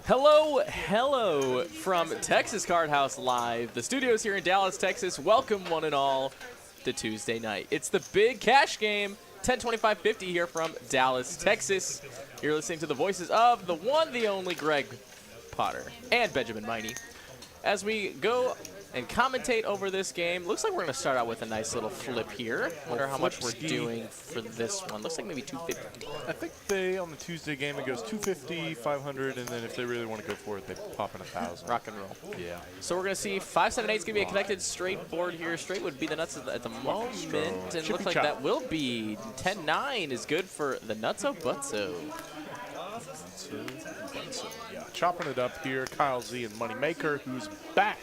Hello from Texas Card House Live. The studio's here in Dallas, Texas. Welcome one and all to Tuesday night. It's the big cash game, 10-25-50 here from Dallas, Texas. You're listening to the voices of the one, the only Greg Potter and Benjamin Miney. As we go and commentate over this game, looks like we're going to start out with a nice little flip here. Wonder how much we're doing for this one. Looks like maybe 250. I think on the Tuesday game, it goes 250, 500, and then if they really want to go for it, they pop in 1,000. Rock and roll. Yeah. So we're going to see 5, 7, 8 is going to be a connected straight board here. Straight would be the nuts at the moment, and it looks like that will be 10-9 is good for the Nutso Butso. Yeah, chopping it up here, Kyle Z and Moneymaker, who's back.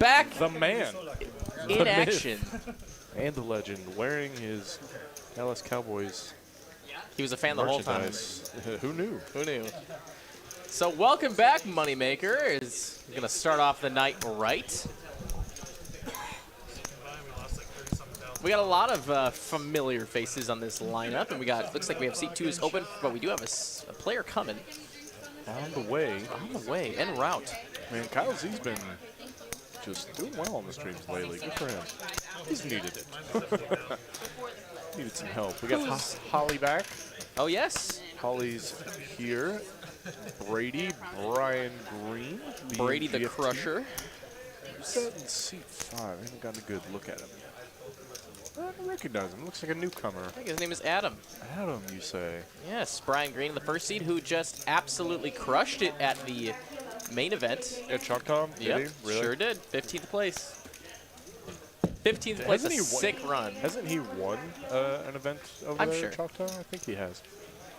The man. In action. And the legend, wearing his Dallas Cowboys. He was a fan the whole time. Who knew? Who knew? So welcome back, Moneymaker. Is going to start off the night right. We got a lot of familiar faces on this lineup, and looks like we have seat 2 is open, but we do have a player coming. On the way. En route. Man, Kyle Z's been just doing well on the streams lately. Good for him. He's needed it. Needed some help. We got Holly back. Oh, yes. Holly's here. Brady, Brian Green. Brady the Crusher. Who's that in seat 5? I haven't gotten a good look at him. I don't recognize him. Looks like a newcomer. I think his name is Adam. Adam, you say? Yes, Brian Green in the first seed, who just absolutely crushed it at the main event. At Choctaw? Yep, really? Sure did. 15th place. 15th place, a sick run. Hasn't he won an event over there sure. at Choctaw? I think he has.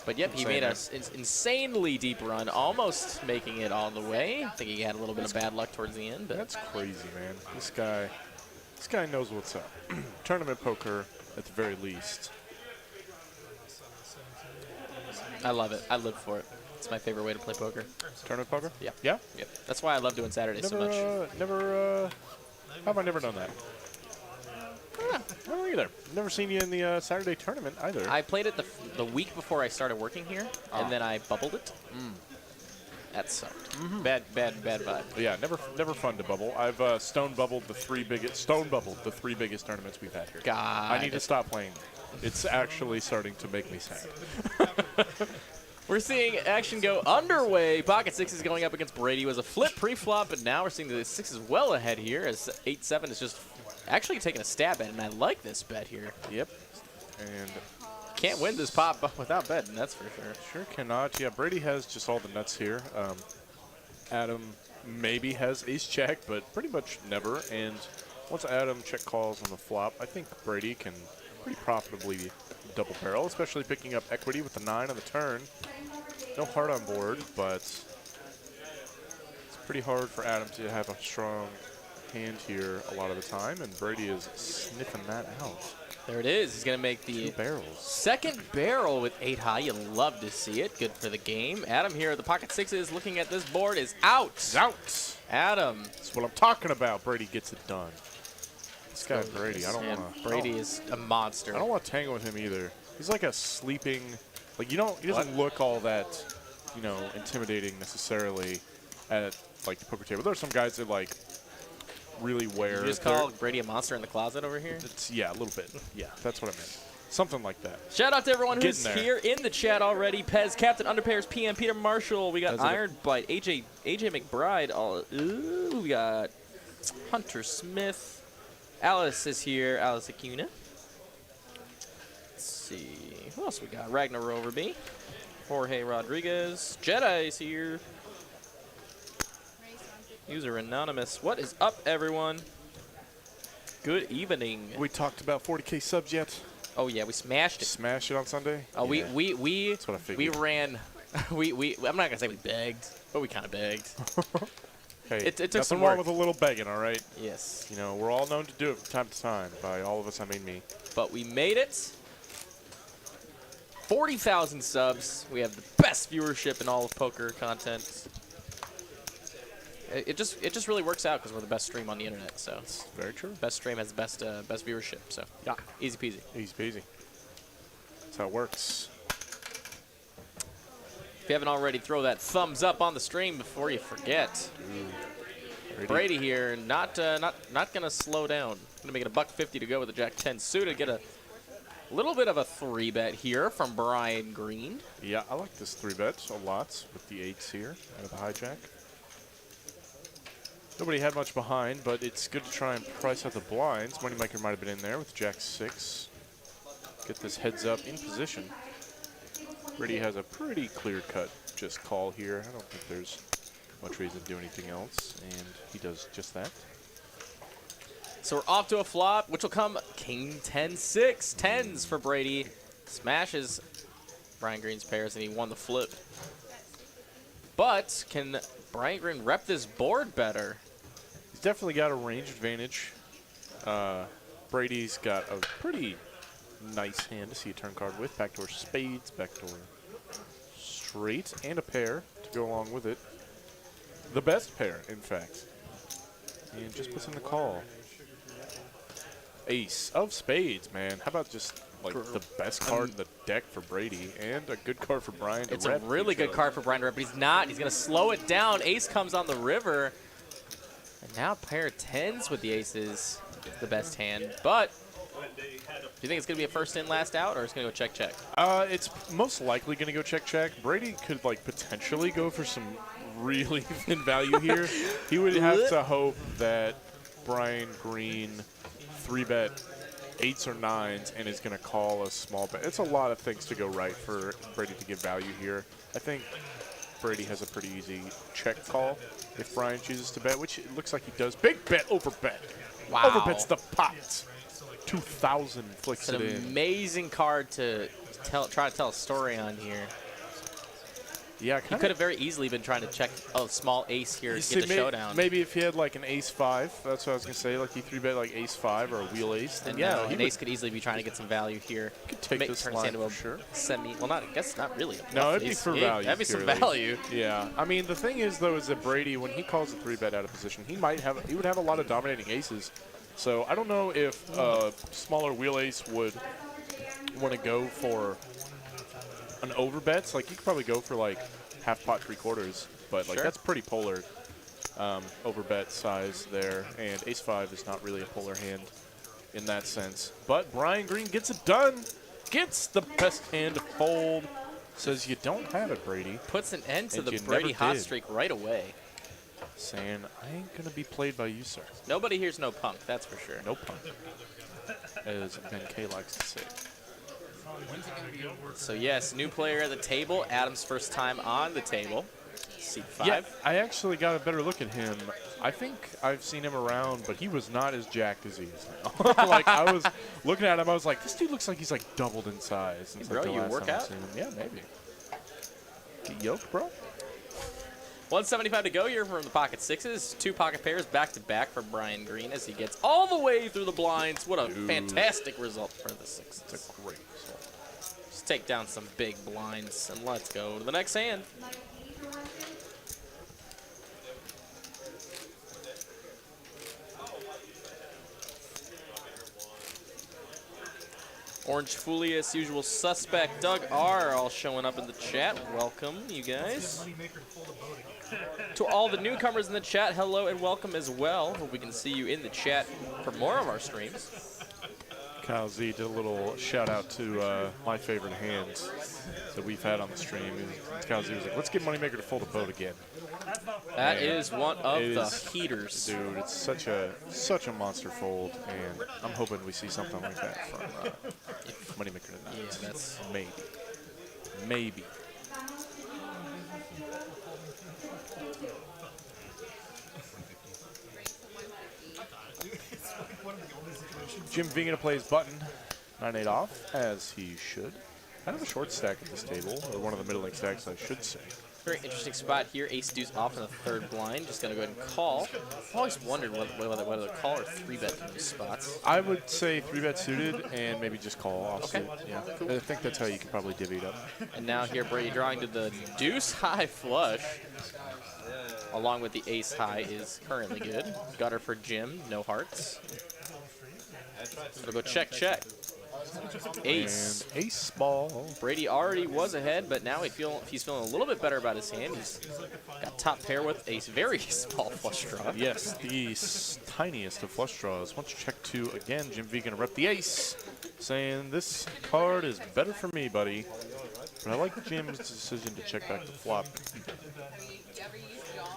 But yep, he made an insanely deep run, almost making it all the way. I think he had a little bit of bad luck towards the end. But that's crazy, man. This guy knows what's up. Tournament poker, at the very least. I love it. I live for it. It's my favorite way to play poker. Tournament poker? Yeah. Yeah? Yep. That's why I love doing Saturdays so much. How have I never done that? I don't either. Never seen you in the Saturday tournament either. I played it the week before I started working here, and then I bubbled it. That sucked. Bad vibe. Yeah, never fun to bubble. I've stone bubbled the three biggest tournaments we've had here. God. I need to stop playing. It's actually starting to make me sad. We're seeing action go underway. Pocket 6 is going up against Brady. It was a flip pre-flop, but now we're seeing the 6 is well ahead here as 8-7 is just actually taking a stab at it, and I like this bet here. Yep. And can't win this pop without betting, that's for sure. Sure cannot. Yeah, Brady has just all the nuts here. Adam maybe has ace-check, but pretty much never. And once Adam check calls on the flop, I think Brady can pretty profitably double barrel, especially picking up equity with the 9 on the turn. No heart on board, but it's pretty hard for Adam to have a strong hand here a lot of the time, and Brady is sniffing that out. There it is. He's going to make the second barrel with 8 high. You love to see it. Good for the game. Adam here, the pocket 6s, looking at this board, is out. It's out. Adam. That's what I'm talking about. Brady gets it done. This guy Brady, I don't want to. Brady is a monster. I don't want to tangle with him either. He's like a sleeping, like he doesn't look all that, intimidating necessarily at like the poker table. There are some guys that like really wear. Did you just call Brady a monster in the closet over here? Yeah, a little bit. Yeah, that's what I meant. Something like that. Shout out to everyone who's here in the chat already. Pez, Captain Underpairs, PM, Peter Marshall. We got Iron Bite, AJ McBride. We got Hunter Smith. Alice is here. Alice Acuna. Let's see. Who else we got? Ragnar Roverby. Jorge Rodriguez. Jedi's here. User Anonymous. What is up, everyone? Good evening. We talked about 40K subs yet? Oh yeah, we smashed it. Smashed it on Sunday? Oh, yeah. we That's what I figured. We ran. I'm not gonna say we begged, but we kind of begged. Hey, it took nothing some wrong work. with a little begging, all right? Yes. We're all known to do it from time to time. By all of us, I mean me. But we made it. 40,000 subs. We have the best viewership in all of poker content. It just really works out because we're the best stream on the internet. So it's very true. Best stream has the best viewership. So yeah, easy peasy. Easy peasy. That's how it works. If you haven't already, throw that thumbs up on the stream before you forget. Brady here, not gonna slow down. Gonna make it $1.50 to go with the Jack 10 suited. Get a little bit of a 3-bet here from Brian Green. Yeah, I like this 3-bet a lot with the 8s here out of the hijack. Nobody had much behind, but it's good to try and price out the blinds. Moneymaker might have been in there with Jack 6. Get this heads up in position. Brady has a pretty clear-cut just call here. I don't think there's much reason to do anything else, and he does just that. So we're off to a flop, which will come King 10-6. Tens for Brady. Smashes Brian Green's pairs, and he won the flip. But can Brian Green rep this board better? He's definitely got a range advantage. Brady's got a pretty nice hand to see a turn card with. Backdoor spades, backdoor straight, and a pair to go along with it. The best pair, in fact. And just puts in the call. Ace of spades, man. How about just like the best card in the deck for Brady and a good card for Brian to It's a really good card for Brian to rep, but he's not. He's going to slow it down. Ace comes on the river. And now pair of tens with the aces. The best hand. But do you think it's going to be a first in, last out, or it's going to go check-check? It's most likely going to go check-check. Brady could like potentially go for some really thin value here. He would have to hope that Brian Green 3-bet 8s or 9s and is going to call a small bet. It's a lot of things to go right for Brady to get value here. I think Brady has a pretty easy check call if Brian chooses to bet, which it looks like he does. Big bet, over bet. Wow. Overbets the pot. 2,000 flicks it in. It's an amazing card to try to tell a story on here. Yeah, he could have very easily been trying to check a small ace here to get the showdown. Maybe if he had like an ace-5, that's what I was going to say. Like he 3-bet like ace-5 or a wheel ace. Then yeah, an ace could easily be trying to get some value here. Could take this line for sure. Well, I guess not really. No, it'd be for value. That'd be some value. Yeah, I mean the thing is though is that Brady, when he calls a 3-bet out of position, he would have a lot of dominating aces. So I don't know if a smaller wheel ace would want to go for an overbets. Like he could probably go for like half pot 3/4, but like that's pretty polar overbet size there, and ace-5 is not really a polar hand in that sense. But Brian Green gets it done, gets the best hand to fold, says you don't have it, Brady. Puts an end to the Brady hot streak right away. Saying, I ain't going to be played by you, sir. Nobody here's no punk, that's for sure. No punk, as Ben K likes to say. So yes, new player at the table. Adam's first time on the table. Seat 5. Yeah, I actually got a better look at him. I think I've seen him around, but he was not as jacked as he is now. Like I was looking at him, I was like, this dude looks like he's like doubled in size. Hey, bro, you work out? Yeah, maybe. Get yoked, bro. 175 to go here from the pocket sixes. 2 pocket pairs back-to-back for Brian Green as he gets all the way through the blinds. What a fantastic result for the sixes. It's a great result. Just take down some big blinds, and let's go to the next hand. Orange Foulius, usual suspect, Doug R. all showing up in the chat. Welcome, you guys. To all the newcomers in the chat, hello and welcome as well. Hope we can see you in the chat for more of our streams. Kyle Z did a little shout out to my favorite hands that we've had on the stream. Kyle Z was like, let's get Moneymaker to fold a boat again. That is one of the heaters. Dude, it's such a monster fold, and I'm hoping we see something like that from Moneymaker tonight. Yeah, that's maybe. Jim Vingana plays button, 9-8 off, as he should. Kind of a short stack at this table, or one of the middling stacks, I should say. Very interesting spot here. Ace deuce off in the third blind. Just going to go ahead and call. I've always wondered whether to call or 3-bet in these spots. I would say 3-bet suited and maybe just call offsuit. Okay. Yeah, cool. I think that's how you could probably divvy it up. And now here Brady drawing to the deuce high flush. Along with the ace high is currently good. Gutter for Jim, no hearts. It'll go check, check. Ace. And ace ball. Brady already was ahead, but now he's feeling a little bit better about his hand. He's got top pair with a very small flush draw. Yes, the tiniest of flush draws. Once you check 2 again, Jim V gonna rep the ace, saying this card is better for me, buddy. But I like Jim's decision to check back the flop.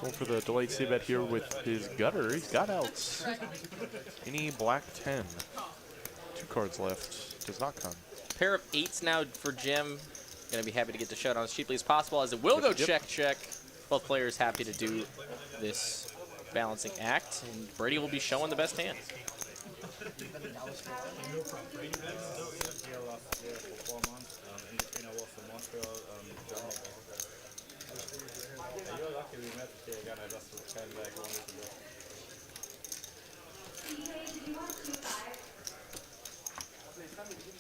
Going for the delayed c-bet here with his gutter. He's got outs. Any black 10. 2 cards left. Does not come. Pair of 8s now for Jim. Gonna be happy to get the shut on as cheaply as possible, as it will go check. Both players happy to do this balancing act, and Brady will be showing the best hand.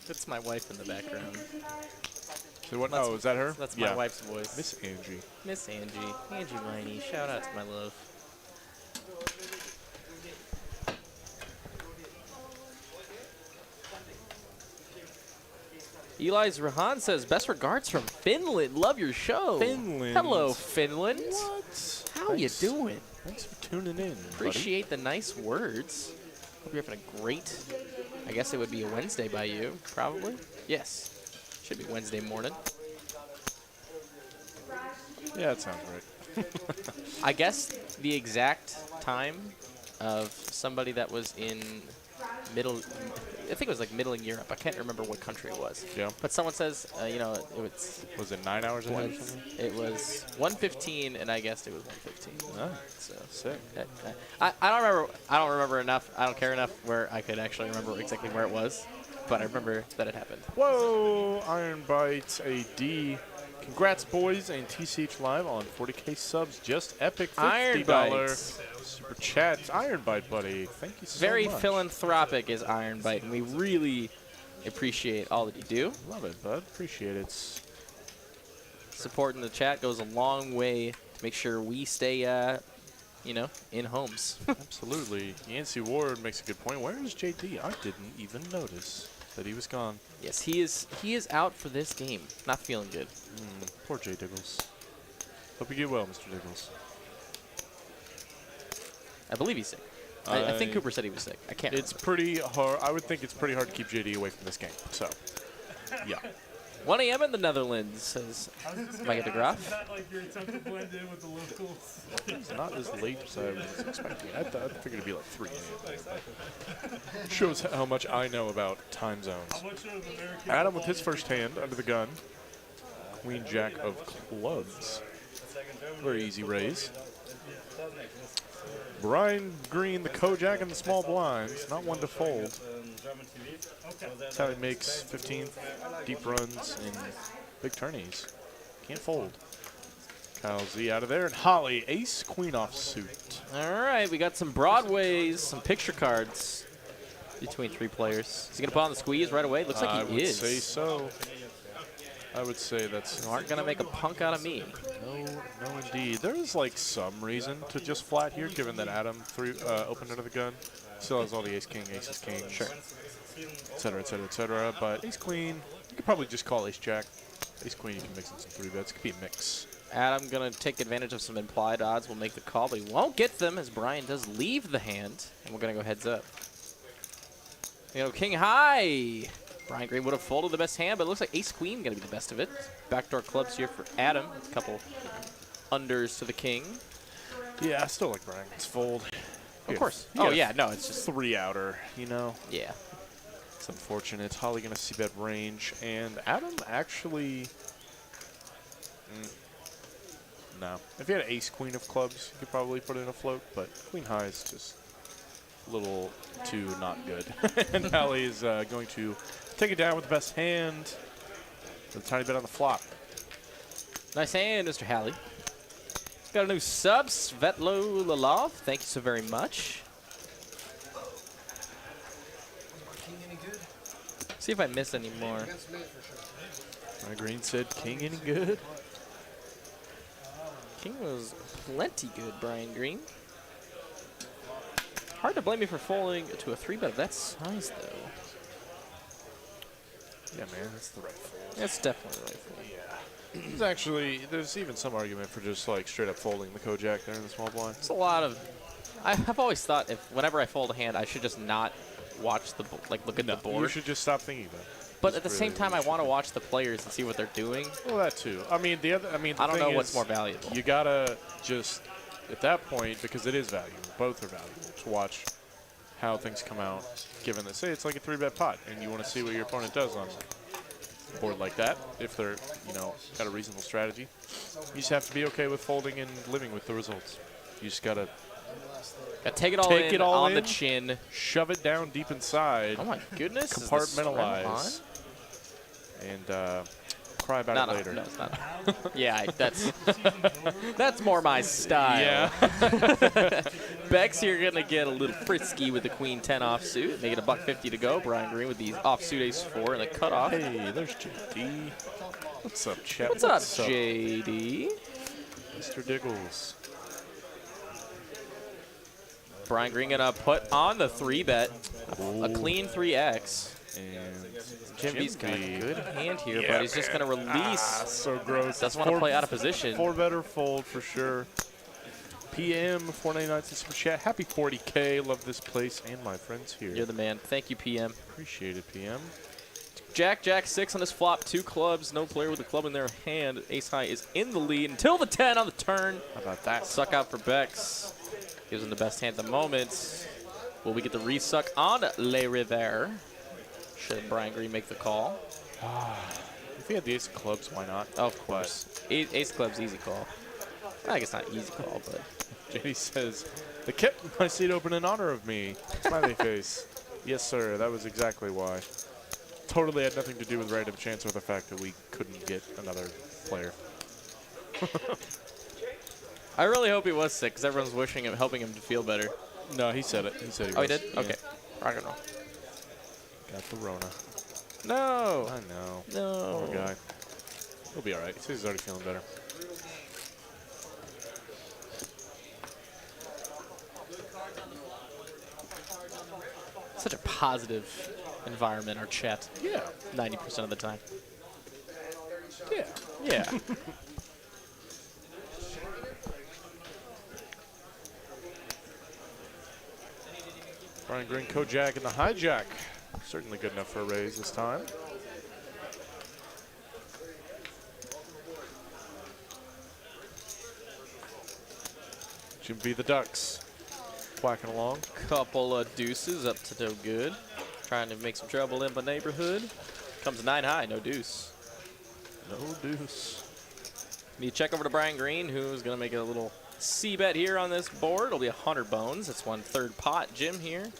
That's my wife in the background. So what? Oh, is that her? That's my wife's voice. Miss Angie. Miss Angie. Angie Miney. Shout out to my love. Eli's Rahan says, best regards from Finland. Love your show. Finland. Hello, Finland. What? How you doing? Thanks for tuning in, Appreciate the nice words. Hope you're having a great, I guess it would be a Wednesday by you, probably. Yes. Should be Wednesday morning. Yeah, that sounds right. I guess the exact time of somebody that was in I think it was like middling Europe. I can't remember what country it was. Yeah. But someone says, you know, Was it 9 hours ahead or something? it was 1:15, and I guessed it was 1:15. Oh, So sick. I don't remember. I don't remember enough. I don't care enough where I could actually remember exactly where it was. But I remember that it happened. Whoa! Iron Bites AD. Congrats, boys, and TCH Live on 40K subs. Just epic $50 Iron Bites. super chat. Iron Bite, buddy. Thank you so Very much. philanthropic is Iron Bite, and we really appreciate all that you do. Love it, bud. Appreciate it. Supporting the chat goes a long way to make sure we stay, you know, in homes. Absolutely. Yancey Ward makes a good point. Where is JD? I didn't even notice that he was gone. Yes, he is out for this game. Not feeling good. Poor J. Diggles. Hope you get well, Mr. Diggles. I believe he's sick. I think Cooper said he was sick. I can't It's pretty hard. I would think it's pretty hard to keep JD away from this game. So, yeah. 1 a.m. in the Netherlands, says Mike de Graaf. Not like your attempt to blend in with the locals. It's not as late as I was expecting. I figured it'd be like 3 a.m. Shows how much I know about time zones. Adam with his first hand under the gun. Queen Jack of clubs. Very easy raise. Brian Green, the Kojak and the small blinds. Not one to fold. That's how he makes 15 deep runs in big tourneys. Can't fold. Kyle Z out of there. And Holly, ace, queen off suit. All right, we got some Broadways, some picture cards between 3 players. Is he going to put on the squeeze right away? Looks like he is. I would say so. I would say that's... You aren't going to make a punk out of me. No, indeed. There is, like, some reason to just flat here, given that Adam opened under the gun. Still has all the ace-king, aces-king, Sure. et cetera, et cetera, et cetera. But ace-queen, you could probably just call ace-jack. Ace-queen, you can mix in some 3-bets. It could be a mix. Adam going to take advantage of some implied odds. Will make the call, but he won't get them as Brian does leave the hand. And we're going to go heads up. You know, king high. Brian Green would have folded the best hand, but it looks like ace-queen going to be the best of it. Backdoor clubs here for Adam. A couple unders to the king. Yeah, I still like Brian Green's fold. Of course. Oh, yeah, no, it's just... 3 outer, you know? Yeah. It's unfortunate. Holly going to see bet range. And Adam actually... no. If he had ace-queen of clubs, you could probably put in a float, but queen high is just a little too not good. And Holly is going to take it down with the best hand. With a tiny bit on the flop. Nice hand, Mr. Halley. Got a new sub, Svetlo Lalov. Thank you so very much. See if I miss any more. My Green said, king any good? King was plenty good, Brian Green. Hard to blame me for folding to a 3-bet of that size, though. Yeah, man, that's the right fold. It's definitely the right fold. Yeah. There's even some argument for just like straight up folding the Kojak there in the small blind. It's a lot of. I've always thought whenever I fold a hand, I should just not watch look at the board. You should just stop thinking about it. But at the same time, I want to watch the players and see what they're doing. Well, that too. I mean, the I don't know what's more valuable. You gotta just, at that point, because it is valuable, both are valuable, to watch how things come out, given that, say, it's like a 3-bet pot, and you want to see what your opponent does on a board like that, if they're, got a reasonable strategy. You just have to be okay with folding and living with the results. You just gotta take it all on the chin. Shove it down deep inside. Oh my goodness. Compartmentalize. And cry about it later. No, it's not. Yeah, that's more my style. Yeah. Beck's here going to get a little frisky with the queen 10 offsuit. Make it a $1.50 to go. Brian Green with the offsuit ace 4 and the cutoff. Hey, there's JD. What's up, chat? What's up, JD? Mr. Diggles. Brian Green going to put on the 3-bet. A clean 3x. And Jimmy's got a good hand here, but he's just going to release. So gross. Doesn't want to play out of position. 4-better fold for sure. PM, 499 super chat. Happy 40K. Love this place and my friends here. You're the man. Thank you, PM. Appreciate it, PM. Jack 6 on this flop. 2 clubs. No player with a club in their hand. Ace high is in the lead until the 10 on the turn. How about that? Suck out for Bex. Gives him the best hand at the moment. Will we get the resuck on Le River? Should Brian Green make the call? If he had the ace of clubs, why not? Of course. Ace of clubs, easy call. I guess not easy call, but. JD says, they kept my seat open in honor of me. Smiley face. Yes, sir. That was exactly why. Totally had nothing to do with random chance or the fact that we couldn't get another player. I really hope he was sick, because everyone's helping him to feel better. No, he said it. He said he was. Oh, he did? Yeah. Okay. I don't know. Got the Rona. No. I know. No. Poor guy. He'll be all right. He says he's already feeling better. Such a positive environment, our chat. Yeah. 90% of the time. Yeah. Yeah. Brian Green, Kojak, and the hijack. Certainly good enough for a raise this time. Should be the Ducks. Whacking along. Couple of deuces up to no good. Trying to make some trouble in my neighborhood. Comes 9 high, no deuce. No deuce. Need to check over to Brian Green, who's going to make a little C-bet here on this board. It'll be 100 bones. That's 1/3 pot. Jim here.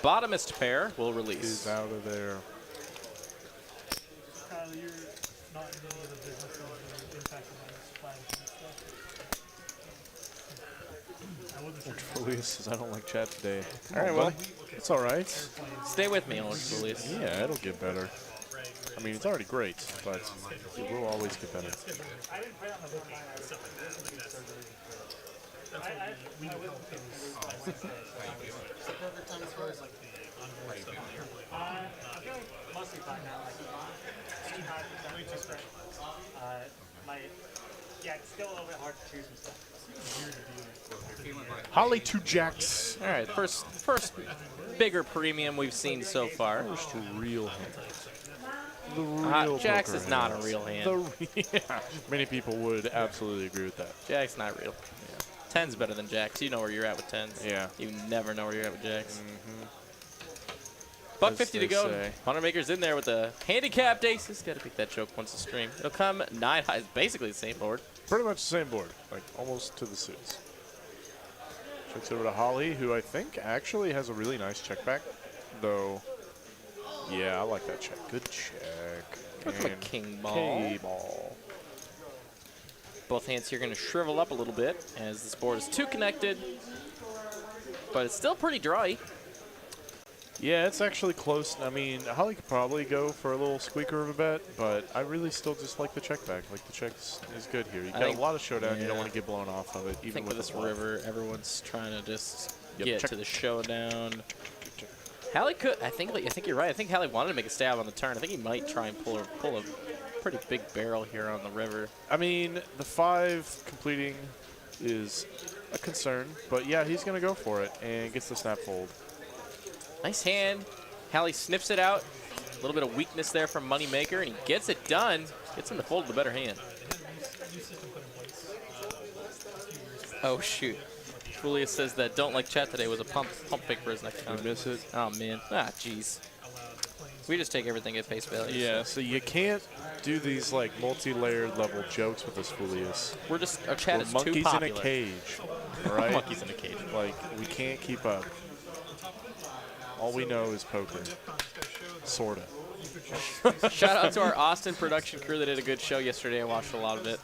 Bottomist pair will release. He's out of there. Kyle, you're not in any of the business of impacting on this flag and stuff. I wasn't sure. Felice says, I don't like chat today. All right, well, it's all right. stay with me, Orange Police. Yeah, it'll get better. I mean, it's already great, but it will always get better. I didn't play on the book line. I was we know I feel mostly fine now. Like, too high, definitely too straight. It's still a little bit hard to choose and stuff. Holly 2 jacks. All right, first bigger premium we've seen so far. First real hand. The real Jacks poker is not a hands. real hand. Yeah. Many people would absolutely agree with that. Jack's not real. Yeah. 10's better than Jacks. You know where you're at with 10s. Yeah. You never know where you're at with Jacks. As $1.50 to they go. say. Moneymaker's in there with the handicapped aces. Got to pick that joke once a stream. It'll come 9 high. It's basically the same board. Pretty much the same board, like almost to the suits. Checks over to Holly, who I think actually has a really nice check back, though. Yeah, I like that check. Good check. Look like king ball. K-ball. Both hands here going to shrivel up a little bit as this board is too connected, but it's still pretty dry. Yeah, it's actually close. I mean, Holly could probably go for a little squeaker of a bet, but I really still just like the check back. Like, the check is good here. You got a lot of showdown. You don't want to get blown off of it, even I think with this river, everyone's trying to just get to the showdown. Hallie could. I think you're right. I think Hallie wanted to make a stab on the turn. I think he might try and pull a pretty big barrel here on the river. I mean, the 5 completing is a concern, but yeah, he's going to go for it and gets the snap fold. Nice hand. Hallie sniffs it out. A little bit of weakness there from Moneymaker, and he gets it done. Gets him to fold the better hand. Oh, shoot. Julius says that don't like chat today was a pump fake for his next time. You miss it? Oh, man. Ah, jeez. We just take everything at face value. Yeah, so you can't do these like multi-layered level jokes with this Julius. We're just, our chat We're is monkeys too popular. in a cage, all right? Monkeys in a cage. Like, we can't keep up. All we know is poker. Sorta. Shout out to our Austin production crew that did a good show yesterday. I watched a lot of it.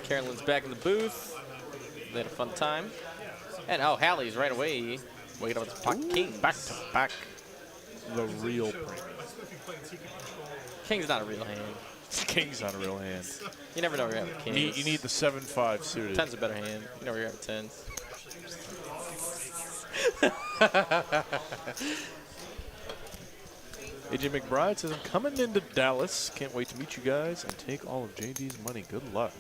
Carolyn's back in the booth. They had a fun time. And oh, Hallie's right away. Waking up with the pocket king. Back to back. The real premium. King's not a real hand. King's not a real hand. You never know where you have a king. You need the 7-5 suited. 10's a better hand. You know where you have 10s. AJ McBride says, I'm coming into Dallas. Can't wait to meet you guys and take all of JD's money. Good luck.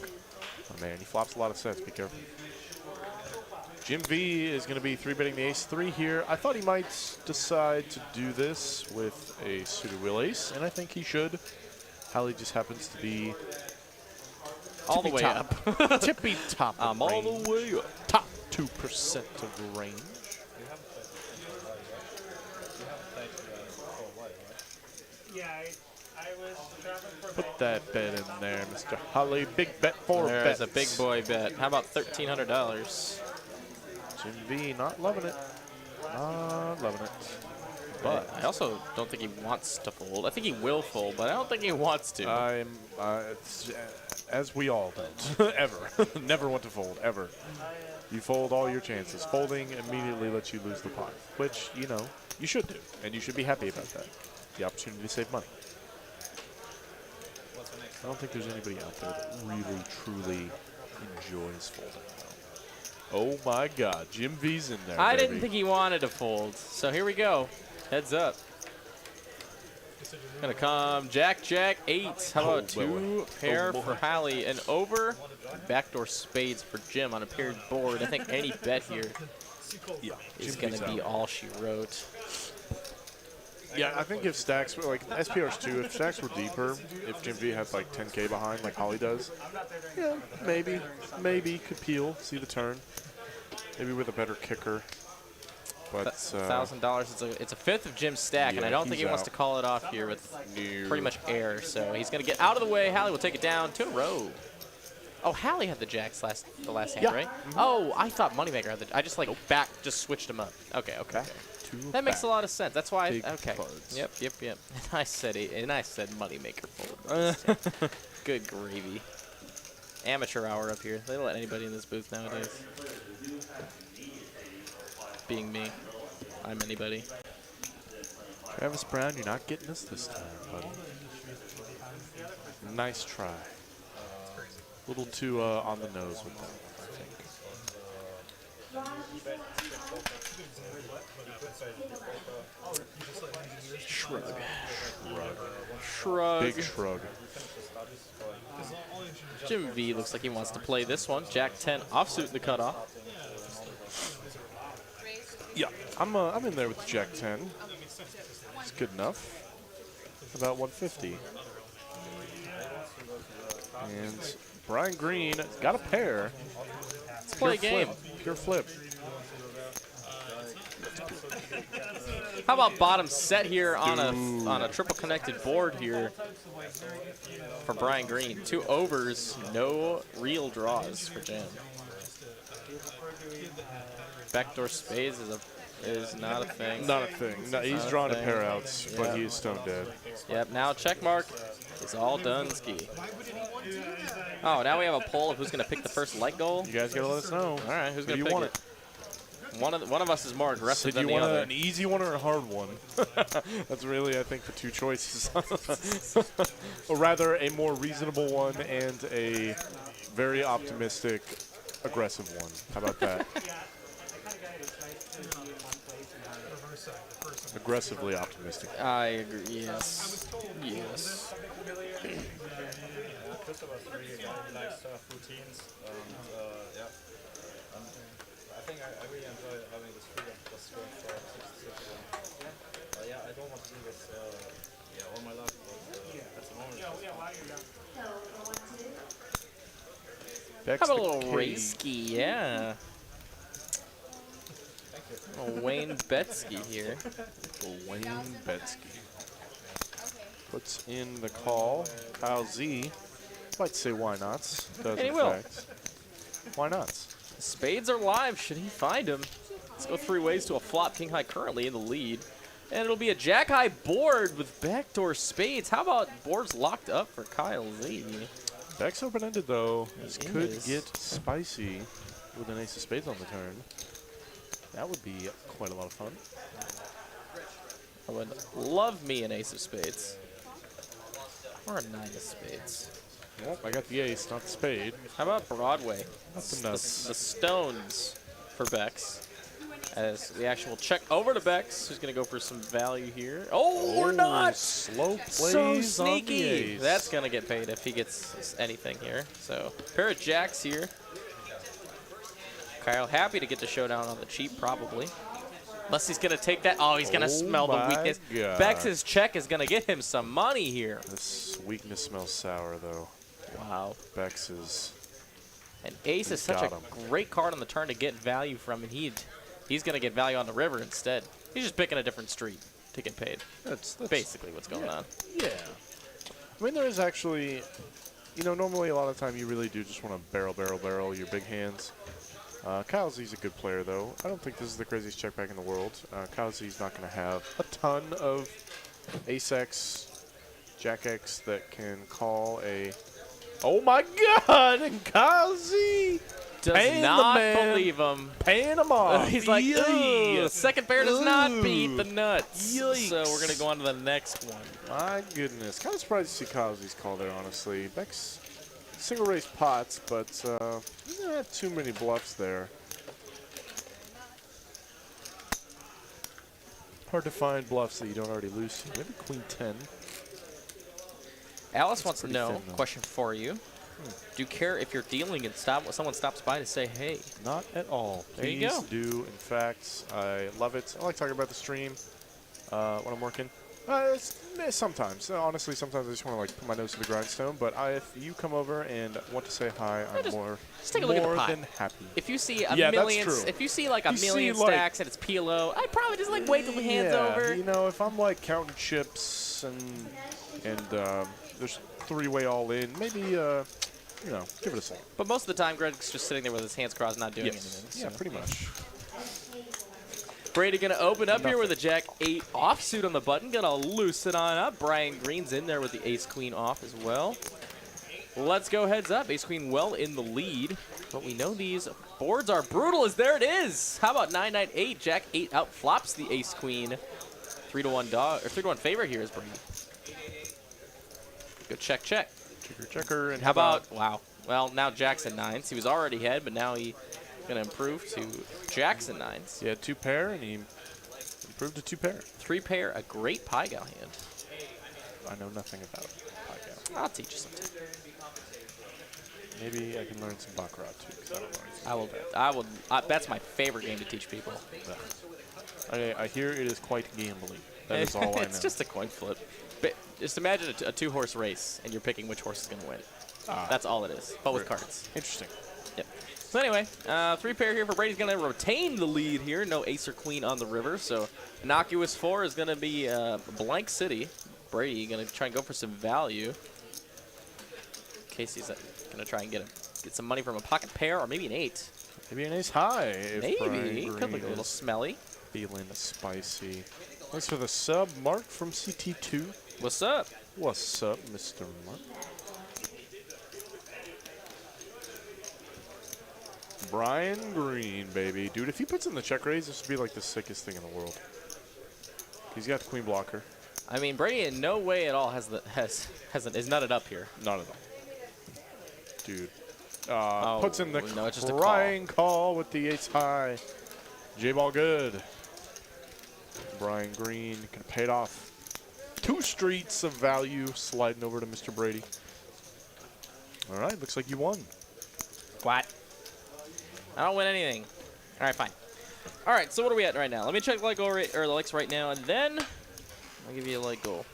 Oh, man, he flops a lot of sets. Be careful. Jim V is going to be 3-betting the ace-3 here. I thought he might decide to do this with a suited wheel ace, and I think he should. Hallie just happens to be All the way top. up. Tippy top. I'm all the way up. Top 2% of range. Yeah, I was traveling for Put that bet in there, Mr. Holly. Big bet for There's bets. a big boy bet. How about $1,300? Jim V not loving it. Not loving it. But I also don't think he wants to fold. I think he will fold, but I don't think he wants to. As we all don't. Ever. Never want to fold, ever. You fold all your chances. Folding immediately lets you lose the pot, which, you know, you should do, and you should be happy about that. The opportunity to save money. I don't think there's anybody out there that really, truly enjoys folding. Oh my God, Jim V's in there. I baby. didn't think he wanted to fold, so here we go. Heads up. Gonna come Jack, 8. How about two pair for Hallie and over? Backdoor spades for Jim on a paired board. I think any bet here is Jim gonna V's be out. all she wrote. Yeah, I think if stacks were like SPRs too, if stacks were deeper, if Jim V had like 10K behind like Holly does, yeah, maybe could peel, see the turn, maybe with a better kicker. But $1,000. It's a fifth of Jim's stack, and I yeah, don't think he he's wants out. to call it off here with pretty much air. So he's gonna get out of the way. Hallie will take it down 2 in a row. Oh, Hallie had the jacks the last hand, Yeah. right? Oh, I thought Moneymaker had the. I just like just switched him up. Okay. That makes a lot of sense. That's why. Big Okay. cards. Yep. And I said Moneymaker fold. Good gravy. Amateur hour up here. They don't let anybody in this booth nowadays. Being me, I'm anybody. Travis Brown, you're not getting us this time, buddy. Nice try. A little too on the nose with that, I think. Shrug. Big shrug. Jim V looks like he wants to play this one. Jack 10 offsuit in the cutoff. Yeah, I'm in there with the Jack 10. It's good enough. About 150. And Brian Green got a pair. Let's play a game. Pure flip. How about bottom set here on a triple connected board here for Brian Green? 2 overs, no real draws for Jim. Backdoor spades is not a thing. Not a thing. No, he's drawn a pair outs, but he is stone dead. Yep, now check mark. It's all done ski. Oh, now we have a poll of who's going to pick the first leg goal. You guys gotta let us know. All right, who's Who going do to you pick want it? One of us is more aggressive So than do you the want other. an easy one or a hard one? That's really, I think, the 2 choices. Or rather, a more reasonable one and a very optimistic, aggressive one. How about that? aggressively optimistic. I agree. Yes. Yes. Christopher really likes routines, and yeah, and I think I really enjoy having this freedom just going for 6 to 6. Yeah, I don't want to do this all my life, but at the moment. Beck's How about a the little K. Raisky? Yeah. Little Wayne Betsky here. Wayne Betsky puts in the call. Kyle Z might say why not. Does And he in will. fact. Why not? Spades are live. Should he find him? Let's go 3 ways to a flop. King high currently in the lead. And it'll be a jack high board with backdoor spades. How about boards locked up for Kyle Z? Beck's open-ended though. This It could is. get spicy with an ace of spades on the turn. That would be quite a lot of fun. I would love me an ace of spades. Or a 9 of spades. Well, I got the ace, not the spade. How about Broadway? Not the nuts. The stones for Bex. As the actual check over to Bex, who's going to go for some value here. Oh, or not! Slow plays So on the sneaky. ace. That's going to get paid if he gets anything here. So, pair of jacks here. Kyle happy to get the showdown on the cheap, probably. Unless he's going to take that. Oh, he's going to smell the my weakness. God. Bex's check is going to get him some money here. This weakness smells sour though. Wow. Bex is. And ace is such got a him. great card on the turn to get value from, and he's going to get value on the river instead. He's just picking a different street to get paid. That's Basically what's going on. Yeah. I mean, there is actually, normally a lot of the time you really do just want to barrel your big hands. Kyle Z's a good player, though. I don't think this is the craziest check back in the world. Kyle Z's not going to have a ton of ace X, jack X that can call a. Oh my God! And Kyle Z Does paying the not man, believe him. paying him off. He's like, Yay. "Ugh, second pair does not Ooh. beat the nuts." Yikes. So we're going to go on to the next one. My goodness. Kind of surprised to see Kyle Z's call there, honestly. Beck's single race pots, but he didn't have too many bluffs there. Hard to find bluffs that you don't already lose to. Maybe Queen 10. Alice wants to pretty know, thin, though. question for you. Do you care if you're dealing and someone stops by to say, hey? Not at all. There you Please go. do. In fact, I love it. I like talking about the stream when I'm working. Sometimes. Honestly, sometimes I just want to put my nose to the grindstone. But if you come over and want to say hi, I'm just take a look at the pot. than happy. If you see a Yeah, that's million, true. if you see like a You million see, like- stacks and it's PLO, I'd probably just wait till the hand's over. If I'm counting chips and there's 3-way all in, maybe give it a second. But most of the time, Greg's just sitting there with his hands crossed, not doing anything. Yeah, So. pretty much. Brady going to open up here with a jack 8 offsuit on the button. Going to loosen on up. Brian Green's in there with the ace queen off as well. Let's go heads up. Ace queen well in the lead. But we know these boards are brutal as there it is. How about 9-9-8? Jack 8 out flops the ace queen. 3-1 dog or 3-1 favorite here is Brady. Go check. Checker. And How about, wow. Well, now Jackson 9s. He was already ahead, but now he going to improve to Jackson 9s. He had 2 pair, and he improved to 2 pair. 3 pair, a great Pygal hand. I know nothing about Pygal. I'll teach you sometime. Maybe I can learn some Baccarat, too, because I don't know anything. I will. That's my favorite game to teach people. I hear it is quite gambling. That is all I know. It's just a coin flip. But just imagine a 2-horse race, and you're picking which horse is going to win. That's all it is, but with cards. Interesting. Yep. So anyway, 3 pair here for Brady's going to retain the lead here. No ace or queen on the river, so innocuous 4 is going to be blank city. Brady going to try and go for some value. Casey's going to try and get some money from a pocket pair or maybe an 8. Maybe an ace high. If Maybe. Brian Could look a Green little is smelly. feeling spicy. Thanks for the sub, Mark from CT2. What's up? What's up, Mr. Mark? Brian Green, baby. Dude, if he puts in the check raise, this would be the sickest thing in the world. He's got the queen blocker. I mean, Brady in no way at all is nutted up here. Not at all. Dude. Oh, Puts in the no, it's just a crying call with the ace high. J-ball good. Brian Green can pay it off. 2 streets of value sliding over to Mr. Brady. All right, looks like you won. What? I don't win anything. All right, fine. All right, so what are we at right now? Let me check the like goal rate, or the likes right now, and then I'll give you a like goal.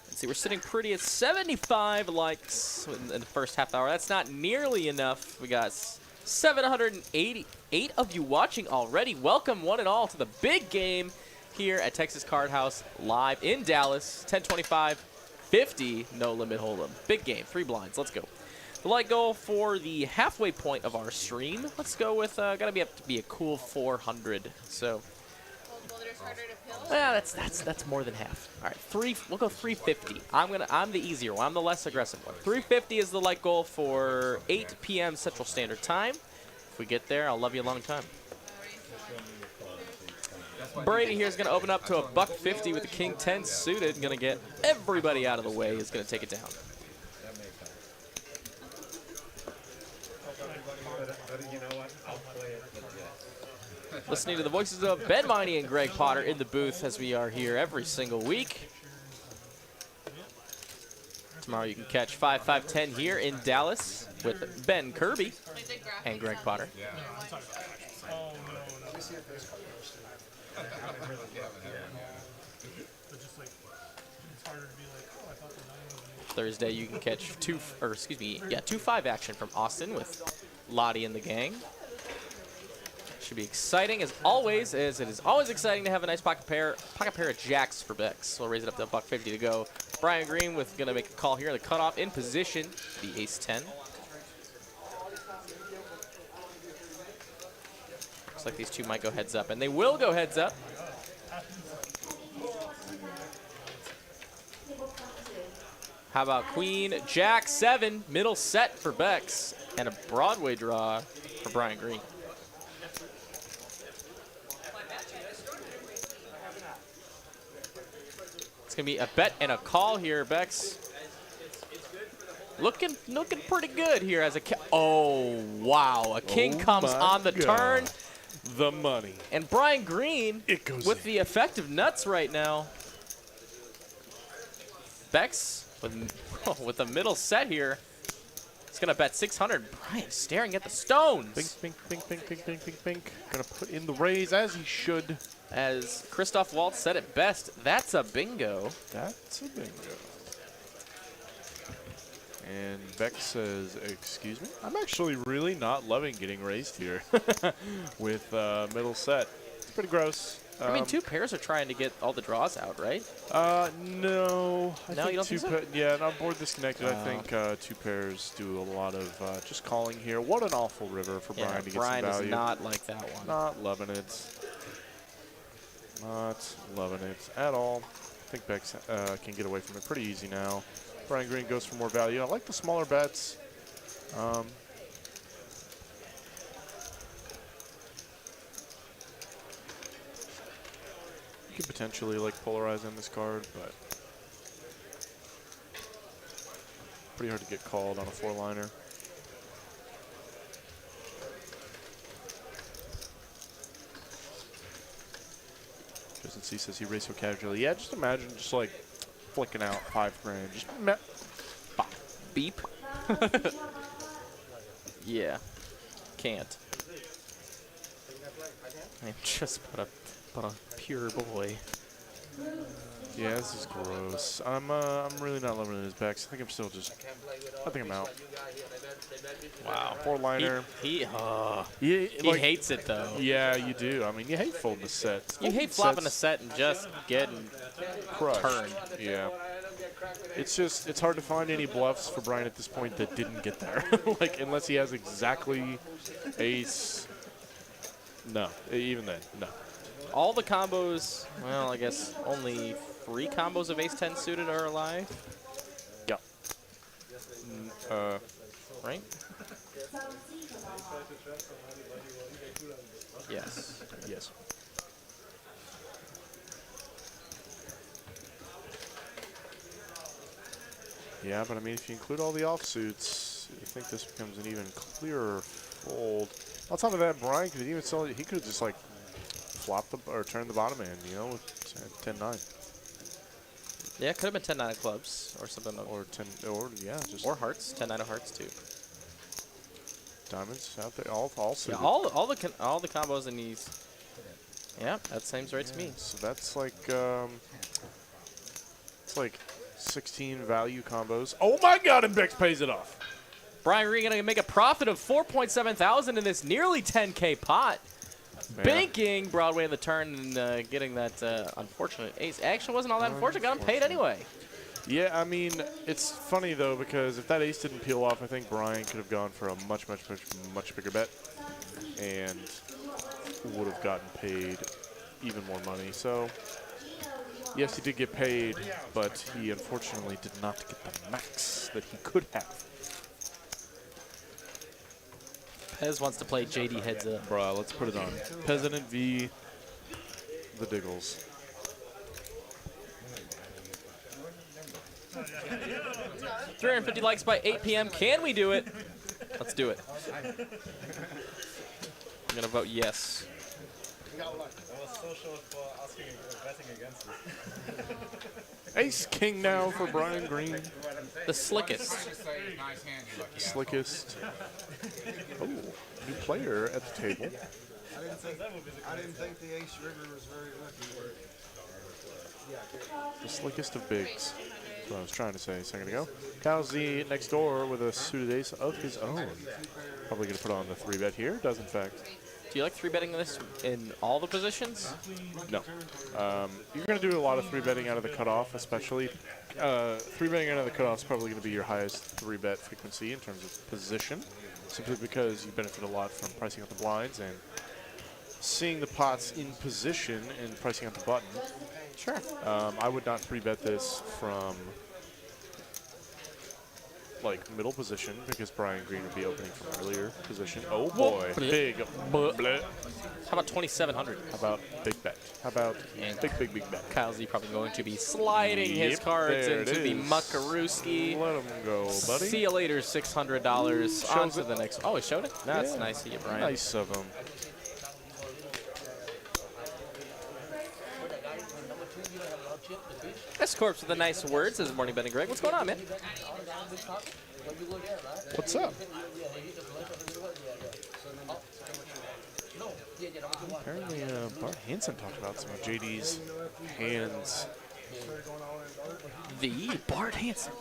Let's see, we're sitting pretty at 75 likes in the first half hour. That's not nearly enough. We got 788 of you watching already. Welcome one and all to the big game here at Texas Card House live in Dallas. 10-25-50, no limit hold'em. Big game, 3 blinds. Let's go. The like goal for the halfway point of our stream. Let's go with gotta be up to be a cool 400. So. Yeah, that's more than half. All right, we'll go 350. I'm the easier one. I'm the less aggressive one. 350 is the like goal for 8 p.m. Central Standard Time. If we get there, I'll love you a long time. Brady here is going to open up to a $150 with the King 10 suited. Going to get everybody out of the way. He's going to take it down. Listening to the voices of Ben Miney and Greg Potter in the booth as we are here every single week. Tomorrow you can catch 5-5-10 here in Dallas with Ben Kirby and Greg Potter. Thursday you can catch 2-5 action from Austin with Lottie and the gang. Should be exciting as always, as it is always exciting to have a nice pocket pair of jacks for Bex. We'll raise it up to $150 to go. Brian Green with gonna make a call here. The cutoff in position, the ace 10. Looks like these two might go heads up, and they will go heads up. How about Queen Jack 7, middle set for Bex, and a Broadway draw for Brian Green. Gonna be a bet and a call here, Bex. Looking pretty good here as a oh wow, a king comes on the turn. The money. And Brian Green with the effective nuts right now. Bex with the middle set here. He's gonna bet 600. Brian staring at the stones. Bink, bink, bink, bink, bink, bink, bink. Gonna put in the raise as he should. As Christoph Waltz said it best, that's a bingo. That's a bingo. And Beck says, excuse me? I'm actually really not loving getting raised here with middle set. It's pretty gross. I mean, 2 pairs are trying to get all the draws out, right? No. No, you don't think so? Yeah, not board disconnected. I think 2 pairs do a lot of just calling here. What an awful river for Brian to get Brian some value. Is not like that one. Not loving it. Not loving it at all. I think Bex can get away from it pretty easy now. Brian Green goes for more value. I like the smaller bets. You could potentially like polarize on this card, but pretty hard to get called on a 4-liner. He says he raced so casually. Yeah, just imagine just like flicking out 5 grand. Just beep. Yeah, can't. I just put a pure boy. Yeah, this is gross. I'm really not loving his backs. I think I'm still just. I think I'm out. Wow. 4-liner. He like, hates it though. Yeah, you do. I mean, you hate folding the set. You hate flopping a set and just getting crushed. Turned. Yeah. It's hard to find any bluffs for Brian at this point that didn't get there. Like, unless he has exactly ace. No, even then, no. All the combos, well, I guess only 3 combos of ace-10 suited are alive. Yeah. Right? Yes. Yes. Yeah, but I mean, if you include all the offsuits, I think this becomes an even clearer fold. On top of that, Brian could even he could have just like flop the or turn the bottom end, you know, with 10-9. Yeah, it could have been 10-9 of clubs or something. Or 10, or yeah, just Or hearts, 10-9 of hearts too. diamonds out there, all suited. Yeah, all the combos in these. Yeah, that seems right to me. So that's like it's like 16 value combos. Oh my God! And Bex pays it off. Brian Reed gonna make a profit of 4.7 thousand in this nearly 10K pot. Man. Banking Broadway in the turn and getting that unfortunate ace. Actually, wasn't all that unfortunate. Got him paid anyway. Yeah, I mean, it's funny though because if that ace didn't peel off, I think Brian could have gone for a much bigger bet and would have gotten paid even more money. So yes, he did get paid, but he unfortunately did not get the max that he could have. Pez wants to play JD heads up. Bruh, let's put it on. President v. the Diggles. $350 likes by 8 p.m. Can we do it? Let's do it. I'm gonna vote yes. I was so short for asking, betting against this. Ace King now for Brian Green. The slickest. Slickest. Oh, new player at the table. I didn't think the Ace River was very lucky. The slickest of bigs. That's what I was trying to say a second ago. Calzy next door with a suited ace of his own. Probably going to put on the 3-bet here. Does, in fact. Do you like 3-betting this in all the positions? No. You're going to do a lot of 3-betting out of the cutoff, especially. 3-betting out of the cutoff is probably going to be your highest 3-bet frequency in terms of position, simply because you benefit a lot from pricing out the blinds and seeing the pots in position and pricing out the button. Sure. I would not 3-bet this from like middle position because Brian Green would be opening from earlier position. Oh boy, big bleh. How about 2,700? How about big bet? How about big bet? Kyle's probably going to be sliding his Yep, cards there into it the is. Muckarooski. Let him go, buddy. See you later, $600. On to the next. Oh, he showed it? That's Yeah. nice of you, Brian. Nice of him. S-Corps with the nice words. This is Morning Ben and Greg. What's going on, man? What's up? Apparently, Bart Hansen talked about some of JD's hands. The Bart Hansen.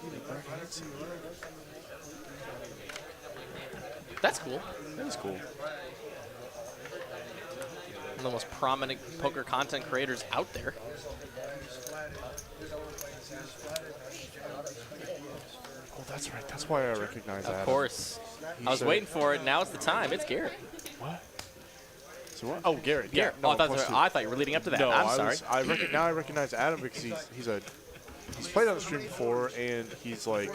That's cool. That is cool. One of the most prominent poker content creators out there. Oh, that's right. That's why I recognize that. Of course. He I was said- waiting for it. Now it's the time. It's Garrett. What? So what? Oh, Garrett. Yeah. Garrett. No, Oh, of course I thought you were leading up to that. No, I'm sorry. now I recognize Adam because he's played on the stream before and he's like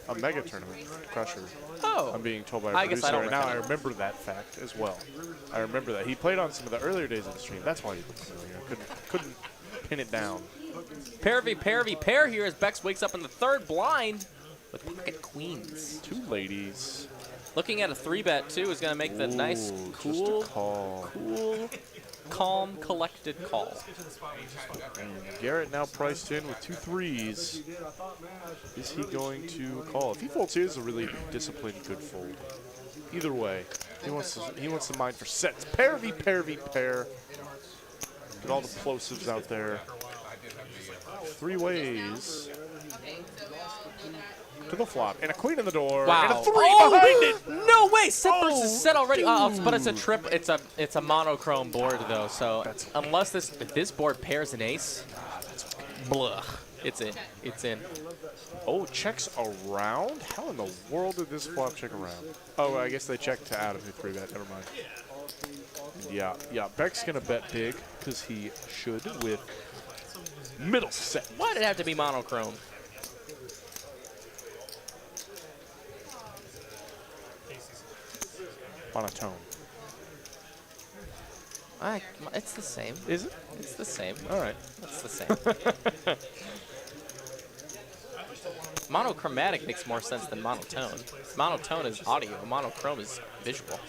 a mega tournament crusher. Oh. I'm being told by a I guess producer, I don't and now I recognize remember that fact as well. I remember that he played on some of the earlier days of the stream. That's why he looked familiar. I couldn't pin it down. Pair v pair here as Bex wakes up in the third blind with pocket queens. Two ladies. Looking at a 3-bet too is going to make the nice, Ooh, cool, just a call. calm, collected call. And Garrett now priced in with 2 3s. Is he going to call? If he folds here, it's a really disciplined, good fold. Either way, he wants to mine for sets. Pair v pair v pair. Get all the plosives out there. 3 ways to the flop, and a queen in the door, Wow. and a 3 behind it. No way! Set versus Oh, set already. But it's a trip. It's a monochrome board though. So That's unless if this board pairs an ace, blah, it's in. It's in. Oh, checks around? How in the world did this flop check around? Oh, I guess they checked to Adam who 3-bet. Never mind. Yeah. Beck's gonna bet big because he should with middle set. Why did it have to be monochrome? Monotone. It's the same. Is it? It's the same. All right. It's the same. Monochromatic makes more sense than monotone. Monotone is audio. Monochrome is visual.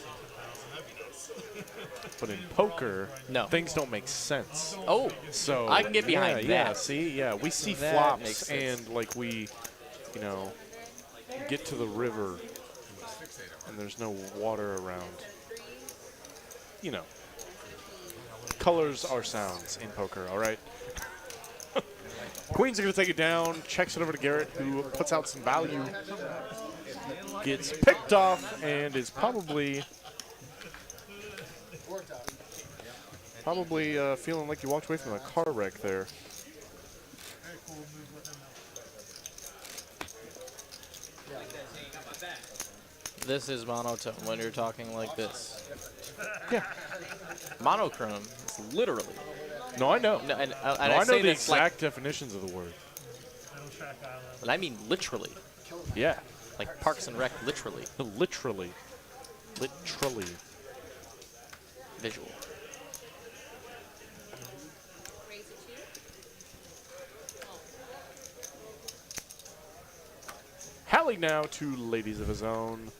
But in poker, No. things don't make sense. Oh, So I can get behind yeah, that. See, yeah, we see That makes flops sense. and like we, you know, get to the river and there's no water around. You know, colors are sounds in poker. All right. Queens are going to take it down. Checks it over to Garrett, who puts out some value. Gets picked off and is probably feeling like you walked away from a car wreck there. This is monotone when you're talking like this. Yeah. Monochrome is literally. No, I know. No, and No, I I know say the this like, exact definitions of the word. and I mean literally, Yeah. like Parks and Rec, literally, Literally. Literally. visual. Hallie now to Ladies of His Own.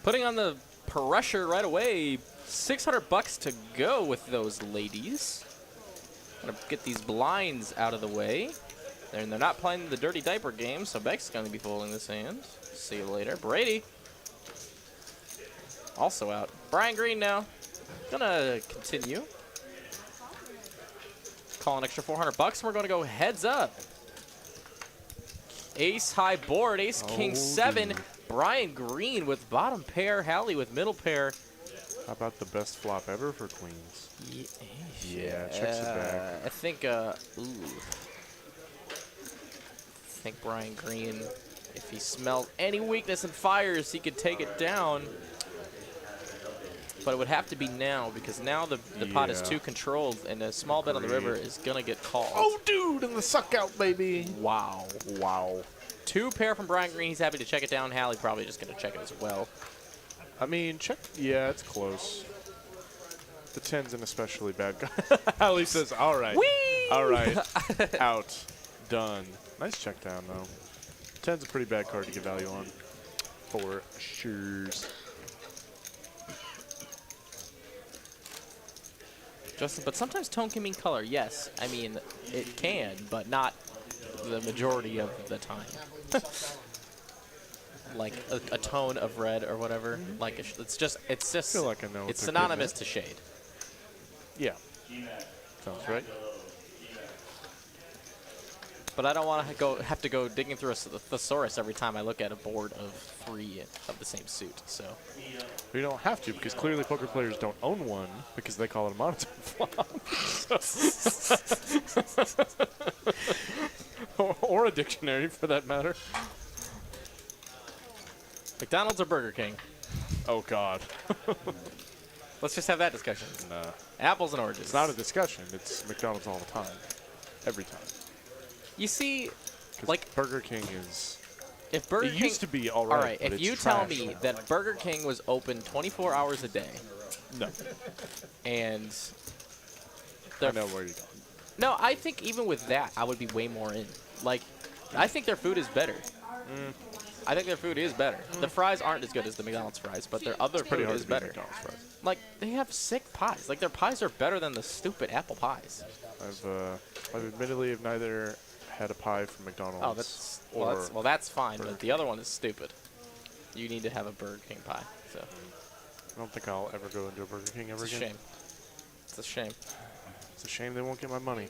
Putting on the pressure right away. $600 to go with those ladies. Gonna get these blinds out of the way. And they're not playing the dirty diaper game, so Beck's gonna be folding this hand. See you later. Brady. Also out. Brian Green now. Gonna continue. Call an extra $400. We're gonna go heads up. Ace high board. Ace king 7. dude. Brian Green with bottom pair. Hallie with middle pair. How about the best flop ever for Queens? Yeah, checks it back. I think, I think Brian Green, if he smelled any weakness in fires, he could take it down. But it would have to be now, because now the pot is Yeah. too controlled, and a small bet on the river is going to get called. Oh, dude, and the suck out, baby. Wow. Wow. 2 pair from Brian Green. He's happy to check it down. Hallie probably just going to check it as well. I mean, check. Yeah, it's close. The 10's an especially bad guy. Hallie says, all right. Whee! All right. Out. Done. Nice check down, though. 10's a pretty bad card to get value on. For sure. Justin, but sometimes tone can mean color. Yes, I mean, it can, but not the majority of the time. Like a tone of red or whatever. Like it's just I feel like I know what it's they're getting synonymous at. to shade. Yeah. Sounds right. But I don't want to have to go digging through a thesaurus every time I look at a board of 3 of the same suit. So You don't have to, because clearly poker players don't own one because they call it a monotone flop. or a dictionary, for that matter. McDonald's or Burger King? Oh, God. Let's just have that discussion. Nah. Apples and oranges. It's not a discussion. It's McDonald's all the time. Every time. You see, 'Cause like Burger King is... if Burger It King used to be all all right, right, but if it's you tell trash me now. that Burger King was open 24 hours a day No. and I their know where you're going. No, I think even with that, I would be way more in. Like, I think their food is better. I think their food is better. The fries aren't as good as the McDonald's fries, but their other Pretty food hard is to beat better. McDonald's fries. Like, they have sick pies. Like, their pies are better than the stupid apple pies. I've admittedly have neither had a pie from McDonald's Oh, that's or that's fine, Burger but the other one is stupid. You need to have a Burger King pie. So I don't think I'll ever go into a Burger King ever it's a again. shame. It's a shame. It's a shame they won't get my money.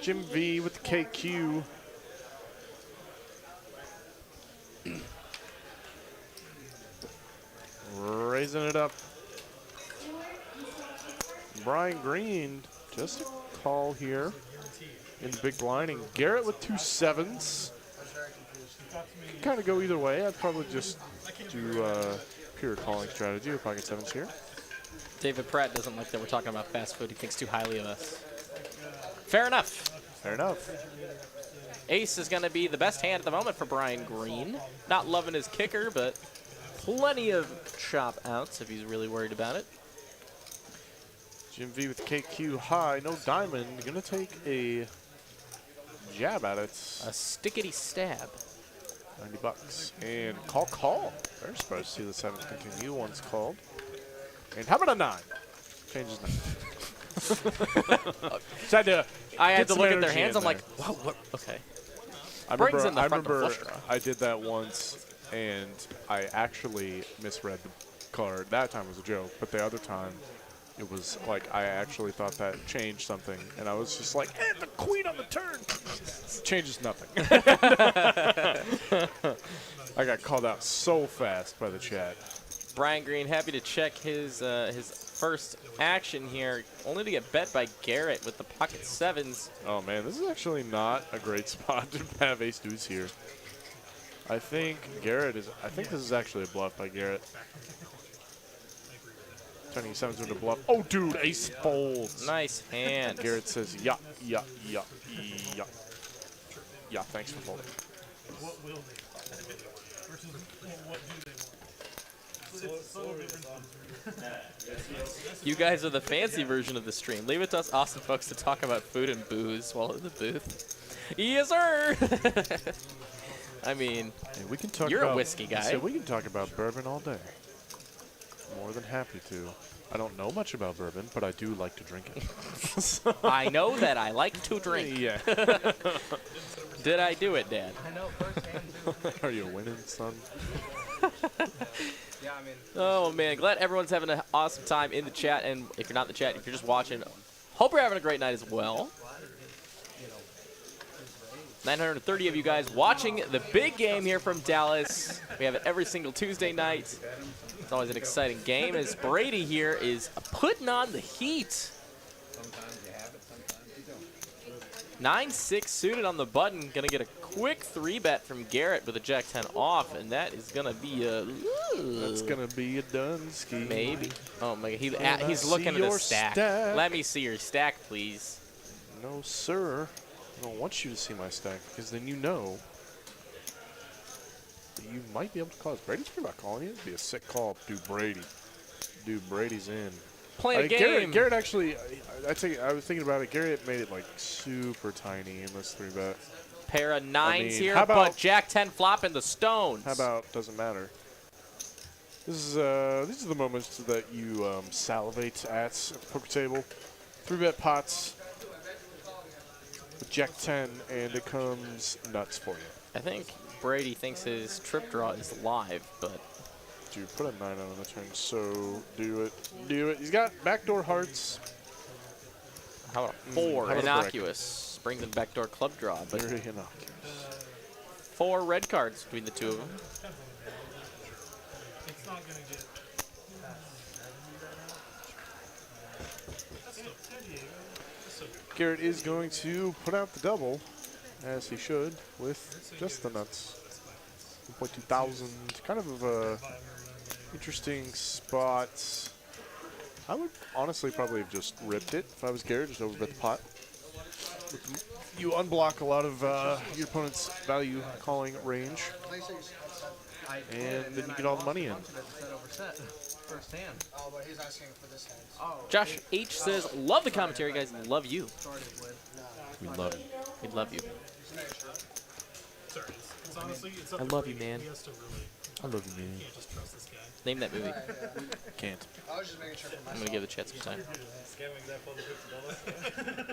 Jim V with the KQ. Raising it up. Brian Green, just a call here in the big blind. And Garrett with 2 7s. Can kind of go either way. I'd probably just do pure calling strategy with pocket 7s here. David Pratt doesn't like that we're talking about fast food. He thinks too highly of us. Fair enough. Fair enough. Ace is going to be the best hand at the moment for Brian Green. Not loving his kicker, but plenty of chop outs if he's really worried about it. Jim V with KQ high, no diamond. Gonna take a jab at it. A stickety stab. 90 bucks. And call. Very surprised to see the 7s continue once called. And how about a 9? Changes 9. I had to some look at their energy hands. in I'm like, there. whoa, what? Okay. I Brings remember, in the I, front door remember flush draw. I did that once, and I actually misread the card. That time was a joke, but the other time, it was like I actually thought that changed something, and I was just like, the queen on the turn! Changes nothing. I got called out so fast by the chat. Brian Green, happy to check his first action here, only to get bet by Garrett with the pocket 7s. Oh man, this is actually not a great spot to have ace deuce here. I think this is actually a bluff by Garrett. Turning 7s into a bluff. Oh dude, ace folds. Nice hand. Garrett says, yeah, thanks for folding. What will they? Versus what do they want? It's so different. You guys are the fancy version of the stream. Leave it to us awesome folks to talk about food and booze while in the booth. Yes, sir! I mean, Hey, we can talk you're a about, whiskey guy. So we can talk about bourbon all day. More than happy to. I don't know much about bourbon, but I do like to drink it. I know that I like to drink. Yeah. Did I do it, Dad? I know firsthand. Are you winning, son? Yeah, I mean, Oh, man. Glad everyone's having an awesome time in the chat. And if you're not in the chat, if you're just watching, hope you're having a great night as well. 930 of you guys watching the big game here from Dallas. We have it every single Tuesday night. It's always an exciting game as Brady here is putting on the heat. sometimes you have it, sometimes you don't. 9-6 suited on the button. Gonna get a quick 3-bet from Garrett with a Jack 10 off, and that is gonna be a. That's gonna be a done ski. Maybe. Oh my God, he's see looking at your his stack. Let me see your stack, please. No, sir. I don't want you to see my stack because then you know that you might be able to call. Brady's thinking about calling you. It'd be a sick call. Dude, Brady's in. Playing a game. Garrett actually, I was thinking about it. Garrett made it like super tiny in this 3-bet. Pair of 9s here, how about- but Jack 10 flopping the stones. How about doesn't matter? These are the moments that you salivate at the poker table. 3-bet pots with Jack 10, and it comes nuts for you. I think Brady thinks his trip draw is live, but Dude, put a 9 on the turn, so do it. He's got backdoor hearts. how about 4? how about a Innocuous. Brings in backdoor club draw, but Very innocuous. 4 red cards between the two of them. It's not going to get. That's still 10 Diego. That's so good. Garrett is going to put out the double, as he should, with just the nuts. 1.2 thousand. Kind of a interesting spot. I would honestly probably have just ripped it if I was Garrett, just overbet the pot. You unblock a lot of your opponent's value calling range, and then you get all the money in. First hand. Oh, but he's asking for this hand. Oh, Josh H says, love the commentary, guys. Love you. started with. We love you. We love you. Sorry. It's honestly, it's up I to love you, Brady. man. He has to really. I love you, man. Can't just trust this guy. Name that movie. Can't. I was just making sure for I'm myself. going to give the chat some time. Scamming that for the $50.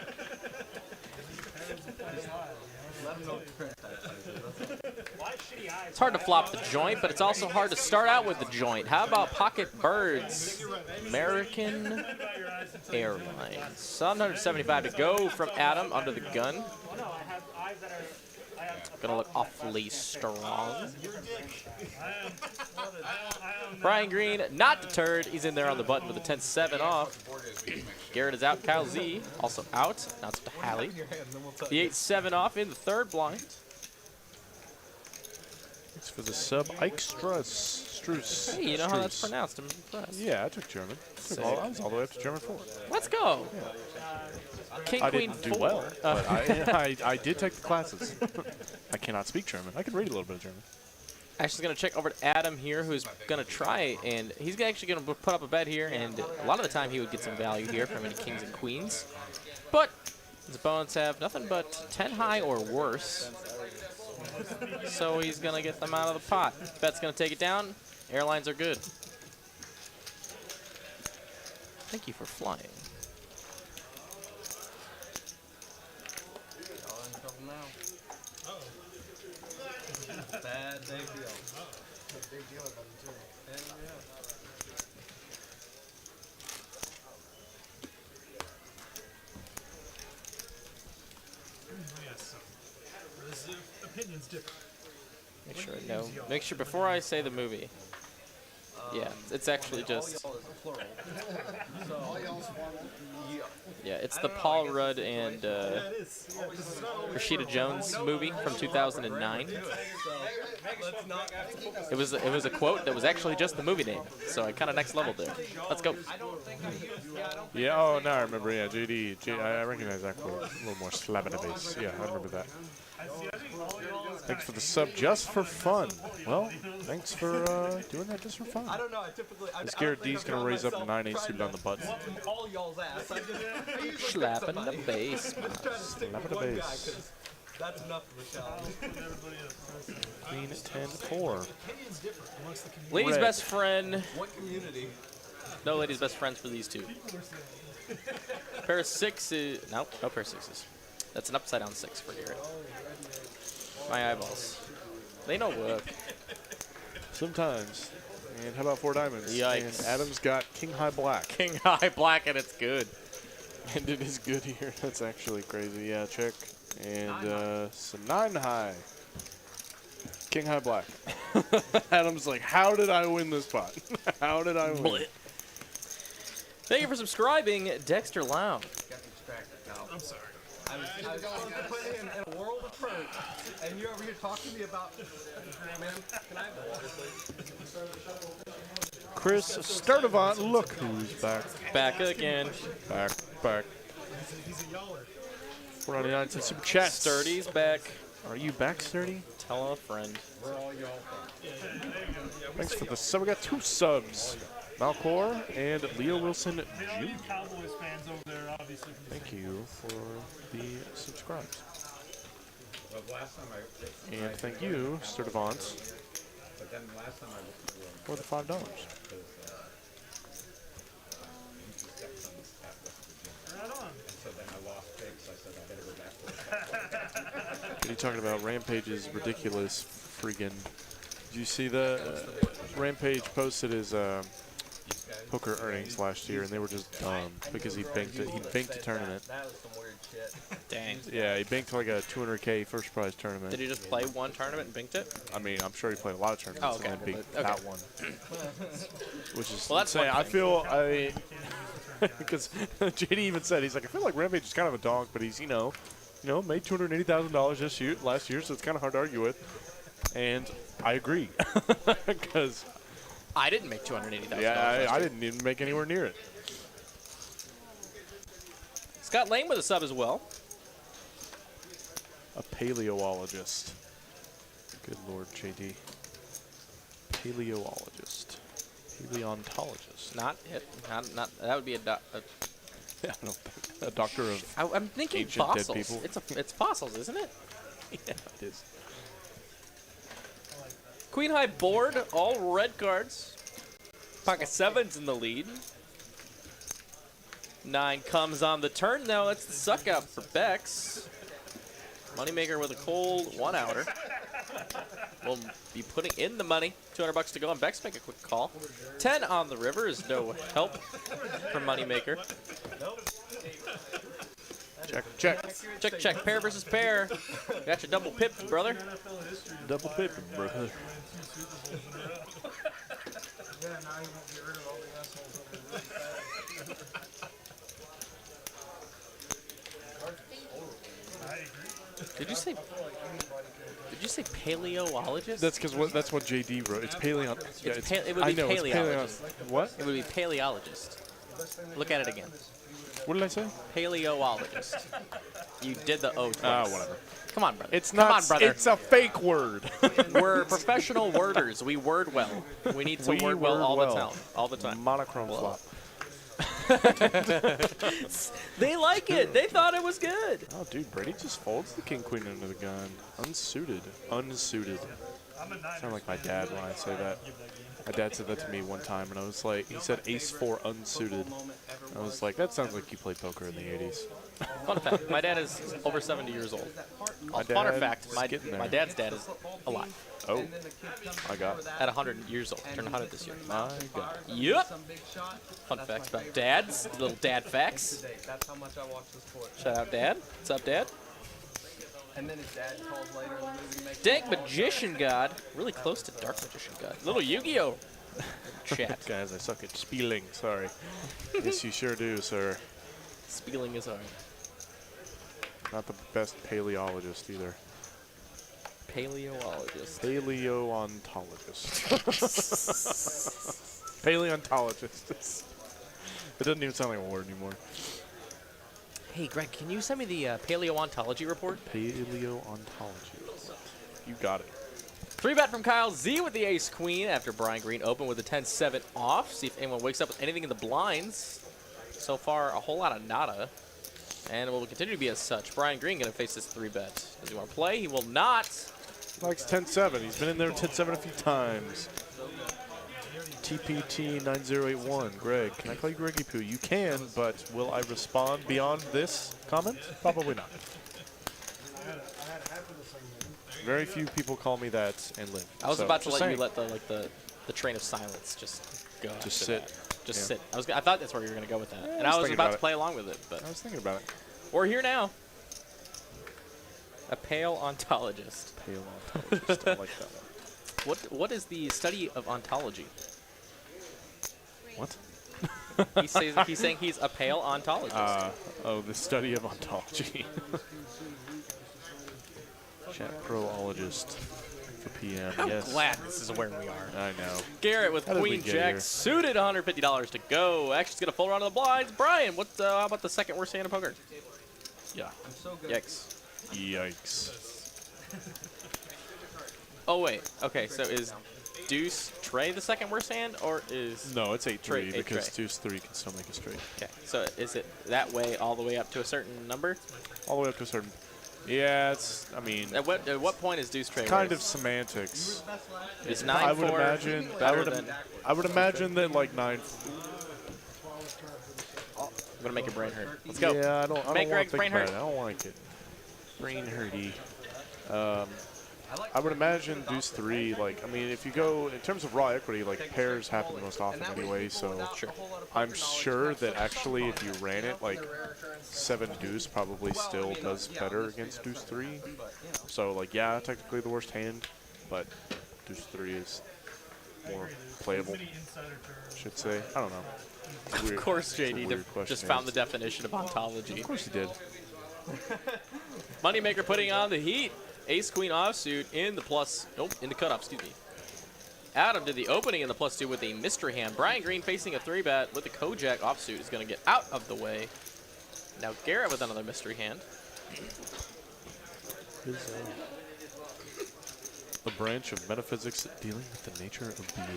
Why shitty eyes? It's hard to flop the joint, but it's also hard to start out with the joint. How about Pocket Birds? American Airlines. 775 to go from Adam under the gun. Oh no, I have eyes that are. I have. Gonna look awfully strong. You're a dick. I am. Brian Green, not deterred. He's in there on the button with a 10-7 off. Garrett is out. Kyle Z also out. Now it's to Hallie. The 8-7 off in the third blind. Thanks for the sub. Struce. Hey, you know how that's pronounced. I'm impressed. Yeah, I took German. I was all the way up to German 4. Let's go. King, I Queen, didn't do 4. well, but I did take the classes. I cannot speak German. I can read a little bit of German. Actually, going to check over to Adam here, who's going to try, and he's actually going to put up a bet here, and a lot of the time he would get some value here from any kings and queens. But his opponents have nothing but 10 high or worse, so he's going to get them out of the pot. Bet's going to take it down. Airlines are good. Thank you for flying. Y'all in trouble now. Bad big deal. Big deal about them too. And yeah. Yes. So this opinion's different. Make sure I know. Make sure before I say the movie. Yeah, it's actually just. All y'all is a plural. So, Yeah, it's the Paul Rudd and It is. Yeah, this is not always Rashida Jones movie from 2009. let's not It was a quote that was actually just the movie name, so I kind of next leveled there. Let's go. Yeah, oh, now I remember. Yeah, I recognize that quote. A little more slap in the face. Yeah, I remember that. Thanks for the sub just for fun. Well, thanface for doing that just for fun. I don't know. I typically. This Garrett D's going to raise up 9-8 suited on the button. All y'all's ass. I usually Slap in the face. I'm just trying to stick Slap with in the one guy face. 'cause that's enough of a challenge. Queen 10-4. Opinion's different amongst the community. Ladies' Red. best friend. What community? No ladies' best friends for these two. Pair of sixes. Nope, no pair of sixes. That's an upside down 6 for Garrett. My eyeballs. They don't work. Sometimes. And how about 4 diamonds? Yikes. And Adam's got king high black. King high black and it's good. And it is good here. That's actually crazy. Yeah, check. And some 9 high. King high black. Adam's like, how did I win this pot? How did I win? Blit. Thank you for subscribing, Dexter Loud. I'm sorry. I was putting in a world of hurt, and you're over here talking to me about. Man, can I have the water, please? Chris Sturdivant, look who's back. Back again. Back. He's a yaller. 499 to super chat. Sturdy's back. Are you back, Sturdy? Tell a friend. We're all y'all. Thanks for the sub. We got 2 subs. Malcor and Leo Wilson All Jr. you Cowboys fans over there, obviously. From the Thank you for the subscribes. Well, last time And thank you, Sturdivant, but then last time I looked at the for the $5. Right on. so then I lost big, so I said I better go back to What are you talking about? Rampage's ridiculous freaking. Did you see the Rampage posted his poker earnings last year, and they were just dumb because he banked it. He banked a tournament. That was some weird shit. Dang. Yeah, he banked like a 200K first prize tournament. Did he just play one tournament and binked it? I mean, I'm sure he played a lot of tournaments Oh, okay. and then banked Okay. that one, which is Well, that's insane. one I thing. feel because JD even said he's like, I feel like Rampage is kind of a dog, but he's made $280,000 last year, so it's kind of hard to argue with. And I agree because I didn't make $280,000. yeah, I didn't even make anywhere near it. Scott Lane with a sub as well. A paleoologist. Good Lord, JD. Paleoologist. Paleontologist. Not it. Not. That would be a. Yeah, I don't think a doctor of. I'm thinking Ancient dead fossils. people. It's fossils, isn't it? Yeah, it is. Queen high board, all red cards. Pocket 7's in the lead. 9 comes on the turn now. That's the suck out for Bex. Moneymaker with a cold 1-outer. We'll be putting in the money. $200 to go on Bex. Make a quick call. 10 on the river is no help from Moneymaker. Check. Check. Pair versus pair. Got your double pip, brother. Double paper, brother. Yeah, now you won't get rid of all the assholes over the roof. I agree. Did you say paleoologist? That's what JD wrote. It's paleo. Yeah, it would be I know, it's paleologist. What? It would be paleologist. Look at it again. What did I say? Paleoologist. You did the O twice. Ah, whatever. Come on, brother. It's Come not. on, brother. It's a fake word. We're professional worders. We word well. We need to We word well word all well. the time. All the time. Monochrome flop. They like it. They thought it was good. Oh, dude, Brady just folds the king queen under the gun. Unsuited. Unsuited. Sound like my dad when I say that. My dad said that to me one time, and I was like, he said ace 4 unsuited. I was like, that sounds like you played poker in the 80s. Fun fact, my dad is over 70 years old. My Funner dad's fact, my getting there. dad's dad is alive. Oh, I got it. At 100 years old. Turned 100 this year. My God. Yep. Fun fact about dads. Little dad facts. That's how much I watch the sport. Shout out, Dad. What's up, Dad? And then his dad calls later in the movie, makes Dank Magician God. Really close to Dark Magician God. Little Yu-Gi-Oh! Chat. Guys, I suck at spelling. Sorry. Yes, you sure do, sir. Spelling is hard. Not the best paleologist either. Paleoologist. Paleontologist. Paleontologist. It doesn't even sound like a word anymore. Hey, Greg, can you send me the paleontology report? Paleontology. You got it. 3-bet from Kyle Z with the ace-queen after Brian Green opened with a 10-7 off. See if anyone wakes up with anything in the blinds. So far, a whole lot of nada. And it will continue to be as such. Brian Green going to face this 3-bet. Does he want to play? He will not. Likes 10-7. He's been in there 10-7 a few times. TPT 9081. Greg, can I call you Greggy Poo? You can, but will I respond beyond this comment? Probably not. Very few people call me that and live. I was So, about to just let you saying. let the train of silence just go. Just after sit. that. Just Yeah. sit. I thought that's where you were going to go with that. Yeah, And I was I was thinking about about to it. play along with it, but I was thinking about it. we're here now. A paleontologist. Paleontologist. I like that one. What is the study of ontology? What? He's saying he's a paleontologist. Oh, the study of ontology. Chat proologist for PM. I'm yes. glad this is where we are. I know. Garrett with How did we Queen get Jack here? suited, $150 to go. Action's gonna full round of the blinds. Brian, what? How about the second worst hand of poker? Yeah. Yikes. Yikes. Oh wait. Okay, so is Deuce Trey the second worst hand, or is No, it's 8-3 Straight, because eight-tray. deuce 3 can still make a straight. okay? So is it that way all the way up to a certain number? All the way up to a certain. Yeah, it's. I mean, At what point is Deuce Trey kind worse? of semantics. Is I would 9-4 imagine. better than? I would imagine that like 9. I'm gonna make your brain hurt. Let's go. Yeah, I don't Make want to Greg's think brain about hurt. it. I don't like it. Brain hurty. I would imagine deuce 3. Like, I mean, if you go in terms of raw equity, like pairs happen most often anyway. So I'm sure that actually, if you ran it, like 7 deuce probably still does better against deuce 3. So like, yeah, technically the worst hand, but deuce 3 is more playable. I should say. I don't know. It's weird. Of course, It's a JD weird question just to found the ask. definition of ontology. Of course he did. Moneymaker putting on the heat. Ace Queen offsuit in the plus. Nope, in the cutoff. Excuse me. Adam did the opening in the +2 with a mystery hand. Brian Green facing a 3-bet with the Kojak offsuit is going to get out of the way. Now Garrett with another mystery hand. The branch of metaphysics dealing with the nature of being.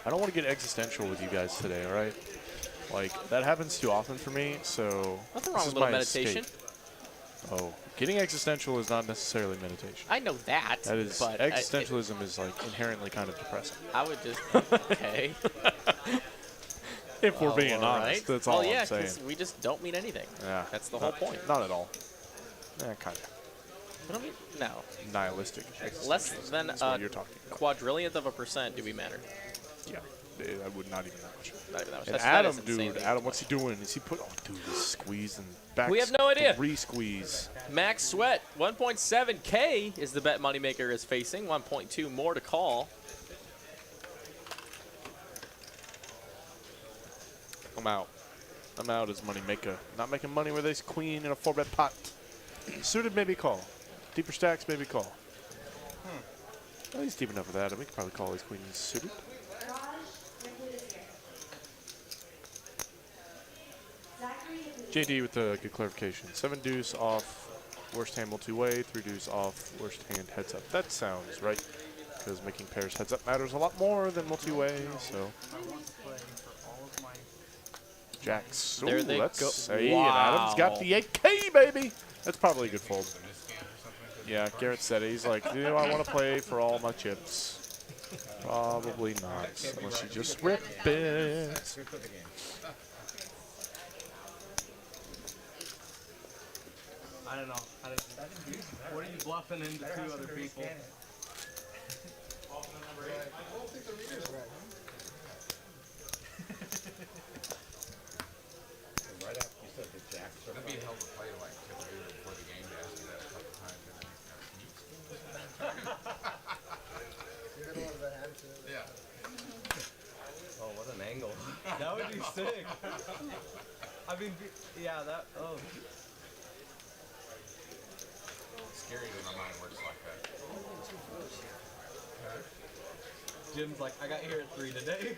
I don't want to get existential with you guys today, all right? Like, that happens too often for me, so Nothing this wrong is with a little my meditation. escape. Oh, getting existential is not necessarily meditation. I know that. That is, but existentialism is like inherently kind of depressing. I would just, okay. If we're being All honest, right. that's all yeah, I'm saying. 'cause we just don't mean anything. Yeah, That's the whole point. Not at all. Yeah, kind of. We don't mean, no. Nihilistic. Less existentialism than is a what you're talking about. quadrillionth of a percent do we matter. Yeah, I would not even that much. Not even that much. And That Adam, is insane. dude, Adam, what's he doing? Is he put? Oh, dude, he's squeezing back. We have no idea. 3 squeeze. Max Sweat, 1.7K is the bet Moneymaker is facing. 1.2 more to call. I'm out. I'm out as Moneymaker. Not making money with ace queen in a 4-bet pot. Suited, maybe call. Deeper stacks, maybe call. Well, he's deep enough for that. We could probably call ace queen suited. JD with the good clarification. 7 deuce off, worst hand multi-way. 3 deuce off, worst hand heads up. That sounds right, because making pairs heads up matters a lot more than multi-way. So jacks. There they let's go. say, Wow. and Adam's got the 8K, baby. That's probably a good fold. Yeah, Garrett said it. He's like, do I want to play for all my chips? Probably not, unless you just rip it. I don't know. What are you bluffing into 2 other people? Right after you said the jacks are That'd be a hell of a play, like, before the game to ask you that a couple times. Yeah. Oh, what an angle. That would be sick. I mean, yeah, that, oh. Scary when my mind works like that. Jim's like, I got here at 3 today.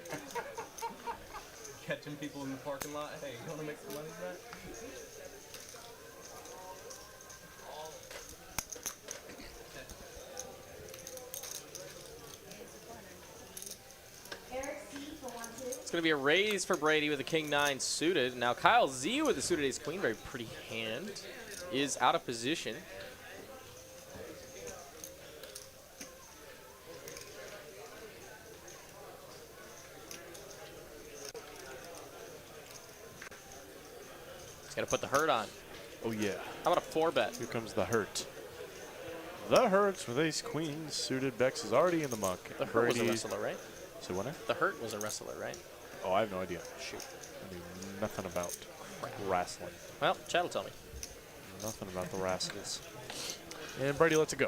Catching people in the parking lot. Hey, you want to make some money back? It's going to be a raise for Brady with a king-9 suited. Now Kyle Z with the suited ace-queen, very pretty hand, is out of position. He's going to put the hurt on. Oh, yeah. How about a 4-bet? Here comes the hurt. The hurts with ace queen suited. Bex is already in the muck. The hurt was a wrestler, right? So winner? The hurt was a wrestler, right? Oh, I have no idea. Shoot. I knew nothing about wrestling. Well, Chad will tell me. Nothing about the Rascals. And Brady lets it go.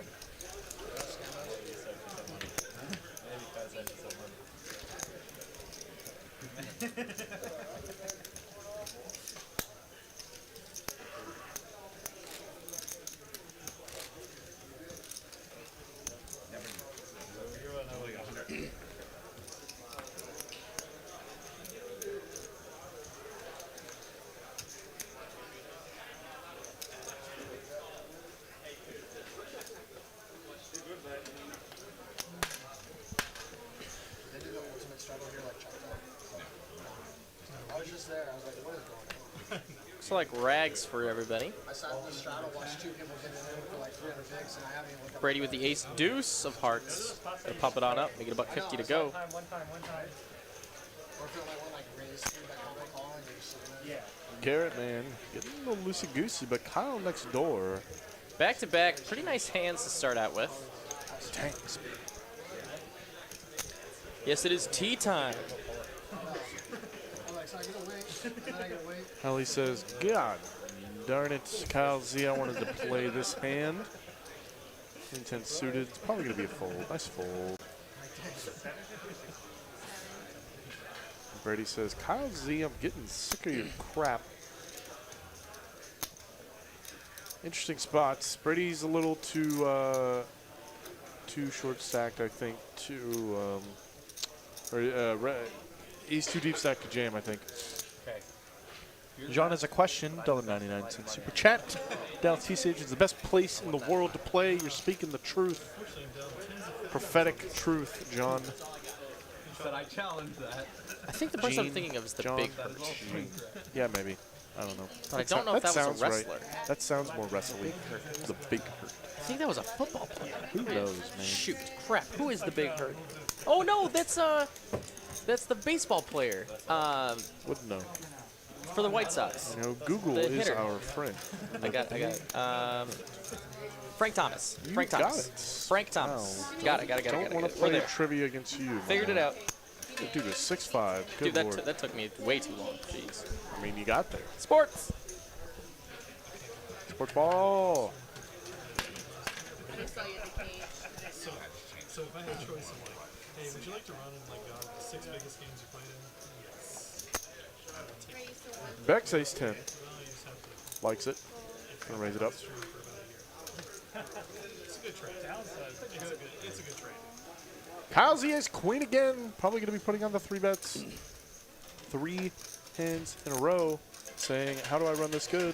Looks like rags for everybody. I sat in the straddle, watched 2 people get it in for like 300 bigs, and I haven't even looked up. Brady with the ace deuce of hearts. Gonna pump it on up, make it about 50 to go. One time. Or if it like one like raised 3 back on the call and you're just sitting there. Yeah. Garrett, man, getting a little loosey-goosey, but Kyle next door. Back to back, pretty nice hands to start out with. Tanks. Yes, it is tea time. I'm like, so I get to wait, and then I get to wait. Hallie says, God darn it, Kyle Z, I wanted to play this hand. 10 suited. It's probably going to be a fold. Nice fold. Brady says, Kyle Z, I'm getting sick of your crap. Interesting spots. Brady's a little too short stacked, I think. He's too deep stacked to jam, I think. John has a question. $1.99 super chat. Dallas TCH is the best place in the world to play. You're speaking the truth. Prophetic truth, John. Said I challenge that. I think the person I'm Gene, thinking of is the John. Big Hurt. Yeah, maybe. I don't know. But I don't know if that was a sounds right. wrestler. That sounds more wrestling. The Big Hurt. I think that was a football player. Who knows, man? Shoot, crap. Who is the Big Hurt? Oh no, that's the baseball player. Wouldn't know. For the White Sox. You know, Google The is hitter. our friend. I got it. Frank Thomas. You Frank got Thomas. it. Frank Thomas. Wow. Got it. Don't want to We're play there. trivia against you. Figured it out. That dude is 6'5". Good Dude, lord. that took me way too long. Jeez. I mean, you got there. Sports. Sports ball. So if I had a choice of like, hey, would you like to run in like the 6 biggest games you played in? Yes. Bex ace 10. Well, you just have to Likes it. Gonna raise it up. stream for about a year. It's a good trade. It's a good trade. Kyle Z ace queen again. Probably gonna be putting on the 3 bets. 3 hands in a row. saying, how do I run this good?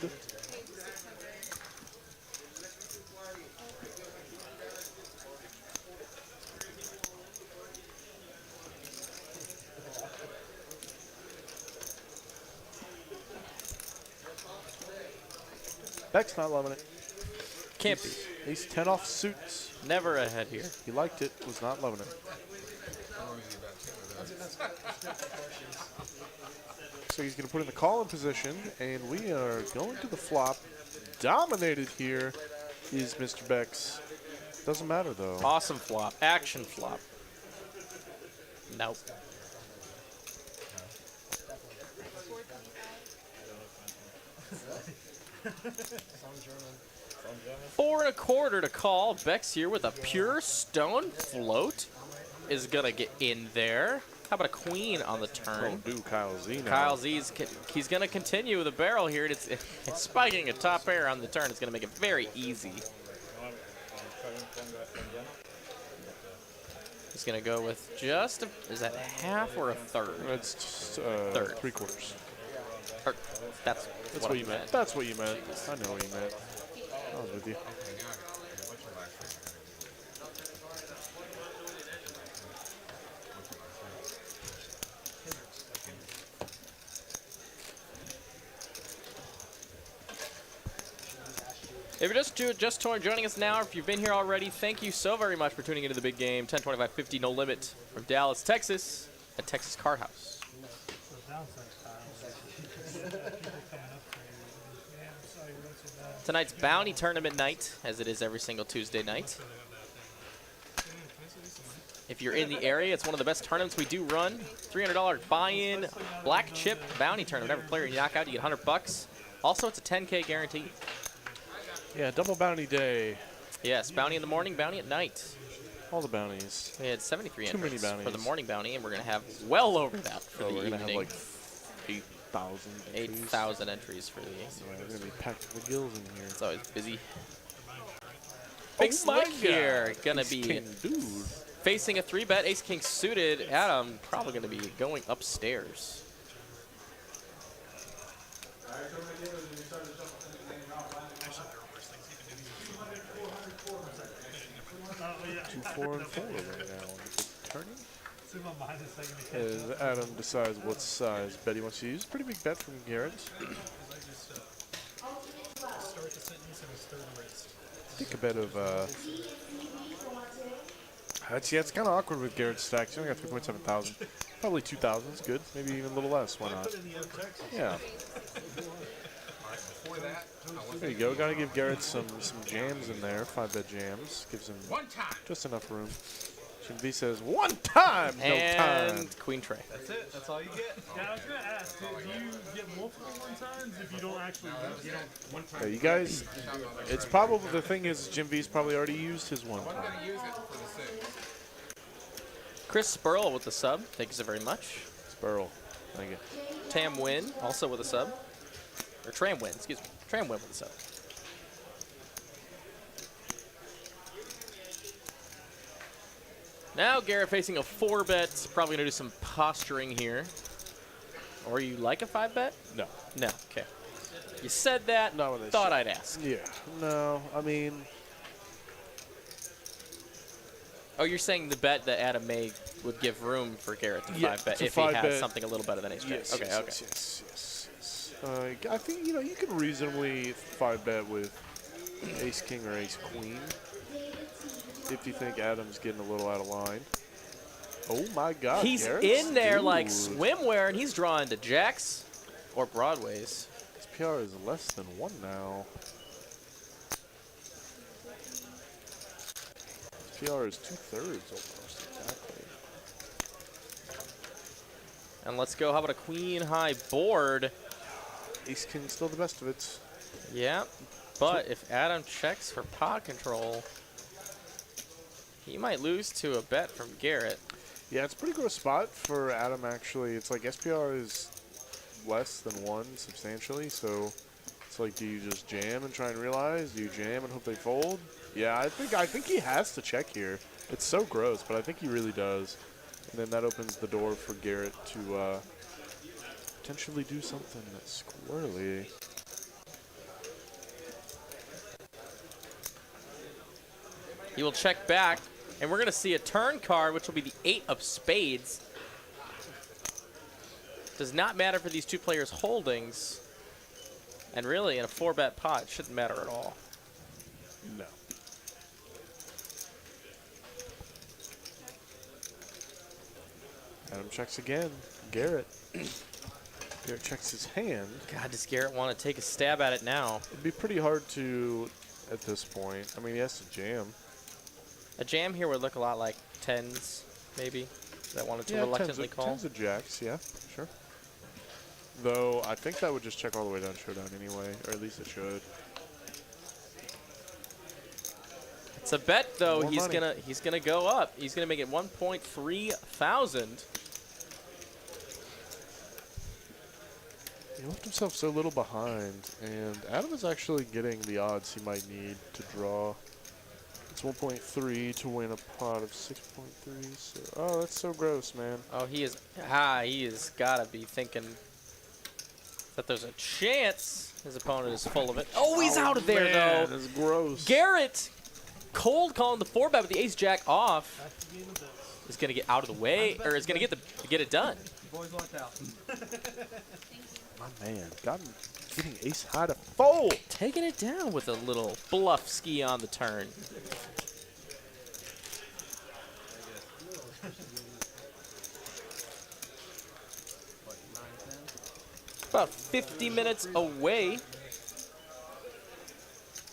Beck's not loving it. Can't be. He's 10 off suits. Never ahead here. He liked it, was not loving it. So he's going to put in the call in position, and we are going to the flop. Dominated here is Mr. Beck's. Doesn't matter, though. Awesome flop. Action flop. Nope. Four and a quarter to call. Beck's here with a pure stone float. Is going to get in there. How about a queen on the turn? Oh, do Kyle Z now. Kyle Z's, he's going to continue the barrel here. It's spiking a top pair on the turn. It's going to make it very easy. He's going to go with just, is that half or a third? That's just third. 3/4. Or, that's What you meant. That's what you meant. I know what you meant. I was with you. If you're just joining us now, or if you've been here already, thank you so very much for tuning into the big game. 10-25-50, no limit from Dallas, Texas, at Texas Card House. Tonight's bounty tournament night, as it is every single Tuesday night. If you're in the area, it's one of the best tournaments we do run. $300 buy-in, black chip bounty tournament. Every player you knock out, you get $100. Also, it's a 10K guarantee. Yeah, double bounty day. Yes, bounty in the morning, bounty at night. All the bounties. We had 73 Too many entries bounties. for the morning bounty, and we're going to have well over that for So the we're evening. going to have like 8,000 entries. 8,000 entries for the evening. Yeah, we're going to be packed to the gills in here. It's always busy. Big Oh my slick here. God. Going to Ace be King, dude. facing a 3-bet. Ace King suited. Adam probably going to be going upstairs. Yeah. 2, 4, and 4 right now. Turning. As Adam decides what size bet he wants to use. Pretty big bet from Garrett. I think a bet of it's kind of awkward with Garrett's stacks. You only got 3.7 thousand. Probably 2,000 is good. Maybe even a little less. Why not? Yeah. There you go. Got to give Garrett some jams in there. 5-bet jams. Gives him just enough room. Jim V says, one time, no and time. queen tray. That's it. That's all you get. Yeah, I was going to ask, do you get multiple one-times if you don't actually use it? Yeah, you guys, it's probably, the thing is, Jim V's probably already used his one time. Chris Spurl with the sub. Thank you so very much. Spurl. Thank you. Tam Win also with a sub. Or Tram Win, excuse me. Tram Win with a sub. Now Garrett facing a 4-bet. Probably going to do some posturing here. Or you like a 5-bet? No. No. Okay. You said that. Not what I Thought said. I'd ask. Yeah. No, I mean, Oh, you're saying the bet that Adam made would give room for Garrett to Yeah, 5-bet to if he has 5-bet. something a little better than ace jack. yes, Okay, yes, okay. yes. I think, you can reasonably 5-bet with ace king or ace queen if you think Adam's getting a little out of line. Oh my God, He's Garrett's in there like dude. swimwear, and he's drawing to jacks or broadways. His PR is less than 1 now. His PR is 2/3 almost, exactly. And let's go. How about a queen high board? Ace king's still the best of it. Yeah, but if Adam checks for pot control, he might lose to a bet from Garrett. Yeah, it's a pretty gross spot for Adam, actually. It's like SPR is less than 1 substantially, so it's like, do you just jam and try and realize? Do you jam and hope they fold? Yeah, I think he has to check here. It's so gross, but I think he really does. And then that opens the door for Garrett to potentially do something squirrely. He will check back, and we're going to see a turn card, which will be the 8 of spades. Does not matter for these two players' holdings. And really, in a 4-bet pot, it shouldn't matter at all. No. Adam checks again. Garrett. Garrett checks his hand. God, does Garrett want to take a stab at it now? It'd be pretty hard to at this point. I mean, he has to jam. A jam here would look a lot like 10s, maybe, that wanted to reluctantly call. Tens of jacks, yeah, sure. Though, I think that would just check all the way down showdown anyway, or at least it should. It's a bet, though. More money. He's gonna go up. He's gonna make it 1.3 thousand. He left himself so little behind, and Adam is actually getting the odds he might need to draw. It's 1.3 to win a pot of 6.3. So, oh, that's so gross, man. Oh, he is gotta be thinking that there's a chance his opponent is full of it. Oh, he's out of there, Man, though. that's gross. Garrett, cold calling the 4-bet with the ace-jack off, is going to get out of the way, or is going to get it done. Boys locked out. My man, got him getting ace high to fold. Taking it down with a little bluff ski on the turn. About 50 minutes away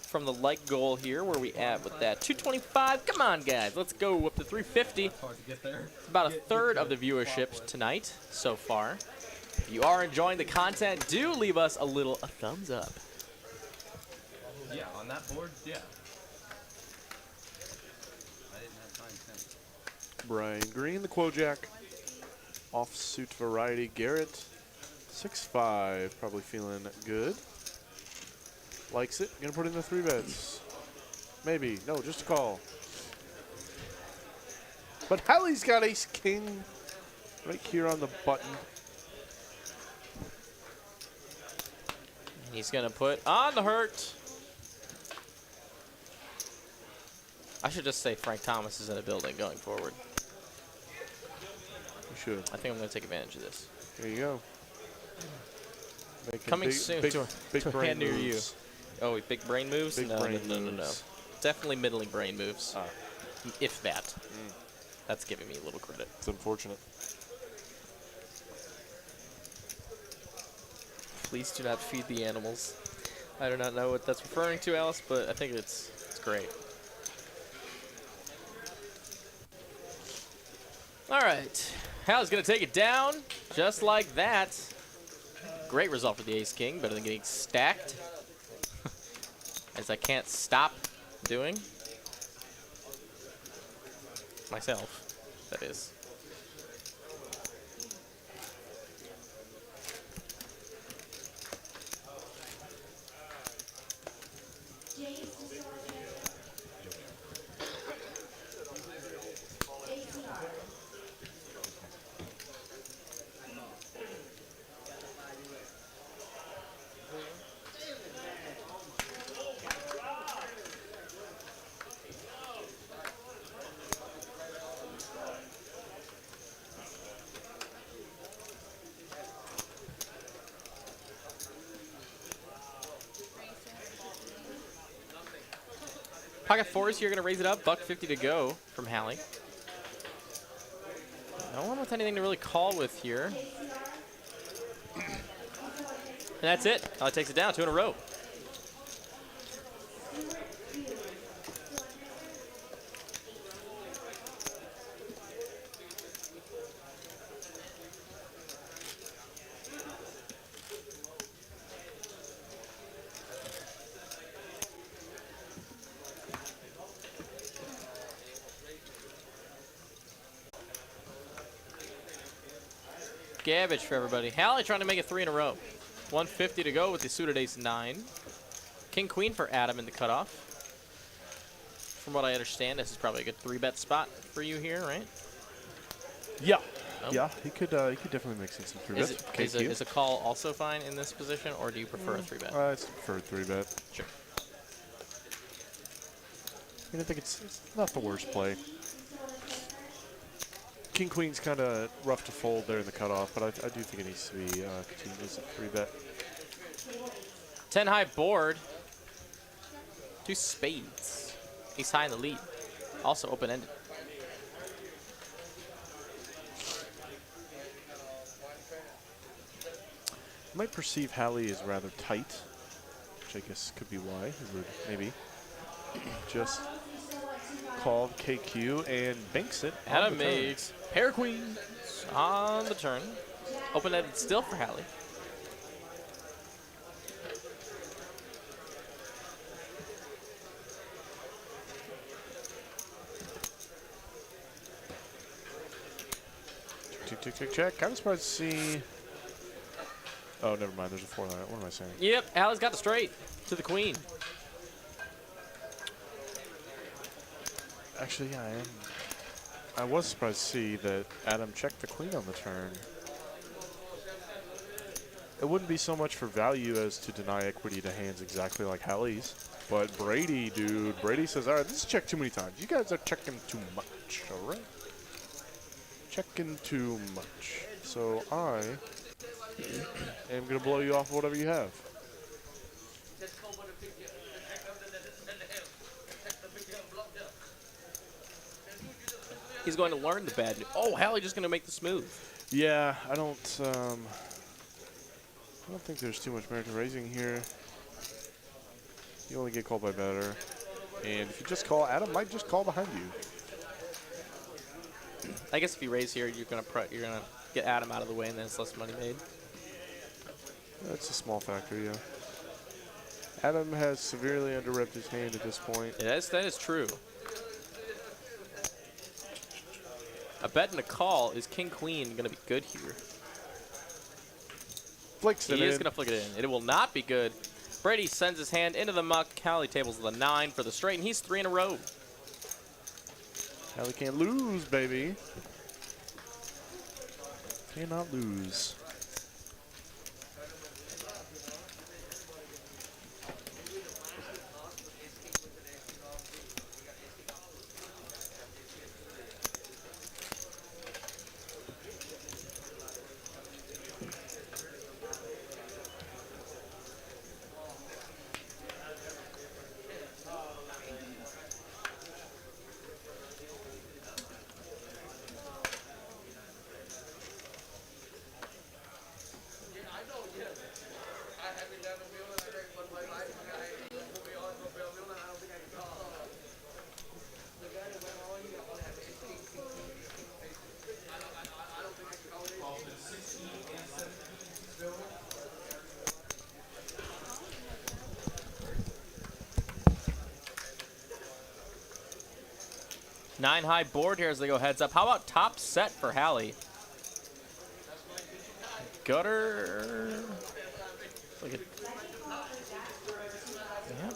from the like goal here. Where we at with that? 225. Come on, guys. Let's go up to 350. Hard to get there. It's about a third of the viewership tonight so far. If you are enjoying the content, do leave us a thumbs up. Yeah, on that board, yeah. I didn't have time to. Brian Green, the Quojack. Offsuit variety, Garrett. 6'5", probably feeling good. Likes it. Gonna put in the 3 bets. Maybe. No, just a call. But Hallie's got ace king right here on the button. He's going to put on the hurt. I should just say Frank Thomas is in the building going forward. You should. I think I'm going to take advantage of this. There you go. Making Coming big, soon big, to big a brain hand near you. moves. Oh, big brain moves? Big No. brain moves. Definitely middling brain moves. Ah. If that. That's giving me a little credit. It's unfortunate. Please do not feed the animals. I do not know what that's referring to, Alice, but I think it's great. All right. Hal's going to take it down just like that. Great result for the ace-king, better than getting stacked. As I can't stop doing. Myself, that is. Pocket fours here, going to raise it up. $1.50 to go from Hallie. No one with anything to really call with here. And that's it. Hallie takes it down, 2 in a row. Gabbage for everybody. Hallie trying to make it 3 in a row. 150 to go with the suited ace-9. King-queen for Adam in the cutoff. From what I understand, this is probably a good 3-bet spot for you here, right? Yeah. Yeah, he could definitely mix in some 3-bets. Is a call also fine in this position, or do you prefer a 3-bet? It's preferred 3-bet. Sure. I think it's not the worst play. King Queen's kind of rough to fold there in the cutoff, but I do think it needs to be continued as a 3-bet. 10 high board. 2 spades. Ace high in the lead. Also open-ended. You might perceive Hallie as rather tight, which I guess could be why he would maybe just call KQ and banks it. Adam makes pair queens on the turn. Open-ended still for Hallie. Tick, check. Kind of surprised to see. Oh, never mind. There's a 4 line. What am I saying? Yep, Hallie's got the straight to the queen. Actually, yeah, I am. I was surprised to see that Adam checked the queen on the turn. It wouldn't be so much for value as to deny equity to hands exactly like Hallie's. But Brady, dude, Brady says, all right, this is checked too many times. You guys are checking too much, all right? Checking too much. So I am going to blow you off whatever you have. He's going to learn the bad news. Oh, Hallie just going to make the smooth. Yeah, I don't think there's too much merit to raising here. You only get called by better. And if you just call, Adam might just call behind you. I guess if you raise here, you're gonna get Adam out of the way, and then it's less money made. That's a small factor, yeah. Adam has severely underrepped his hand at this point. Yeah, that is true. A bet and a call. Is King Queen gonna be good here? Flicks it He is in. gonna flick it in. It will not be good. Brady sends his hand into the muck. Hallie tables the 9 for the straight, and he's 3 in a row. Hallie can't lose, baby. Cannot lose. Nine high board here as they go heads up. How about top set for Hallie? Gutter. Look at. Yeah.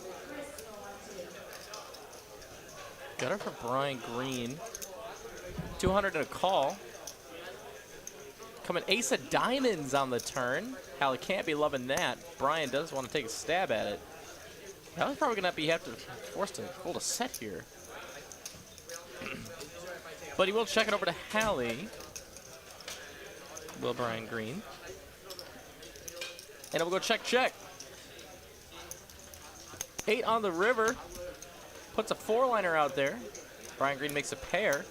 Gutter for Brian Green. 200 and a call. Coming ace of diamonds on the turn. Hallie can't be loving that. Brian does want to take a stab at it. Hallie's probably gonna have to forced to hold a set here. But he will check it over to Hallie. Will Brian Green. And it will go check, check. 8 on the river. Puts a 4-liner out there. Brian Green makes a pair.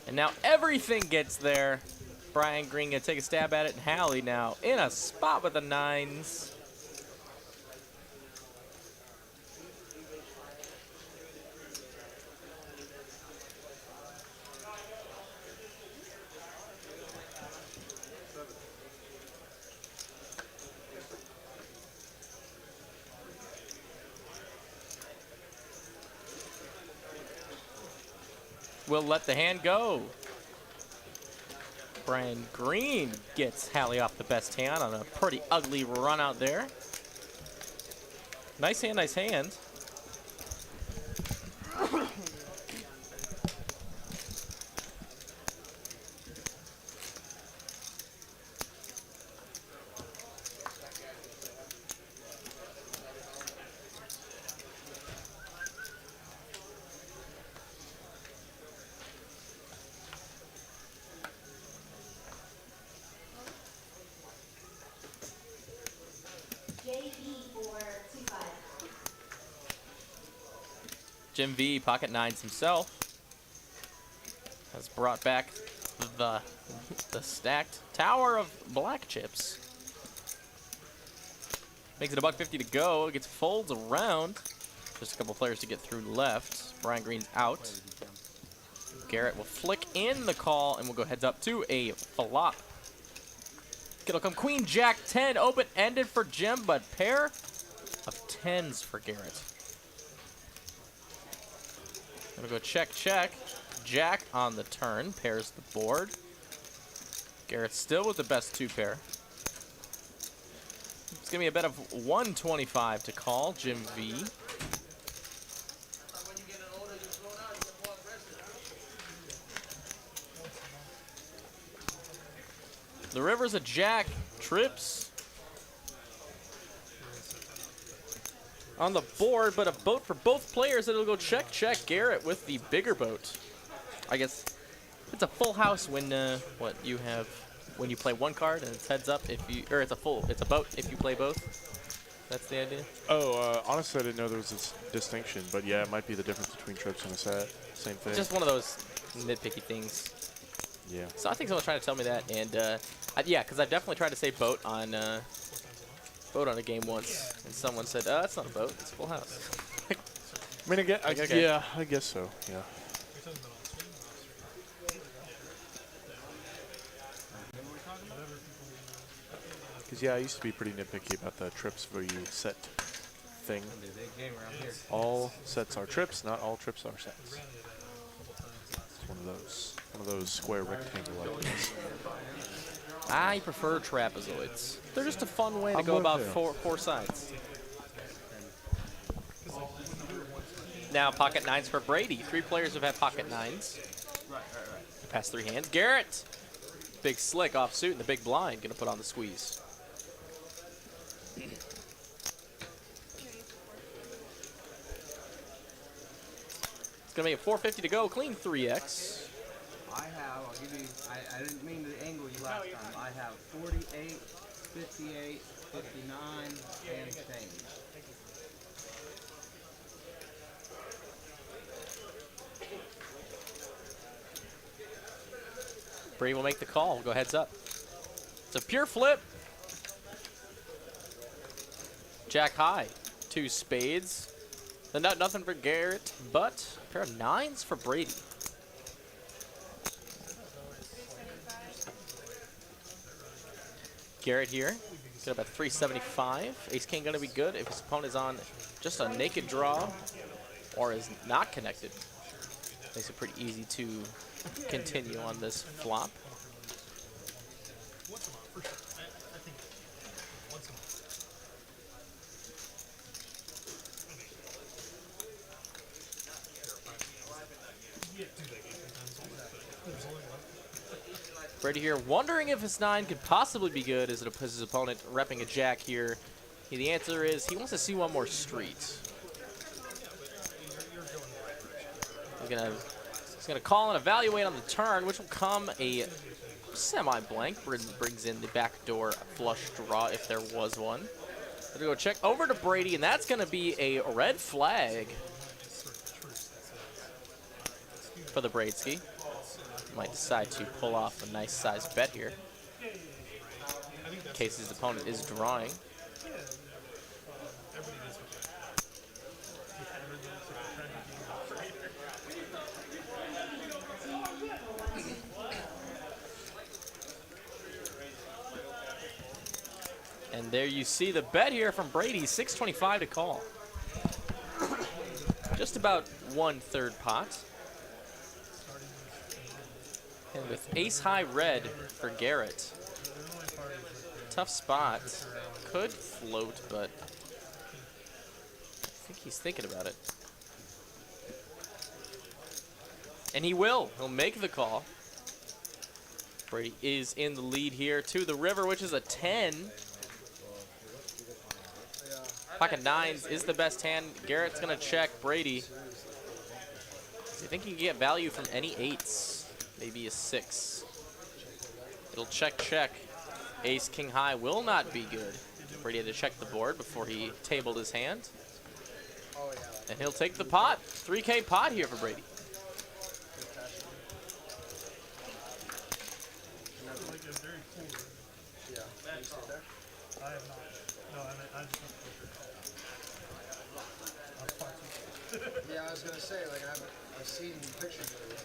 And now everything gets there. Brian Green gonna take a stab at it. And Hallie now in a spot with the 9s. Will let the hand go. Brian Green gets Hallie off the best hand on a pretty ugly run out there. Nice hand, nice hand. Jim V, pocket nines himself, has brought back the stacked tower of black chips. Makes it $1.50 to go. It gets folds around. Just a couple players to get through left. Brian Green's out. Garrett will flick in the call, and we'll go heads up to a flop. It'll come Queen Jack 10, open-ended for Jim, but pair of 10s for Garrett. Gonna go check, check. Jack on the turn, pairs the board. Garrett still with the best two pair. It's gonna be a bet of 125 to call, Jim V. The river's a jack, trips on the board, but a boat for both players. It'll go check, check. Garrett with the bigger boat. I guess it's a full house when what you have when you play one card, and it's heads up if you, or it's a boat if you play both. That's the idea. Oh, honestly, I didn't know there was this distinction, but yeah, it might be the difference between trips and a set. Same thing. Just one of those nitpicky things. Yeah. So I think someone's trying to tell me that, and yeah, because I've definitely tried to say boat on a game once, and someone said, "It's not a boat; it's a full house." I mean, Okay. yeah, I guess so. Yeah. Because yeah, I used to be pretty nitpicky about the trips where you set thing. All sets are trips, not all trips are sets. It's one of those square rectangle ideas. I prefer trapezoids. They're just a fun way to I'm go with about you. four sides. Now pocket nines for Brady. 3 players have had pocket nines. Pass 3 hands. Garrett, big slick off suit and the big blind, gonna put on the squeeze. It's gonna be a 450 to go. Clean 3x. I'll give you, I didn't mean to angle you last time. I have 48, 58, 59, and change. Brady will make the call. We'll go heads up. It's a pure flip. Jack high. 2 spades. Then nothing for Garrett, but a pair of 9s for Brady. Garrett here, got about 375. Ace King gonna be good if his opponent is on just a naked draw or is not connected. Makes it pretty easy to continue on this flop. Once a month, for sure. I think once a month. Yeah, do that game 3 times a week, but there's only one. Brady here wondering if his 9 could possibly be good as his opponent repping a jack here. The answer is he wants to see one more street. He's gonna call and evaluate on the turn, which will come a semi-blank. Brings in the backdoor flush draw if there was one. Gonna go check over to Brady, and that's gonna be a red flag for the Braidski. Might decide to pull off a nice size bet here in case his opponent is drawing. And there you see the bet here from Brady, 625 to call. Just about 1/3 pot. And with ace high red for Garrett. Tough spot. Could float, but I think he's thinking about it. And he will. He'll make the call. Brady is in the lead here to the river, which is a 10. Pocket 9s is the best hand. Garrett's going to check Brady. Does he think he can get value from any 8s? Maybe a 6. It'll check, check. Ace, king high will not be good. Brady had to check the board before he tabled his hand. Oh, yeah. And he'll take the pot. 3K pot here for Brady. Like a very cool. Yeah. You sit there? I have not. No, I just have to. Yeah, I was gonna say, like, I've seen pictures of it.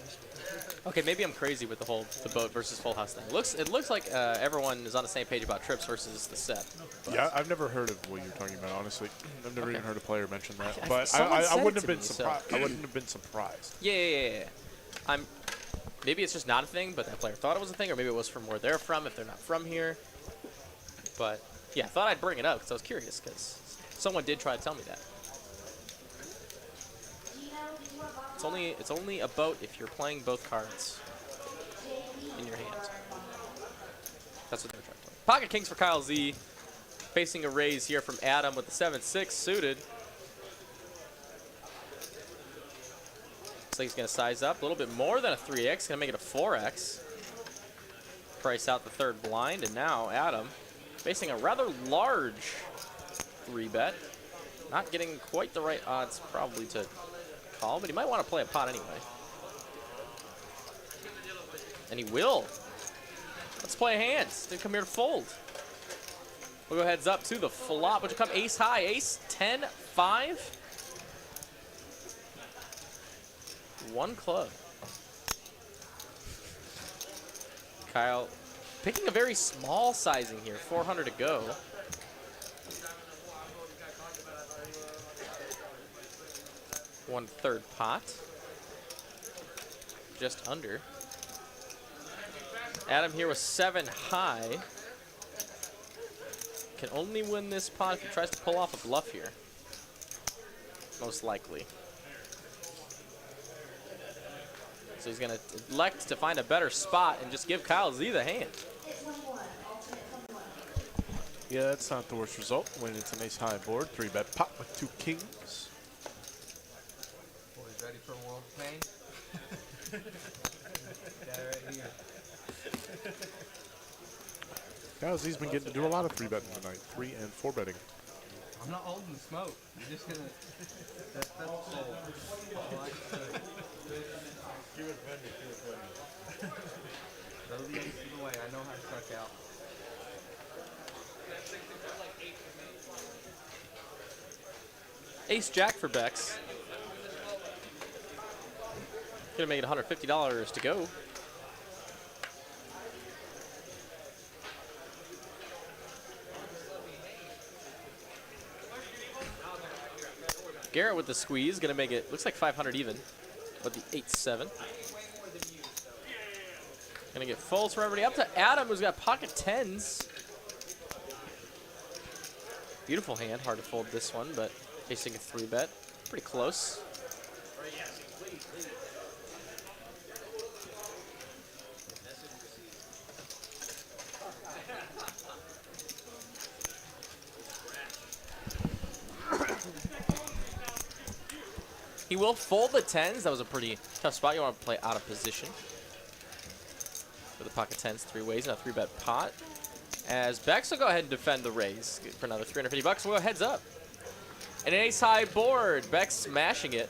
Okay, maybe I'm crazy with the boat versus full house thing. It looks like everyone is on the same page about trips versus the set. Yeah, I've never heard of what you're talking about, honestly. I've never even heard a player mention that. But someone I said wouldn't it have to been me, surprised. I wouldn't have been surprised. Yeah. Maybe it's just not a thing, but that player thought it was a thing, or maybe it was from where they're from if they're not from here. But yeah, I thought I'd bring it up because I was curious because someone did try to tell me that. It's only a boat if you're playing both cards in your hand. That's what they're trying to tell me. Pocket kings for Kyle Z. Facing a raise here from Adam with the 7-6 suited. Looks like he's going to size up a little bit more than a 3x. Going to make it a 4x. Price out the third blind. And now Adam facing a rather large 3-bet. Not getting quite the right odds probably to call, but he might want to play a pot anyway. And he will. Let's play hands. Didn't come here to fold. We'll go heads up to the flop. Would you come ace high? Ace 10, 5. One club. Kyle picking a very small sizing here. 400 to go. One-third pot. Just under. Adam here with 7 high. Can only win this pot if he tries to pull off a bluff here. Most likely. So he's going to elect to find a better spot and just give Kyle Z the hand. Yeah, that's not the worst result when it's an ace high board. 3-bet pot with 2 kings. Boys ready for a world of pain? Got it right here. Guys, he's been getting to do a lot of 3-betting tonight. 3 and 4 betting. I'm not holding the smoke. You're just gonna. That's the soul. Keep it friendly, keep it friendly. Throw the ace of the way. I know how to suck out. Ace Jack for Bex. Gonna make it $150 to go. Garrett with the squeeze, gonna make it, looks like 500 even, but the 8-7. Gonna get folds for everybody. Up to Adam, who's got pocket tens. Beautiful hand, hard to fold this one, but facing a 3-bet, pretty close. He will fold the tens. That was a pretty tough spot. You want to play out of position. With the pocket tens 3 ways and a 3-bet pot. As Bex will go ahead and defend the raise for another $350. We'll go heads up. And an ace high board. Bex smashing it.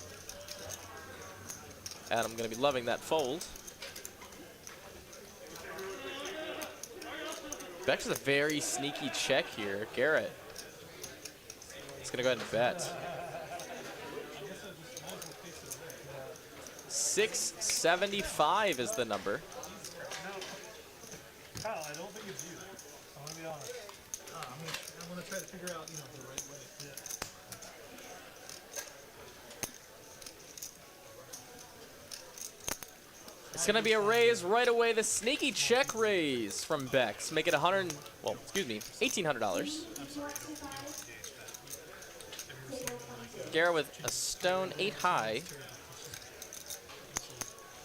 Adam going to be loving that fold. Bex is a very sneaky check here. Garrett. He's going to go ahead and bet. 675 is the number. Kyle, I don't think it's you. I'm gonna be honest. I'm gonna try to figure out, the right way. Yeah. It's gonna be a raise right away. The sneaky check raise from Bex. Make it $1,800. Garrett with a stone 8 high.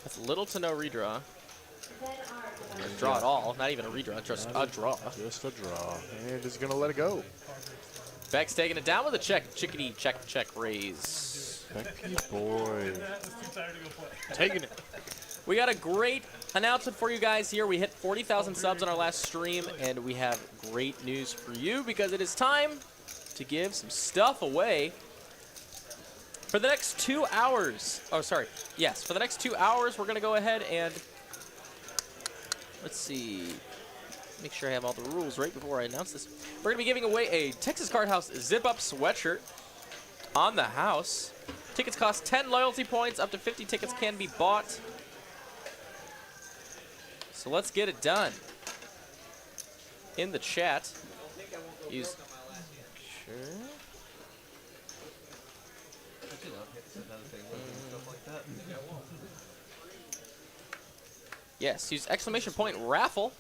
That's little to no redraw. Or draw at all. Not even a redraw, just a draw. Just a draw. And he's going to let it go. Beck's taking it down with a check. Chickadee check raise. Becky boy. Taking it. We got a great announcement for you guys here. We hit 40,000 subs on our last stream, and we have great news for you because it is time to give some stuff away. For the next 2 hours, oh, sorry. Yes, for the next 2 hours, we're going to go ahead and, let's see, make sure I have all the rules right before I announce this. We're going to be giving away a Texas Card House zip-up sweatshirt on the house. Tickets cost 10 loyalty points. Up to 50 tickets can be bought. So let's get it done. In the chat, use... Sure. Yes, use exclamation point raffle,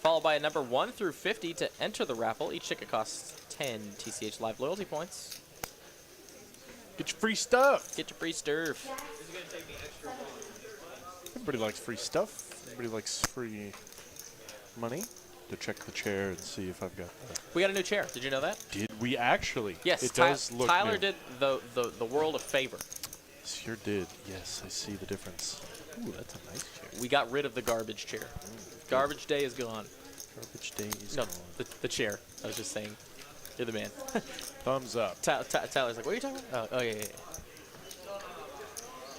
followed by a number 1 through 50 to enter the raffle. Each ticket costs 10 TCH live loyalty points. Get your free stuff. Get your free stuff. Everybody likes free stuff. Everybody likes free money. To check the chair and see if I've got that. We got a new chair. Did you know that? Did we actually? Yes, it does look Tyler new. did the world a favor. Sure did. Yes, I see the difference. Ooh, that's a nice chair. We got rid of the garbage chair. Garbage day is gone. Garbage day is No, gone. the chair. I was just saying. You're the man. Thumbs up. Tyler's like, what are you talking about? Oh, yeah.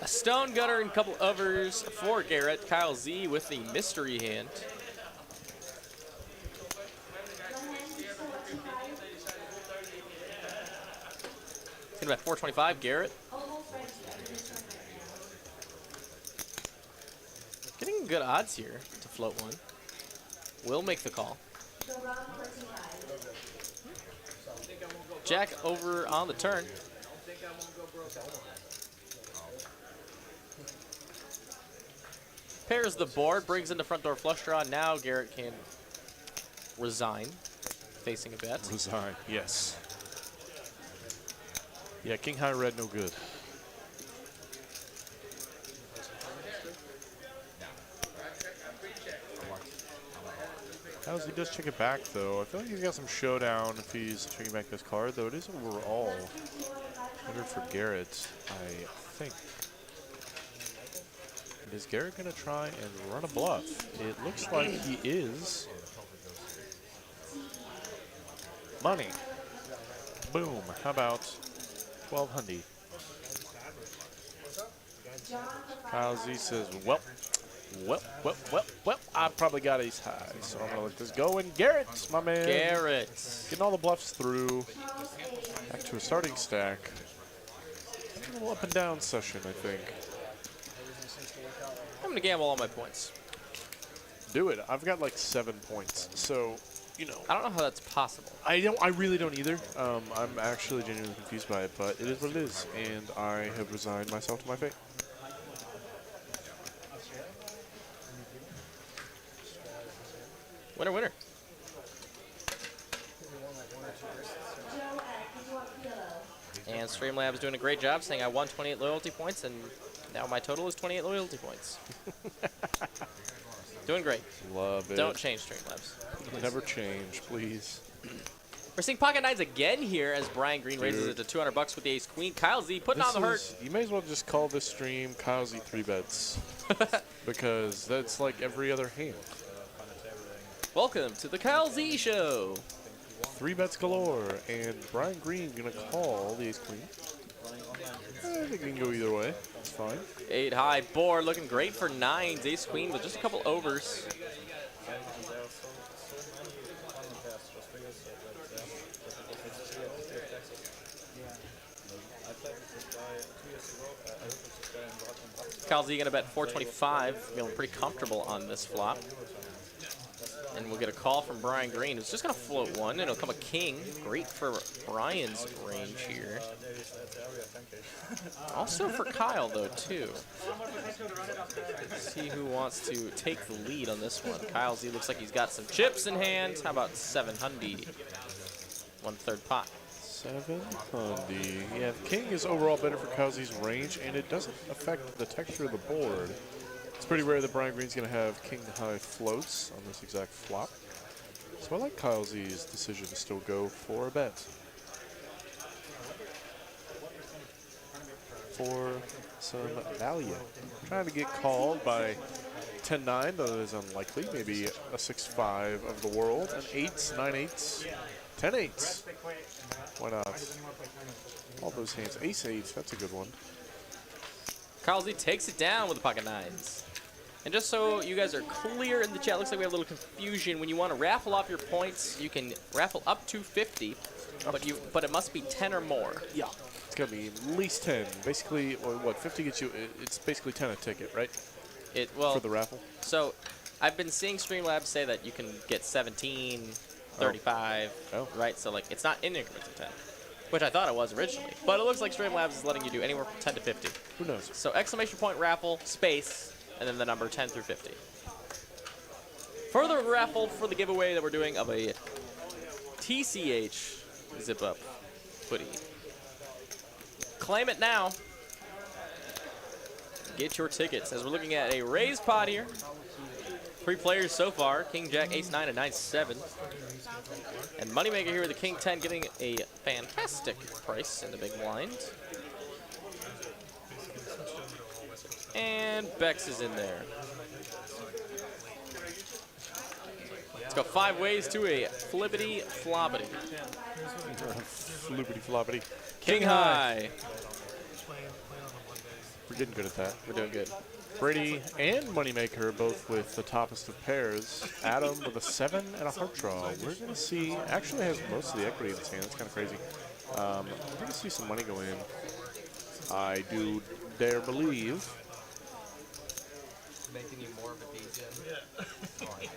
A stone gunner and a couple others for Garrett. Kyle Z with the mystery hand. It's gonna be 425, Garrett. Getting good odds here to float one. We'll make the call. Jack over on the turn. Pairs the board, brings in the front door flush draw. Now Garrett can resign, facing a bet. Resign, yes. Yeah, king high red, no good. How's he does check it back though? I feel like he's got some showdown if he's checking back this card, though it is overall better for Garrett, I think. And is Garrett gonna try and run a bluff? It looks like he is. Money. Boom. How about 1200? Kyle Z says, well, I probably got ace high, so I'm gonna let this go. And Garrett, my man. Garrett. Getting all the bluffs through. Back to a starting stack. A little up and down session, I think. I'm gonna gamble all my points. Do it. I've got like 7 points, so you know. I don't know how that's possible. I really don't either. I'm actually genuinely confused by it, but it is what it is, and I have resigned myself to my fate. Winner, winner. And Streamlabs doing a great job saying I won 28 loyalty points, and now my total is 28 loyalty points. Doing great. Love it. Don't change Streamlabs. Never change, please. We're seeing pocket nines again here as Brian Green raises it to 200 bucks with the ace queen. Kyle Z putting on the hurt. You may as well just call this stream Kyle Z 3 bets because that's like every other hand. Welcome to the Kyle Z Show. 3 bets galore, and Brian Green gonna call the ace queen. I think we can go either way. It's fine. 8 high board looking great for nines. Ace queen with just a couple overs. Kyle Z gonna bet 425, feeling pretty comfortable on this flop. And we'll get a call from Brian Green, who's just gonna float one, and it'll come a king. Great for Brian's range here. Also for Kyle, though, too. Let's see who wants to take the lead on this one. Kyle Z looks like he's got some chips in hand. How about 700? 1/3 pot. 700. Yeah, the king is overall better for Kyle Z's range, and it doesn't affect the texture of the board. It's pretty rare that Brian Green's going to have king high floats on this exact flop. So I like Kyle Z's decision to still go for a bet. For some value. Trying to get called by 10-9, though it is unlikely. Maybe a 6-5 of the world. An 8s, 9-8s, 10-8s. Why not? All those hands. Ace-8, that's a good one. Carl Z takes it down with the pocket nines. And just so you guys are clear in the chat, looks like we have a little confusion. When you want to raffle off your points, you can raffle up to 50, but it must be 10 or more. Yeah. It's going to be at least 10. Basically, what, 50 gets you, it's basically 10 a ticket, right? Well, for the raffle? So I've been seeing Streamlabs say that you can get 17, 35, right? So like it's not in increments of 10, which I thought it was originally. But it looks like Streamlabs is letting you do anywhere from 10 to 50. Who knows? So exclamation point raffle, space, and then the number 10 through 50. Further raffle for the giveaway that we're doing of a TCH zip-up hoodie. Claim it now. Get your tickets. As we're looking at a raised pot here. 3 players so far. King, Jack, Ace, 9, and 9, 7. And Moneymaker here with the King 10 getting a fantastic price in the big blind. And Bex is in there. Let's go 5 ways to a flippity floppity. Flippity floppity. King high. We're getting good at that. We're doing good. Brady and Moneymaker both with the toppest of pairs. Adam with a 7 and a heart draw. We're going to see, actually has most of the equity in his hand. That's kind of crazy. We're going to see some money go in. I do dare believe. Making you more of a DJ. Yeah. I like it.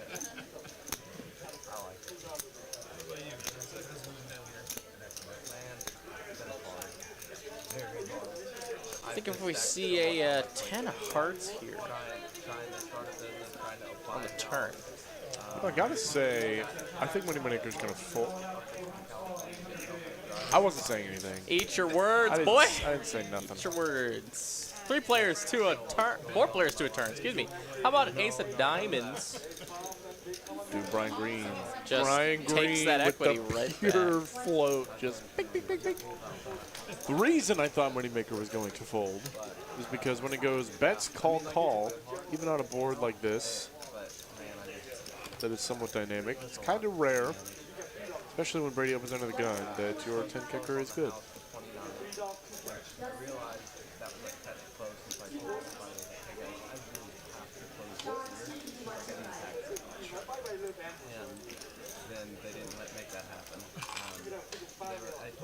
I like it. What about you? How's moving down here? Man, it's been hard. Very hard. I think if we see a 10 of hearts here Trying to start a business, trying to apply on the turn. I gotta say, I think Moneymaker's gonna fold. I wasn't saying anything. Eat your words, I boy. didn't say nothing. Eat your words. 3 players to a turn. 4 players to a turn. Excuse me. How about an ace of diamonds? Dude, Brian Green. Just Brian Green takes that equity with the right pure back. float. Just big, big, big, big. The reason I thought Moneymaker was going to fold is because when it goes bets, call, even on a board like this, that is somewhat dynamic. It's kind of rare, especially when Brady opens under the gun, that your 10 kicker is good. They didn't make that happen.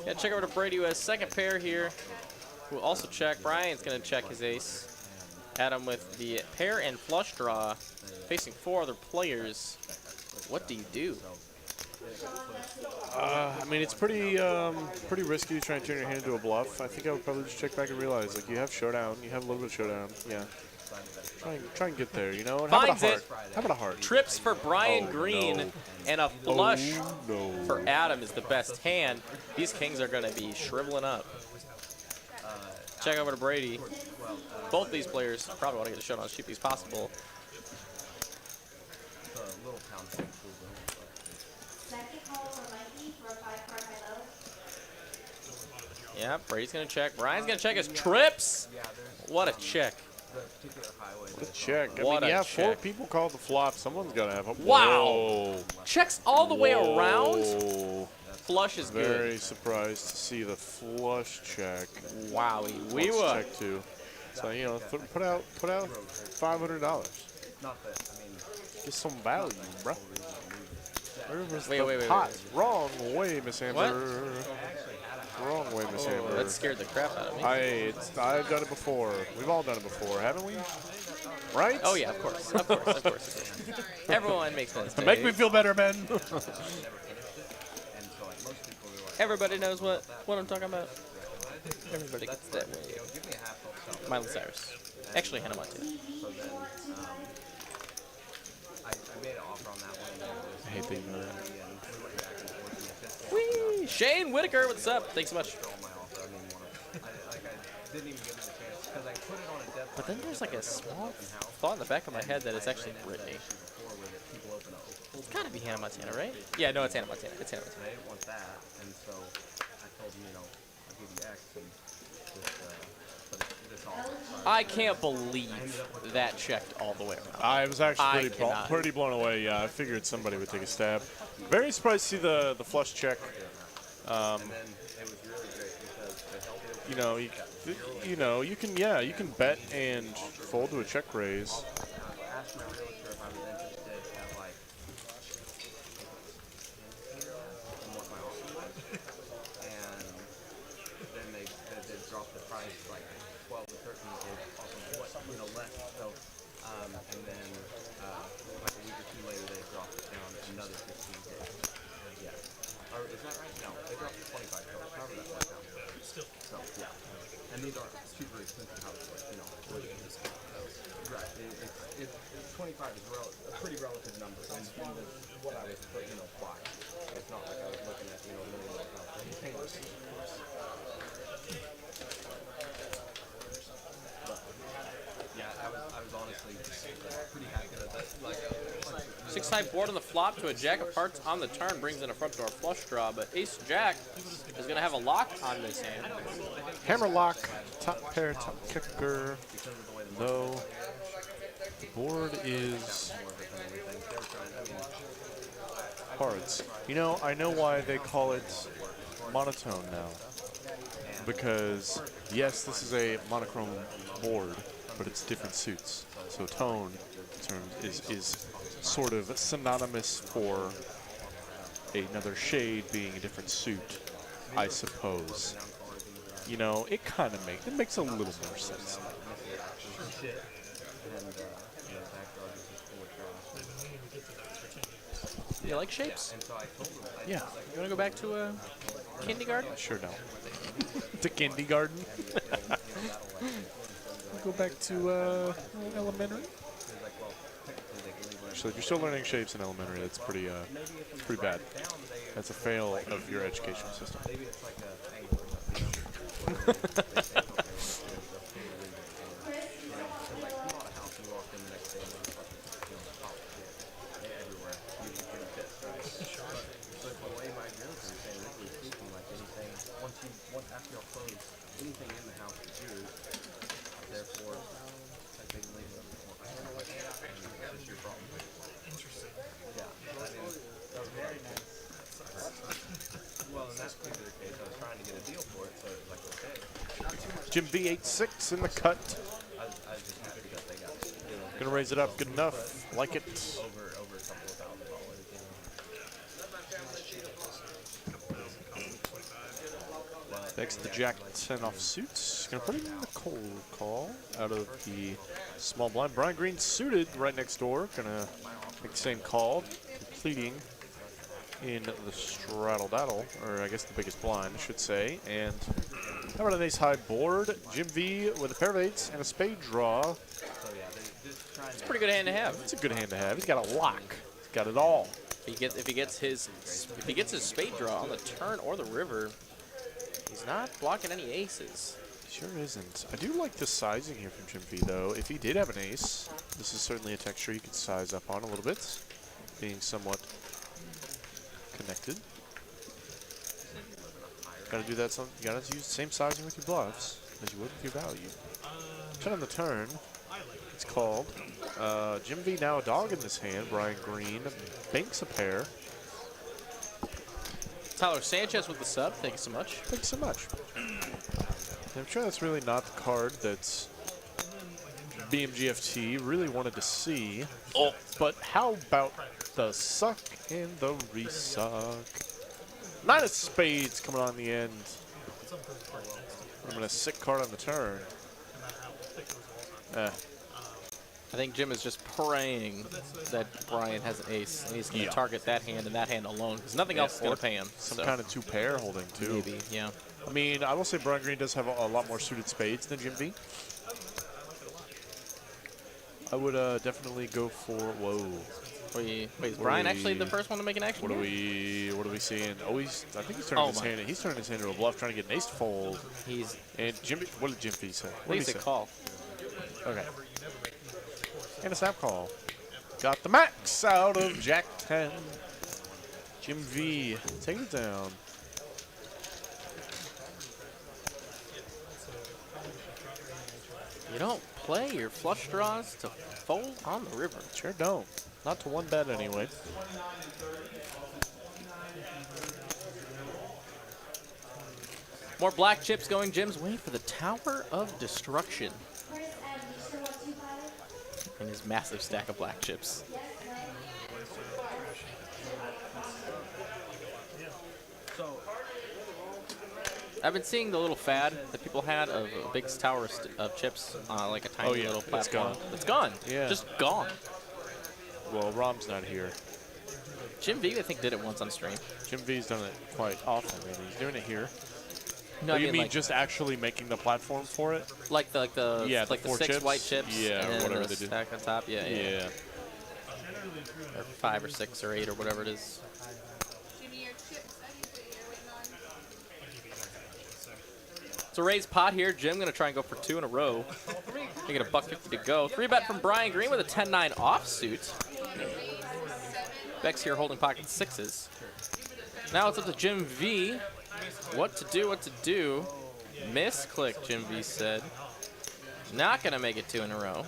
Yeah, check over to Brady who has second pair here. We'll also check. Brian's going to check his ace. Adam with the pair and flush draw, facing 4 other players. What do you do? I mean, it's pretty risky to try and turn your hand into a bluff. I think I would probably just check back and realize, like, you have showdown. You have a little bit of showdown. Yeah. Try and get there, you know? And Finds it. How about a heart? Trips for Brian Green, no. and a flush no. for Adam is the best hand. These kings are going to be shriveling up. Check over to Brady. Both these players probably want to get a showdown as cheaply as possible. Yeah, Brady's going to check. Brian's going to check his trips. What a check. What a check. I What mean, a yeah, check. 4 people called the flop. Someone's got to have a Wow. Whoa. Checks all the way around. Whoa. Flush is good. Very surprised to see the flush check. Wowie. We Let's were. check 2. So, you know, put out $500. Not that, I mean, Get some value, bro. Wait. Pot. Wrong way, Miss Amber. Wrong way, Miss Amber. That scared the crap out of me. I've done it before. We've all done it before, haven't we? Right? Oh yeah, of course. Everyone makes mistakes. Make me feel better, Ben. Everybody knows what I'm talking about. Everybody gets that way. Miley Cyrus. Actually, Hannah Montana. I made an offer on that one. I hate that you know that. Whee! Shane Whitaker, what's up? Thanks so much. But then there's like a small thought in the back of my head that it's actually Britney. It's gotta be Hannah Montana, right? Yeah, no, it's Hannah Montana. It's Hannah Montana. I didn't want that, and so I told him, you know, I'll give you X, and just, but I can't believe that checked all the way around. I was actually cannot. pretty blown away. Yeah, I figured somebody would take a stab. Very surprised to see the flush check. You know, you can bet and fold to a check raise. Asked my realtor if I was interested at like in what my offer was, and then they dropped the price like 12 to 13 gigs off of what less. So and then like a week or two later they dropped it down another 15 gigs. Yeah. Or is that right? No, they dropped it 25. So however that works out. Still. So yeah. And these aren't super expensive houses, like, right. It's 25 is a pretty relative number, and what I was, buying. It's not like I was looking at, $1 million house or anything. But, yeah, I was honestly pretty happy with that. Like, 6-side board on the flop to a jack of hearts on the turn brings in a front door flush draw, but ace jack is going to have a lock on this hand. Hammer lock, top pair, top kicker. Though the board is cards. I know why they call it monotone now. Because yes, this is a monochrome board, but it's different suits. So tone term is sort of synonymous for another shade being a different suit, I suppose. It kind of makes a little more sense. You like shapes? Yeah. You want to go back to kindergarten? Sure don't. To kindergarten? Go back to elementary? Actually, if you're still learning shapes in elementary, that's pretty bad. That's a fail of your educational system. After y'all close, anything in the house is yours. Therefore, technically, that's your problem. Interesting. Yeah. That was very nice. Well, in that particular case, I was trying to get a deal for it, so it was like, okay. Jim V86 in the cut. I was just happy that they got it. Gonna raise it up. Good enough. Like it. Over a couple of $1,000. Next, the Jack 10 off suits. Gonna put it in the cold call out of the small blind. Brian Green suited right next door. Gonna make the same call, completing in the straddle daddle, or I guess the biggest blind, I should say. And how about an ace high board? Jim V with a pair of eights and a spade draw. It's a pretty good hand to have. It's a good hand to have. He's got a lock. He's got it all. If he gets his spade draw on the turn or the river, he's not blocking any aces. Sure isn't. I do like the sizing here from Jim V, though. If he did have an ace, this is certainly a texture you could size up on a little bit, being somewhat connected. Gotta do that. You gotta use the same sizing with your bluffs as you would with your value. 10 on the turn. It's called. Jim V now a dog in this hand. Brian Green banks a pair. Tyler Sanchez with the sub. Thank you so much. Thanks so much. I'm sure that's really not the card that BMGFT really wanted to see. Oh, but how about the suck and the resuck? 9 of spades coming on the end. I'm going to sick card on the turn. I think Jim is just praying that Brian has an ace, and he's going to target that hand and that hand alone, because nothing else is going to pay him. Some kind of two-pair holding, too. Maybe, yeah. I mean, I will say Brian Green does have a lot more suited spades than Jim V. I would definitely go for, whoa. Wait, is Brian actually the first one to make an action? What are we seeing? Oh, I think he's turning his hand. He's turning his hand into a bluff, trying to get an ace to fold. And Jim, what did Jim V say? What did he say? Call. Okay. And a snap call. Got the max out of Jack 10. Jim V, take it down. You don't play your flush draws to fold on the river. Sure don't. Not to one bet anyway. More black chips going. Jim's waiting for the Tower of Destruction. And his massive stack of black chips. I've been seeing the little fad that people had of a big tower of chips, like a tiny little platform. It's gone. Yeah. Just gone. Well, Rom's not here. Jim V, I think, did it once on stream. Jim V's done it quite often, and he's doing it here. No, Oh, I you mean like, just actually making the platform for it? like the Yeah, like the the 4 6 chips? white chips, Yeah, and or then whatever the they do. stack on top. Yeah, Yeah. Or 5 or 6 or 8 or whatever it is. Jimmy, your chips, I need to you're waiting on. It's a raised pot here. Jim gonna try and go for 2 in a row. They get a $1.50 to go. 3-bet from Brian Green with a 10-9 offsuit. Beck's here holding pocket 6s. Now it's up to Jim V. What to do, what to do. Misclick, Jim V said. Not gonna make it 2 in a row.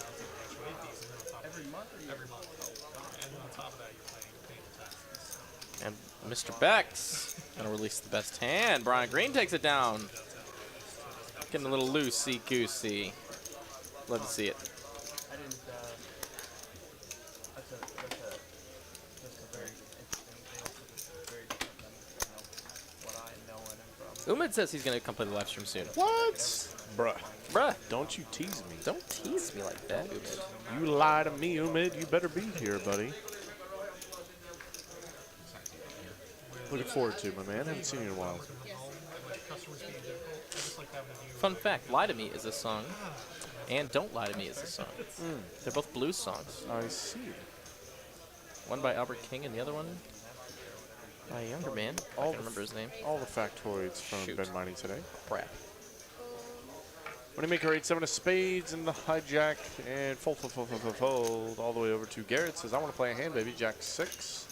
And Mr. Beck's gonna release the best hand. Brian Green takes it down. Getting a little loosey-goosey. Love to see it. I didn't, that's a very interesting thing. It's very different than, what I know and am from. Umid says he's gonna come play the live stream soon. What? Bruh. Bruh, Don't you tease me. don't tease me like that, Umid. You lie to me, Umid. You better be here, buddy. Looking forward to it, my man. Haven't seen you in a while. Fun fact, Lie to Me is a song, and Don't Lie to Me is a song. They're both blues songs. I see. One by Albert King and the other one by a younger man. I can't remember his name. All the factoids from Shoot. Ben Mining today. Crap. Moneymaker 8-7 of spades in the hijack and fold all the way over to Garrett. Says, I want to play a hand, baby. Jack 6.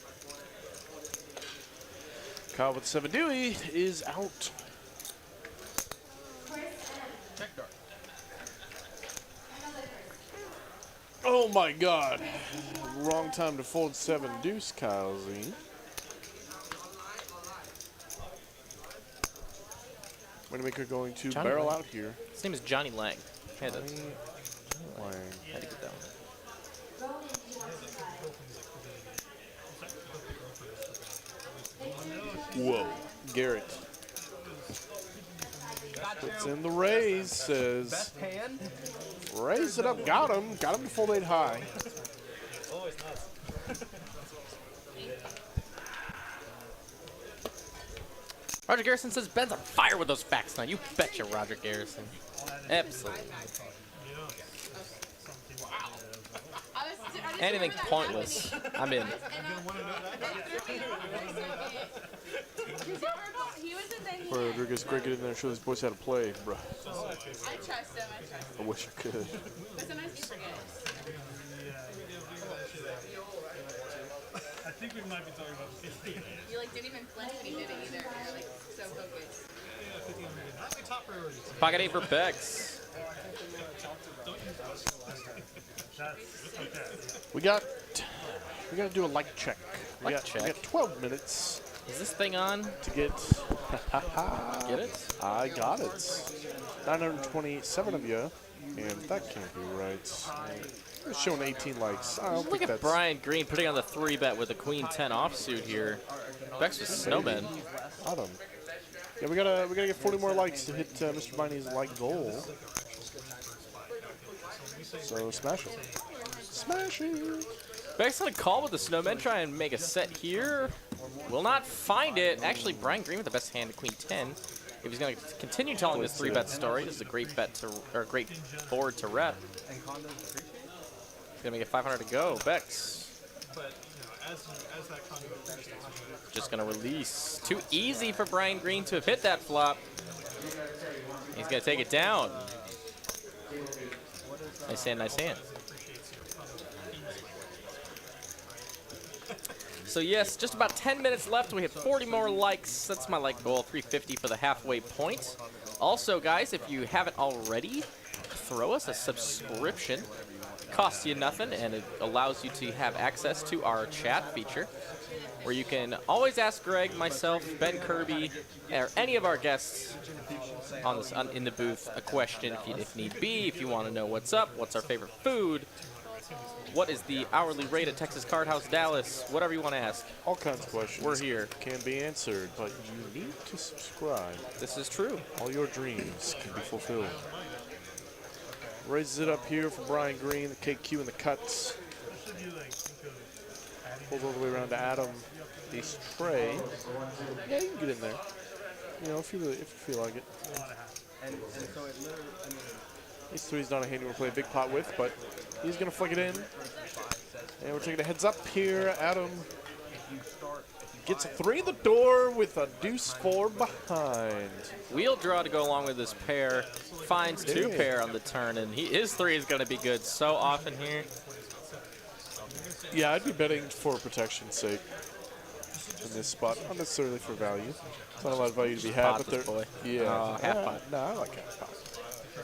Kyle with 7 Dewey is out. Oh my god. Wrong time to fold 7 deuce, Kyle Z. Moneymaker going to Johnny barrel Lang. out here. His name is Johnny Lang. Had to, Lang. had to get that one. Whoa. Garrett. Puts in the raise, says. Hand? Raise it up, got him. Got him to fold 8 high. Always nuts. Roger Garrison says Ben's on fire with those facts now. You betcha, Roger Garrison. Absolutely. Anything pointless, I'm in. Rodriguez, great get in there and show these boys how to play, bro. I trust him. I wish I could. But sometimes you forget. I think we might be talking about 50. You like didn't even flinch when he did it either. You're like so focused. Yeah, 50 on the not my top priority. Pocket 8 for Bex. We got to do a like check. We Like got 12 minutes Is this thing on? to get. Get it? I got it. 927 of you, and that can't be right. It's showing 18 likes. I don't Look think at that's Brian Green putting on the 3-bet with a Queen 10 offsuit here. Bex with Snowman. Autumn. Yeah, we gotta get 40 more likes to hit Mr. Miney's like goal. So smash it. Smash it. Beck's gonna call with the Snowman, try and make a set here. Will not find it. Actually, Brian Green with the best hand, Queen 10. If he's gonna continue telling this 3-bet story, this is a great bet to, or a great board to rep. He's gonna make it 500 to go. Bex But, as that conduit boost, just gonna release. Too easy for Brian Green to have hit that flop. He's gonna take it down. Nice hand, nice hand. So yes, just about 10 minutes left. We have 40 more likes. That's my like goal, 350 for the halfway point. Also, guys, if you haven't already, throw us a subscription. Costs you nothing, and it allows you to have access to our chat feature, where you can always ask Greg, myself, Ben Kirby, or any of our guests in the booth a question if need be. If you want to know what's up, what's our favorite food, what is the hourly rate at Texas Card House Dallas, whatever you want to ask. All kinds of questions. We're here. Can be answered, but you need to subscribe. This is true. All your dreams can be fulfilled. Raises it up here for Brian Green, the KQ and the cuts. Pulls all the way around to Adam. Ace Trey. Yeah, you can get in there. You know, if you feel like it. And so it literally, I mean, Ace 3 is not a hand you want to play a big pot with, but he's going to flick it in. And we're taking a heads up here. Adam gets a 3 in the door with a deuce 4 behind. Wheel draw to go along with this pair. Finds 2 pair on the turn, and his 3 is going to be good so often here. Yeah, I'd be betting for protection's sake in this spot, not necessarily for value. It's not a lot of value to be had, but there. Yeah, half pot. No, I like half pot.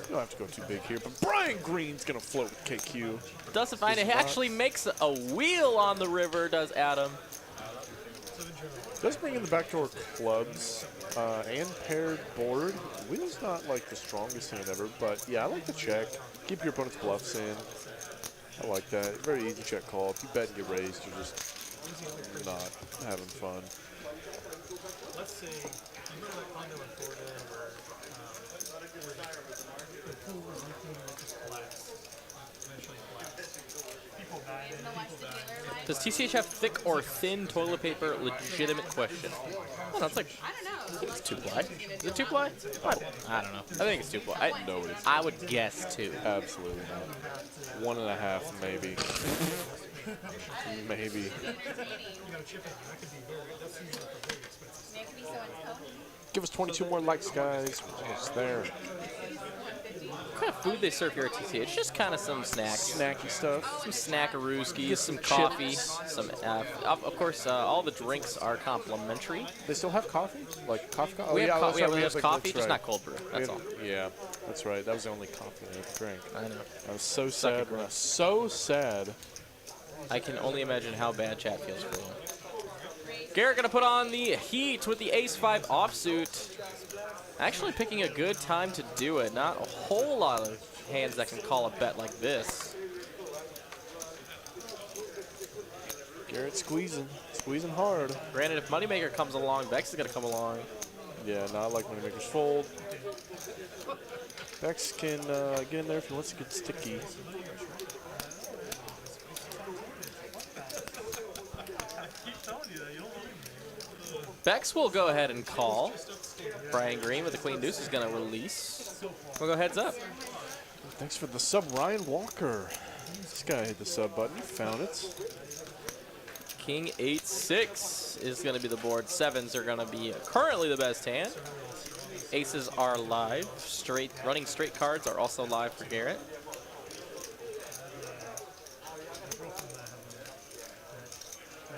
You don't have to go too big here, but Brian Green's gonna float with KQ. Doesn't find it. He actually makes a wheel on the river, does Adam. Does bring in the backdoor clubs and paired board. Wheel's not like the strongest hand ever, but yeah, I like the check. Keep your opponent's bluffs in. I like that. Very easy check call. If you bet and get raised, you're just not having fun. Let's say, you remember that condo in Florida where the pool was leaking and it just collapsed? Eventually collapsed. People died in, people died. Does TCH have thick or thin toilet paper? Legitimate question. Oh, no, it's like, I don't know. it's 2-ply. Is it 2-ply? I don't know. I think it's 2-ply. No, it is. I would guess 2. Absolutely not. 1.5, maybe. Maybe. You got a chip in. That could be that seems like a very expensive. It could be so uncommon. Give us 22 more likes, guys. We're almost there. What kind of food they serve here at TCH? Just kind of some snacks. Snacky stuff. Some snackarooskies, Get some some coffee, chips. some. Of course, all the drinks are complimentary. They still have coffee? Like coffee? We have, that's right, we have like, coffee, that's just right. not cold brew. That's all. Yeah, that's right. That was the only coffee I ever drank. I know. I was so Suck it, sad. bro. So sad. I can only imagine how bad chat feels for you. Garrett gonna put on the heat with the ace-5 offsuit. Actually picking a good time to do it. Not a whole lot of hands that can call a bet like this. Garrett squeezing hard. Granted, if Moneymaker comes along, Bex is gonna come along. Yeah, not like Moneymaker's fold. Bex can get in there if he wants to get sticky. Bex will go ahead and call. Brian Green with the queen deuce is gonna release. We'll go heads up. Thanks for the sub, Ryan Walker. This guy hit the sub button. He found it. King 8-6 is gonna be the board. 7s are gonna be currently the best hand. Aces are live. Running straight cards are also live for Garrett.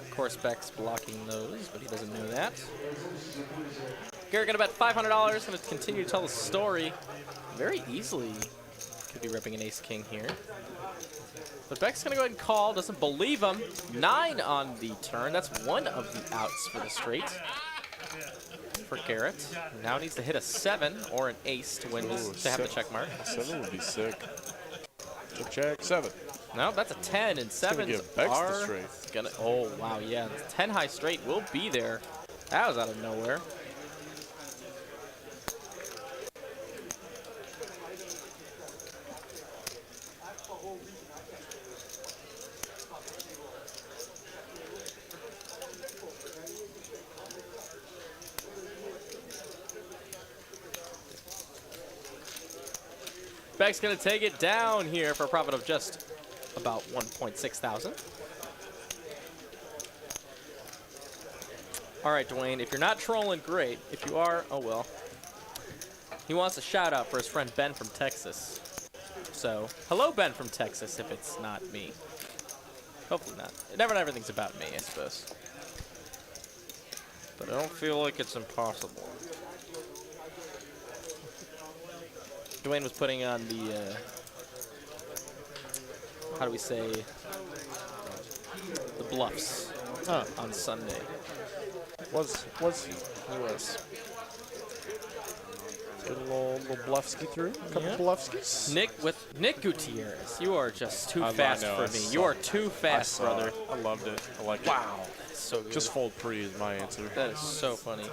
Of course, Beck's blocking those, but he doesn't know that. Garrett gonna bet $500. Gonna continue to tell the story. Very easily could be ripping an ace-king here. But Beck's gonna go ahead and call. Doesn't believe him. 9 on the turn. That's one of the outs for the straight. For Garrett. Now needs to hit a 7 or an ace to win this, to have the check mark. 7 would be sick. Check, 7. No, that's a 10, and 7s give Bex the are straight. gonna. Oh wow, yeah, 10 high straight will be there. That was out of nowhere. Beck's gonna take it down here for a profit of just about 1.6 thousand. All right, Dwayne, if you're not trolling, great. If you are, oh well. He wants a shout out for his friend Ben from Texas. So, hello Ben from Texas, if it's not me. Hopefully not. Never everything's about me, I suppose. But I don't feel like it's impossible. Dwayne was putting on the, how do we say, the bluffs on Sunday. Was he? He was. Get a little bluffski through. A couple bluffskis. Nick Gutierrez, you are just too I fast know, for I me. saw You are it. too fast, brother. I loved it. I liked Wow, that's so good. it. Just fold pre is my answer. That is so funny.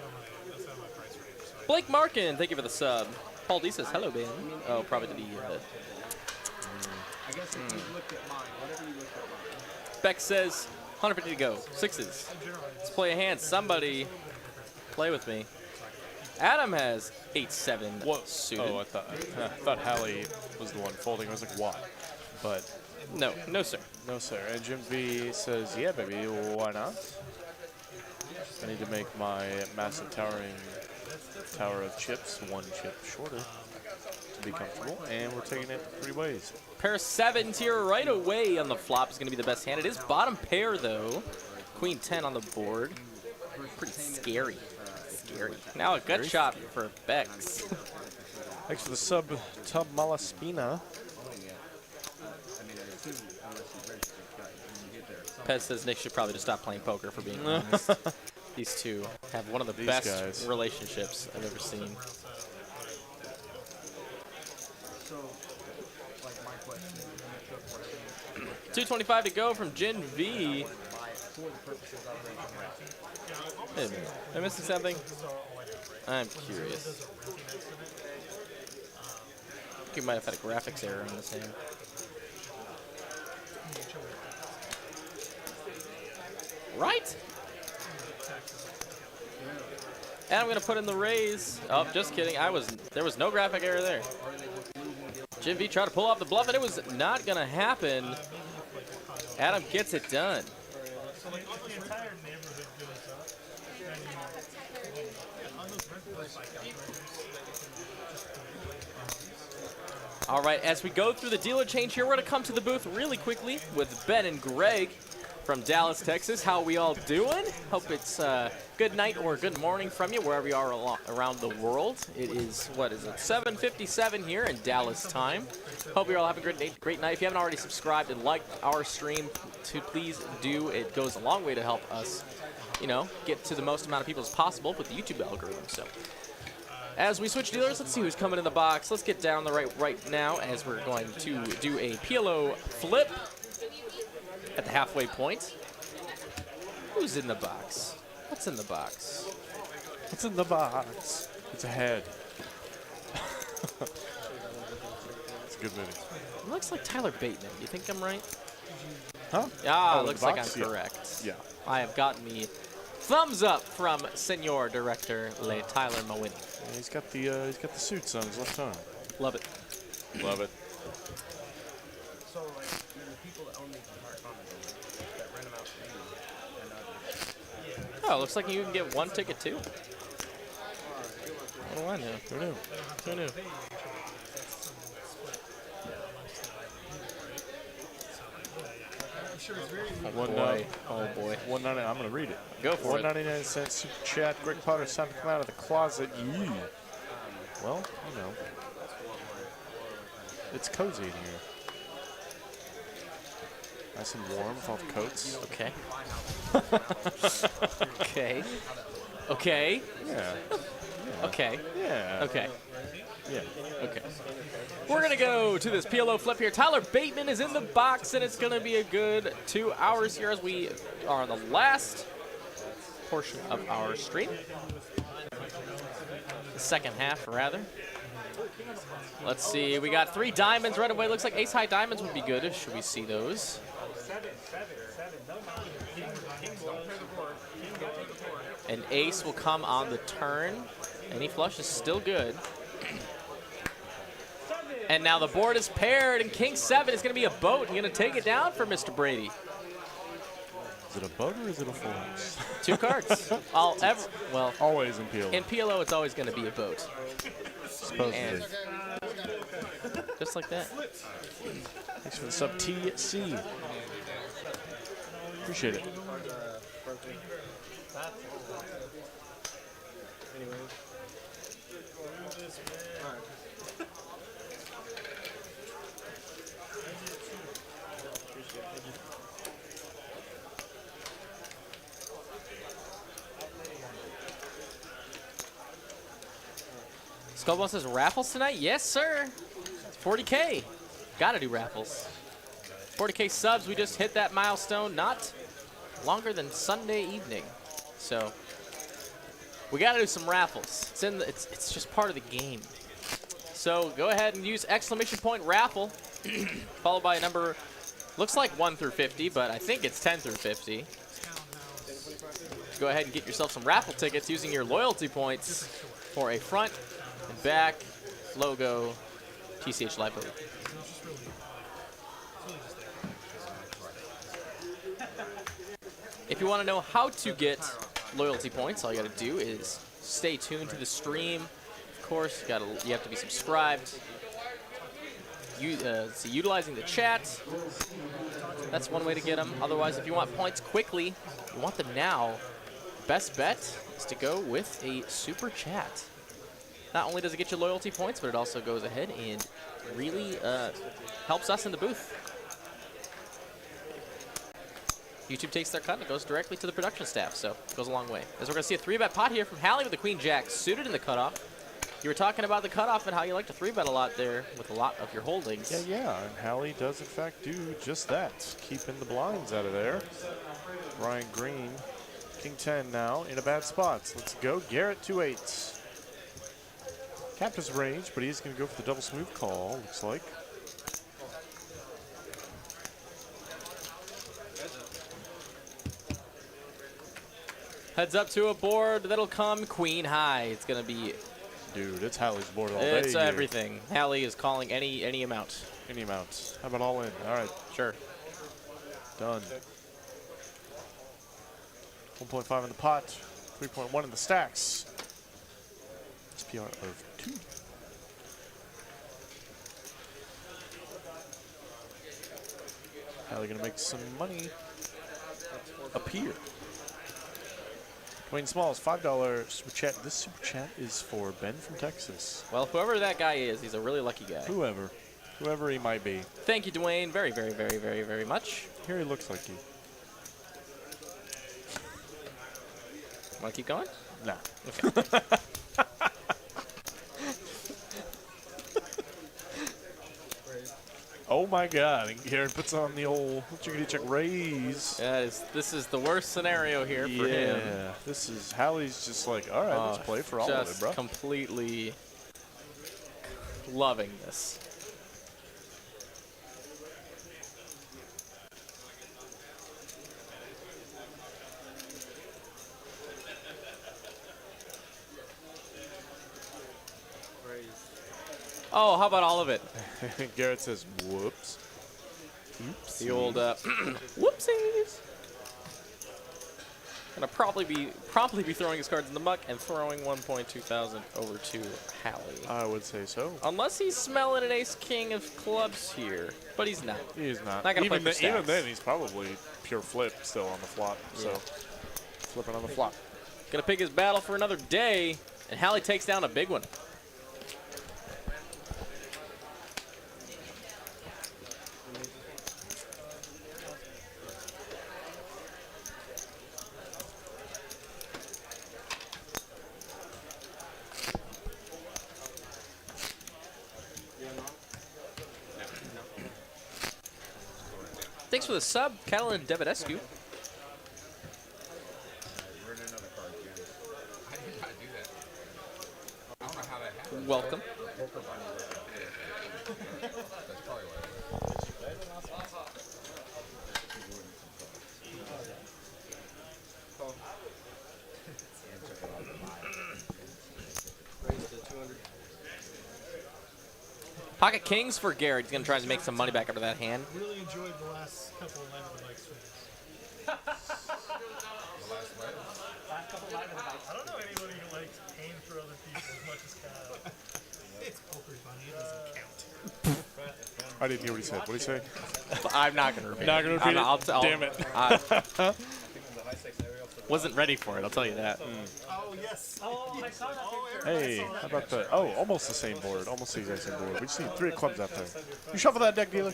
Blake Markin, thank you for the sub. Paul D says, hello, Ben. Oh, probably to the I guess if you looked at mine, whatever you looked at mine. Beck says, 150 to go. Sixes. Let's play a hand. Somebody play with me. Adam has 8-7 suited. Oh, I thought Hallie was the one folding. I was like, why? But No, sir. no, sir. And Jim V says, yeah, baby, why not? I need to make my massive towering tower of chips one chip shorter to be comfortable. And we're taking it 3 ways. Pair of 7s here right away on the flop is going to be the best hand. It is bottom pair, though. Queen 10 on the board. Pretty scary. Now a gut shot for Bex. Thanks for the sub, Tub Malaspina. Pez says Nick should probably just stop playing poker, for being honest. These two have one of the best guys. relationships I've ever seen. So, like my question, you took 225 to go from Jin V. buy it for the purposes of raising raffles. Wait a minute. Am I missing something? I'm curious. I think you might have had a graphics error on this hand. Right? And I'm gonna put in the raise. Oh, just kidding. There was no graphic error there. Jim V tried to pull off the bluff, and it was not gonna happen. Adam gets it done. So like all the entire neighborhood goes up. And on those rentals, All right, as we go through the dealer change here, we're gonna come to the booth really quickly with Ben and Greg from Dallas, Texas. How we all doing? Hope it's good night or good morning from you, wherever you are around the world. It is, what is it, 7:57 here in Dallas time. Hope you're all having a great night. If you haven't already subscribed and liked our stream, please do. It goes a long way to help us, you know, get to the most amount of people as possible with the YouTube algorithm. So, as we switch dealers, let's see who's coming in the box. Let's get down the right now as we're going to do a PLO flip at the halfway point. Who's in the box? What's in the box? What's in the box? It's a head. It's a good movie. It looks like Tyler Bateman. Do you think I'm right? Huh? Ah, Oh, it in looks the like box? I'm Yeah. correct. Yeah. I have gotten the thumbs up from Senor Director Le Tyler Mawini. Yeah, he's got the suits on his left arm. Love it. Love it. So, like, the people that own these apartments that rent them out to you and others. Oh, looks like you can get one ticket too. What do I know? Who knew? Who knew? Oh boy. 199. I'm gonna read it. Go for it. 199 cents super chat. Greg Potter's time to come out of the closet. Yee. Well, you know, it's cozy in here. Nice and warm with all the coats. Okay. Okay. Okay. Yeah. Okay. Yeah. Okay. Yeah. Okay. We're going to go to this PLO flip here. Tyler Bateman is in the box, and it's going to be a good 2 hours here as we are on the last portion of our stream. The second half, rather. Let's see. We got 3 diamonds right away. Looks like ace-high diamonds would be good. Should we see those? An ace will come on the turn. Any flush is still good. And now the board is paired, and King 7 is going to be a boat. And going to take it down for Mr. Brady. Is it a boat or is it a force? 2 cards. Well, Always in PLO. in PLO, it's always going to be a boat. Supposedly. And just like that. Thanks for the sub TC. Appreciate it. Skullbone says Raffles tonight? Yes, sir. 40K. Gotta do Raffles. 40K subs. We just hit that milestone not longer than Sunday evening. So we gotta do some Raffles. It's just part of the game. So go ahead and use exclamation point raffle, followed by a number, looks like 1 through 50, but I think it's 10 through 50. Go ahead and get yourself some raffle tickets using your loyalty points for a front and back logo TCH library. If you want to know how to get loyalty points, all you got to do is stay tuned to the stream. Of course, you have to be subscribed. Utilizing the chat, that's one way to get them. Otherwise, if you want points quickly, you want them now, best bet is to go with a super chat. Not only does it get you loyalty points, but it also goes ahead and really helps us in the booth. YouTube takes their cut and it goes directly to the production staff, so it goes a long way. As we're going to see a 3-bet pot here from Hallie with the Queen Jack suited in the cutoff. You were talking about the cutoff and how you like to 3-bet a lot there with a lot of your holdings. Yeah, and Hallie does in fact do just that, keeping the blinds out of there. Ryan Green, King 10 now in a bad spot. Let's go, Garrett 2-8. Captain's range, but he's going to go for the double smooth call, looks like. Heads up to a board that'll come queen high. It's going to be... Dude, it's Hallie's board all day. It's everything. Hallie is calling any amount. Any amount. How about all in? All right. Sure. Done. 1.5 in the pot. 3.1 in the stacks. SPR of 2. Hallie going to make some money up here. Dwayne Smalls, $5 super chat. This super chat is for Ben from Texas. Well, whoever that guy is, he's a really lucky guy. Whoever he might be. Thank you, Dwayne, very, very, very, very, very much. Here he looks like you. Want to keep going? Nah. Okay. Oh my God! And Garrett puts on the old chickadee check raise. This is the worst scenario here for him. Yeah, this is Hallie's just like, all right, let's play for all of it, bro. Just completely loving this. Oh, how about all of it? Garrett says, whoops. Oops. The old whoopsies. Gonna promptly be throwing his cards in the muck and throwing 1.2 thousand over to Hallie. I would say so. Unless he's smelling an ace king of clubs here, but he's not. He's not. Not gonna play for stacks. Even then, he's probably pure flip still on the flop. Yeah. So flipping on the flop. Gonna pick his battle for another day, and Hallie takes down a big one. Thanks for the sub, Catalan Davidescu. You're in another card, Jim. I did not do that. I don't know how that happened. Welcome. That's probably what it Pocket Kings for Garrett. He's going to try to make some money back after that hand. Really enjoyed the last couple of live bike streams. I don't know anybody who likes paying for other people as much as Kyle. It's poker money. It doesn't count. I didn't hear what he said. What did he say? I'm not going to repeat Not going to repeat it? Damn it. Wasn't ready for it, I'll tell you that. Oh, yes. Oh, I saw that picture. Hey, how about the... Oh, almost the same board. Almost the exact same board. We just need 3 clubs out there. You shuffle that deck, dealer.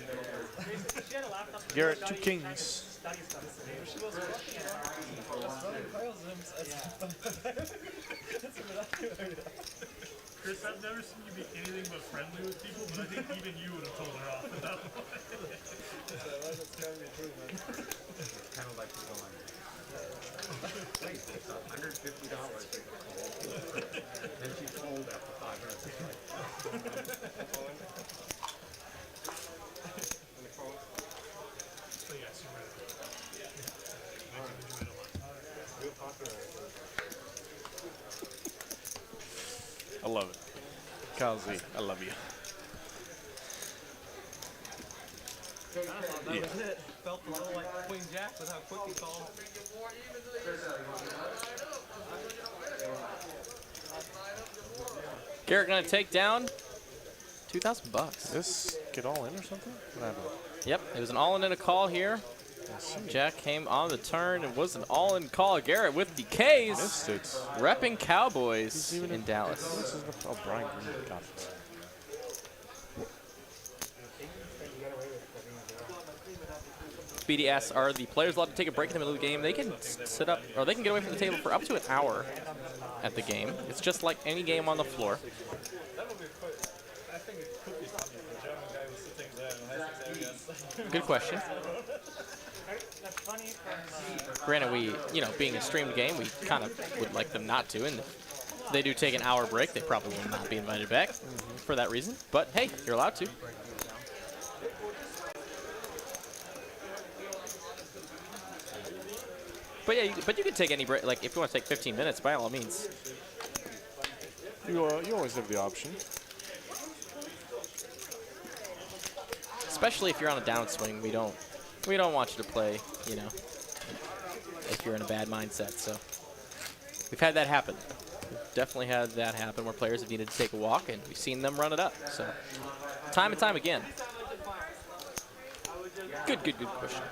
Garrett, 2 kings. Chris, I've never seen you be anything but friendly with people, but I think even you would have told her off at that point. That's kind of true, man. Kind of like going. Wait, it's $150. Then she told after 5 minutes. So yes, you're right. Real popular. I love it. Kyle Z, I love you. That was it. Felt a little like Queen Jack with how quick he called. Garrett gonna take down $2,000. This get all in or something? What happened? Yep, it was an all-in and a call here. Jack came on the turn and was an all-in call. Garrett with the K's. Missed it. Repping Cowboys in Dallas. This is oh, Brian Green got it. Speedy asks, are the players allowed to take a break in the middle of the game? They can sit up, or they can get away from the table for up to an hour at the game. It's just like any game on the floor. That would be quite. I think it could be funny if the German guy was sitting there in the areas. Good question. Granted, we, being a streamed game, we kind of would like them not to. And if they do take an hour break, they probably will not be invited back for that reason. But hey, you're allowed to. But yeah, but you can take any break. Like if you want to take 15 minutes, by all means. You always have the option. Especially if you're on a downswing, we don't want you to play. If you're in a bad mindset. So we've had that happen. We've definitely had that happen where players have needed to take a walk, and we've seen them run it up. So time and time again. Good question.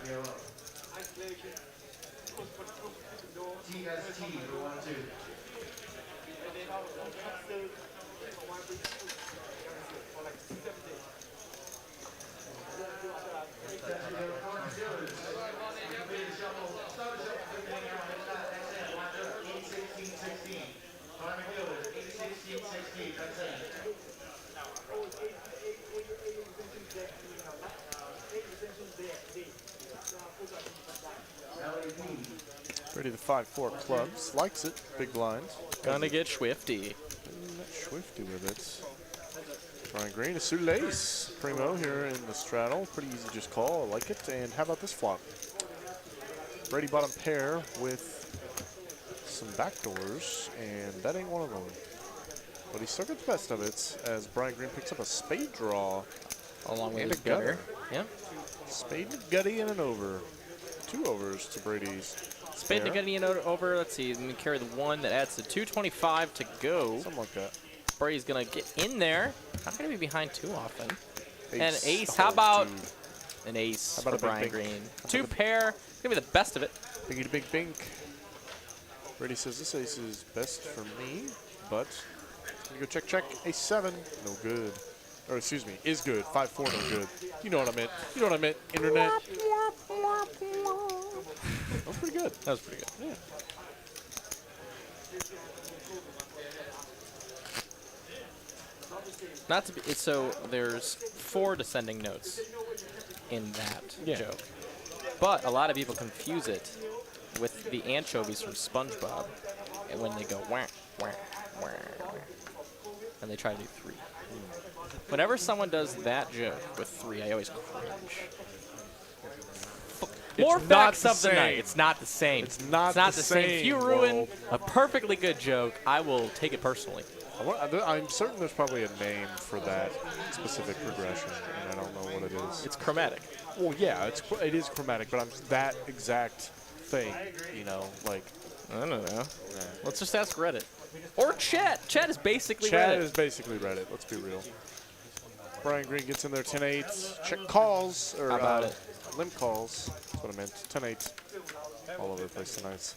Ready the 5-4 clubs. Likes it. Big blinds. Gonna get swifty. Get swifty with it. Brian Green, a suited ace. Primo here in the straddle. Pretty easy just call. I like it. And how about this flop? Brady bottom pair with some backdoors, and that ain't one of them. But he still gets the best of it as Brian Green picks up a spade draw. Along with and his a gutter. gutter. Yeah. Spade, gutty, and an over. 2 overs to Brady's. Spade to Gutty and over. Let's see. Let me carry the 1 that adds to 225 to go. Something like that. Brady's going to get in there. Not going to be behind too often. Ace. And ace. Oh, How about dude. an ace How about for a Brian big Green? bink? 2 pair. Going to be the best of it. Biggie to big bink. Brady says this ace is best for me, but you go check. Ace 7, no good. Or excuse me, is good. 5-4, no good. You know what I meant. Internet. That was pretty good. That was pretty good. Yeah. Not to be, so there's 4 descending notes in that joke. But a lot of people confuse it with the anchovies from SpongeBob, and when they go wah, wah, wah, wah, and they try to do 3. Whenever someone does that joke with 3, I always cringe. More facts of the night. It's not the same. It's not the same. If you ruin a perfectly good joke, I will take it personally. I'm certain there's probably a name for that specific progression, and I don't know what it is. It's chromatic. Well, yeah, it is chromatic, but I'm that exact thing, like. I don't know. Yeah. Let's just ask Reddit. Or chat. Chat is basically Chat Reddit. is basically Reddit. Let's be real. Brian Green gets in there 10-8. Check calls, or How about it? limp calls. That's what I meant. 10-8. All over the place tonight.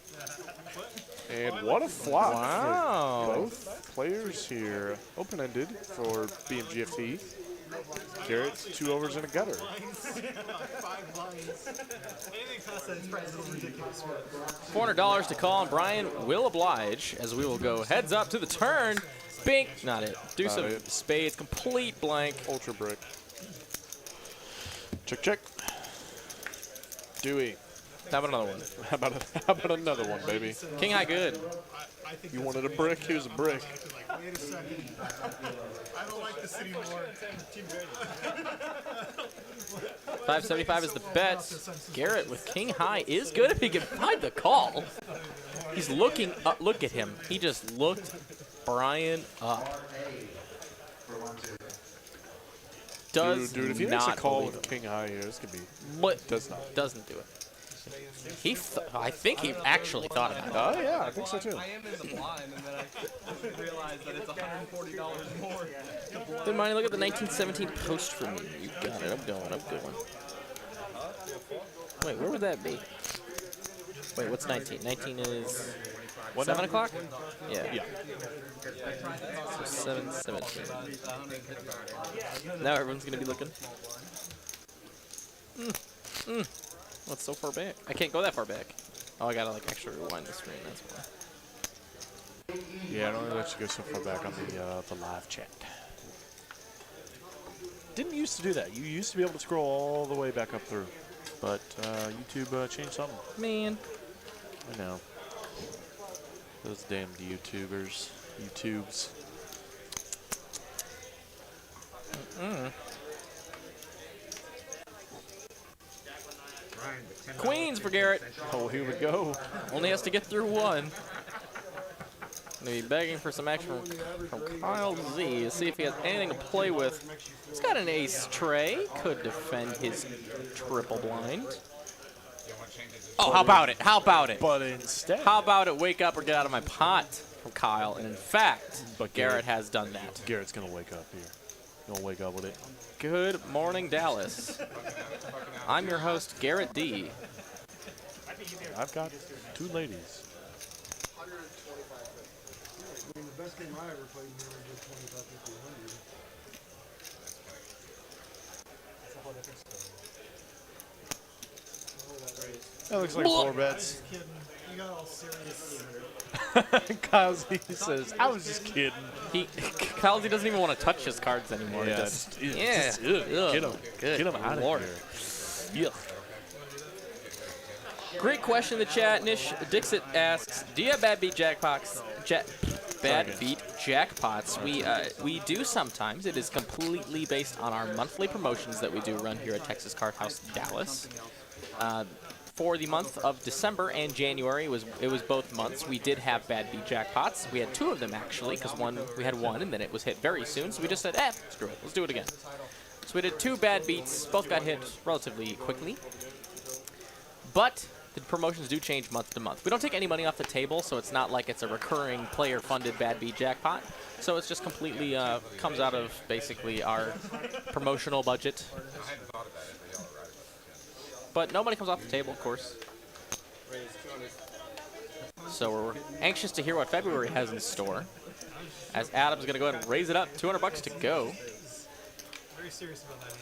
And what a flop. Wow. For both players here. Open-ended for BMGFT. Garrett, 2 overs and a gutter. 5 lines. Anything past that is probably a little ridiculous. $400 to call, and Brian will oblige as we will go heads up to the turn. Bink, not it. Deuce Not of it. spades, complete blank. Ultra brick. Check, check. Dewey. How about another one? How about another one, baby? King high good. I think You that's wanted a brick? Here's a brick. like, wait a second. I don't like this anymore. 575 is the bet. Garrett with king high is good if he can find the call. He's looking up. Look at him. He just looked Brian up. Does Dude, if he not makes a call believe with him. king high here, this could be. But Does not. doesn't do it. I think he actually thought about it. Oh yeah, I think so too. I am in the blind, and then I realized that it's $140 more. Then mind, look at the 1917 post for me. You got it. I'm going. Wait, where would that be? Wait, what's 19? 19 is 7 o'clock? Yeah. So 7:17. Now everyone's gonna be looking. What's so far back? I can't go that far back. Oh, I gotta like actually rewind the screen. That's why. Yeah, I don't think let you go so far back on the live chat. Didn't used to do that. You used to be able to scroll all the way back up through, but YouTube changed something. Man. I know. Those damn YouTubers. YouTubes. Queens for Garrett. Oh, here we go. Only has to get through one. Gonna be begging for some action from Kyle Z. See if he has anything to play with. He's got an ace tray. Could defend his triple blind. Oh, how about it? How about it? But instead, How about it? Wake up or get out of my pot from Kyle. And in fact, But Garrett has done that. Garrett's gonna wake up here. Gonna wake up with it. Good morning, Dallas. I'm your host, Garrett D. I've got two ladies. 125. I mean, the best game I ever played in here was 25, 50, 100. That's a whole different story. That looks like 4 bets. Just kidding. You got all serious. Kyle Z says, I was just kidding. Kyle Z doesn't even want to touch his cards anymore. Yeah, Just, ugh, yeah. just, ugh, Ugh. get him. Good Get him out of Lord. here. Yuck. Great question in the chat. Nish Dixit asks, do you have bad beat jackpots? Bad beat jackpots. We do sometimes. It is completely based on our monthly promotions that we do run here at Texas Card House Dallas. For the month of December and January, it was both months. We did have bad beat jackpots. We had 2 of them actually, because we had one and then it was hit very soon. So we just said, screw it, let's do it again. So we did 2 bad beats. Both got hit relatively quickly. But the promotions do change month to month. We don't take any money off the table, so it's not like it's a recurring player-funded bad beat jackpot. So it's just completely comes out of basically our promotional budget. But no money comes off the table, of course. So we're anxious to hear what February has in store. As Adam's going to go ahead and raise it up, $200 to go. Very serious about that hand.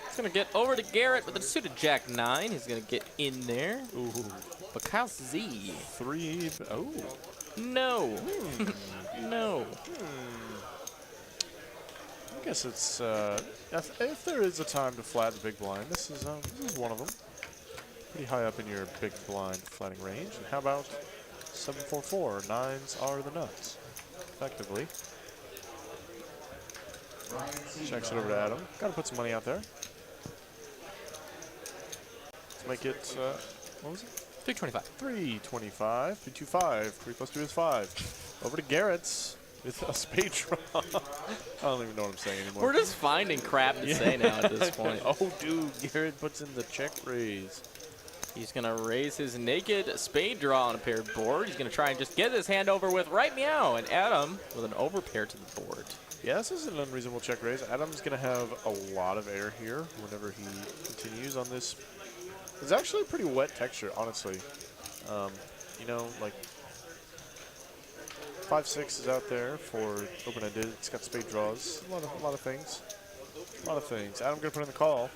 He's going to get over to Garrett with a suited Jack-9. He's going to get in there. Ooh. But Kyle Z. 3. Oh. No. No. I guess it's if there is a time to flat the big blind, this is one of them. Pretty high up in your big blind flatting range. And how about 744? 9s are the nuts, effectively. Checks it over to Adam. Got to put some money out there. Let's make it. What was it? 325. 325. 325. 3 plus 2 is 5. Over to Garrett's. With a spade draw. I don't even know what I'm saying anymore. We're just finding crap to say now at this point. Oh, dude, Garrett puts in the check raise. He's going to raise his naked spade draw on a paired board. He's going to try and just get his hand over with right meow. And Adam with an overpair to the board. Yeah, this is an unreasonable check raise. Adam's going to have a lot of air here whenever he continues on this. It's actually a pretty wet texture, honestly. You know, like 5-6 is out there for open-ended. It's got spade draws. A lot of things. A lot of things. Adam going to put in the call.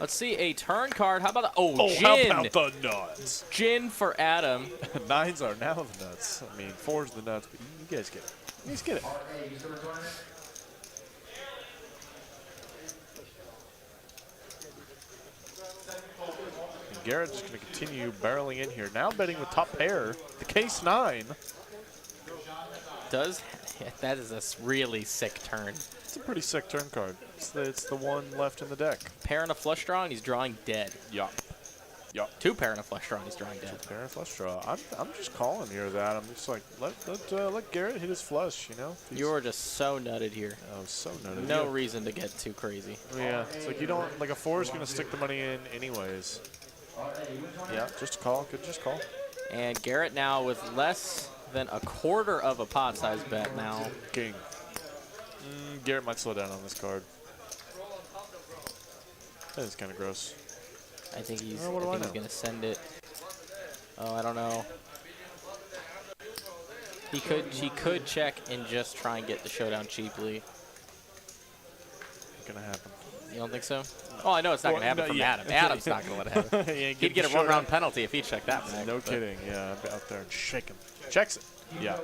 Let's see a turn card. How about the Oh, Gin? how about the nuts? Gin for Adam. 9s are now the nuts. I mean, 4's the nuts, but you guys get it. You guys get it. And Garrett just going to continue barreling in here. Now betting with top pair, the case 9. That is a really sick turn. It's a pretty sick turn card. It's the one left in the deck. Pair and a flush draw, and he's drawing dead. Yup. Yup. 2 pair and a flush draw, and he's drawing dead. Pair and flush draw. I'm just calling here that. I'm just like, let Garrett hit his flush, you know? You are just so nutted here. Oh, so nutted. No reason to get too crazy. Yeah, it's like you don't, like a 4 is going to stick the money in anyways. Yeah, just a call. Good, just call. And Garrett now with less than a quarter of a pot size bet now. King. Garrett might slow down on this card. That is kind of gross. I think he's, Oh, what do I I think he's know? going to send it. Oh, I don't know. He could check and just try and get the showdown cheaply. Not gonna happen. You don't think so? Oh, I know it's not going to happen from Adam. Adam's not going to let it happen. He He'd get a one-round penalty if he checked that back. No kidding. Yeah, I'd be out there and shake him. Checks it. Yeah,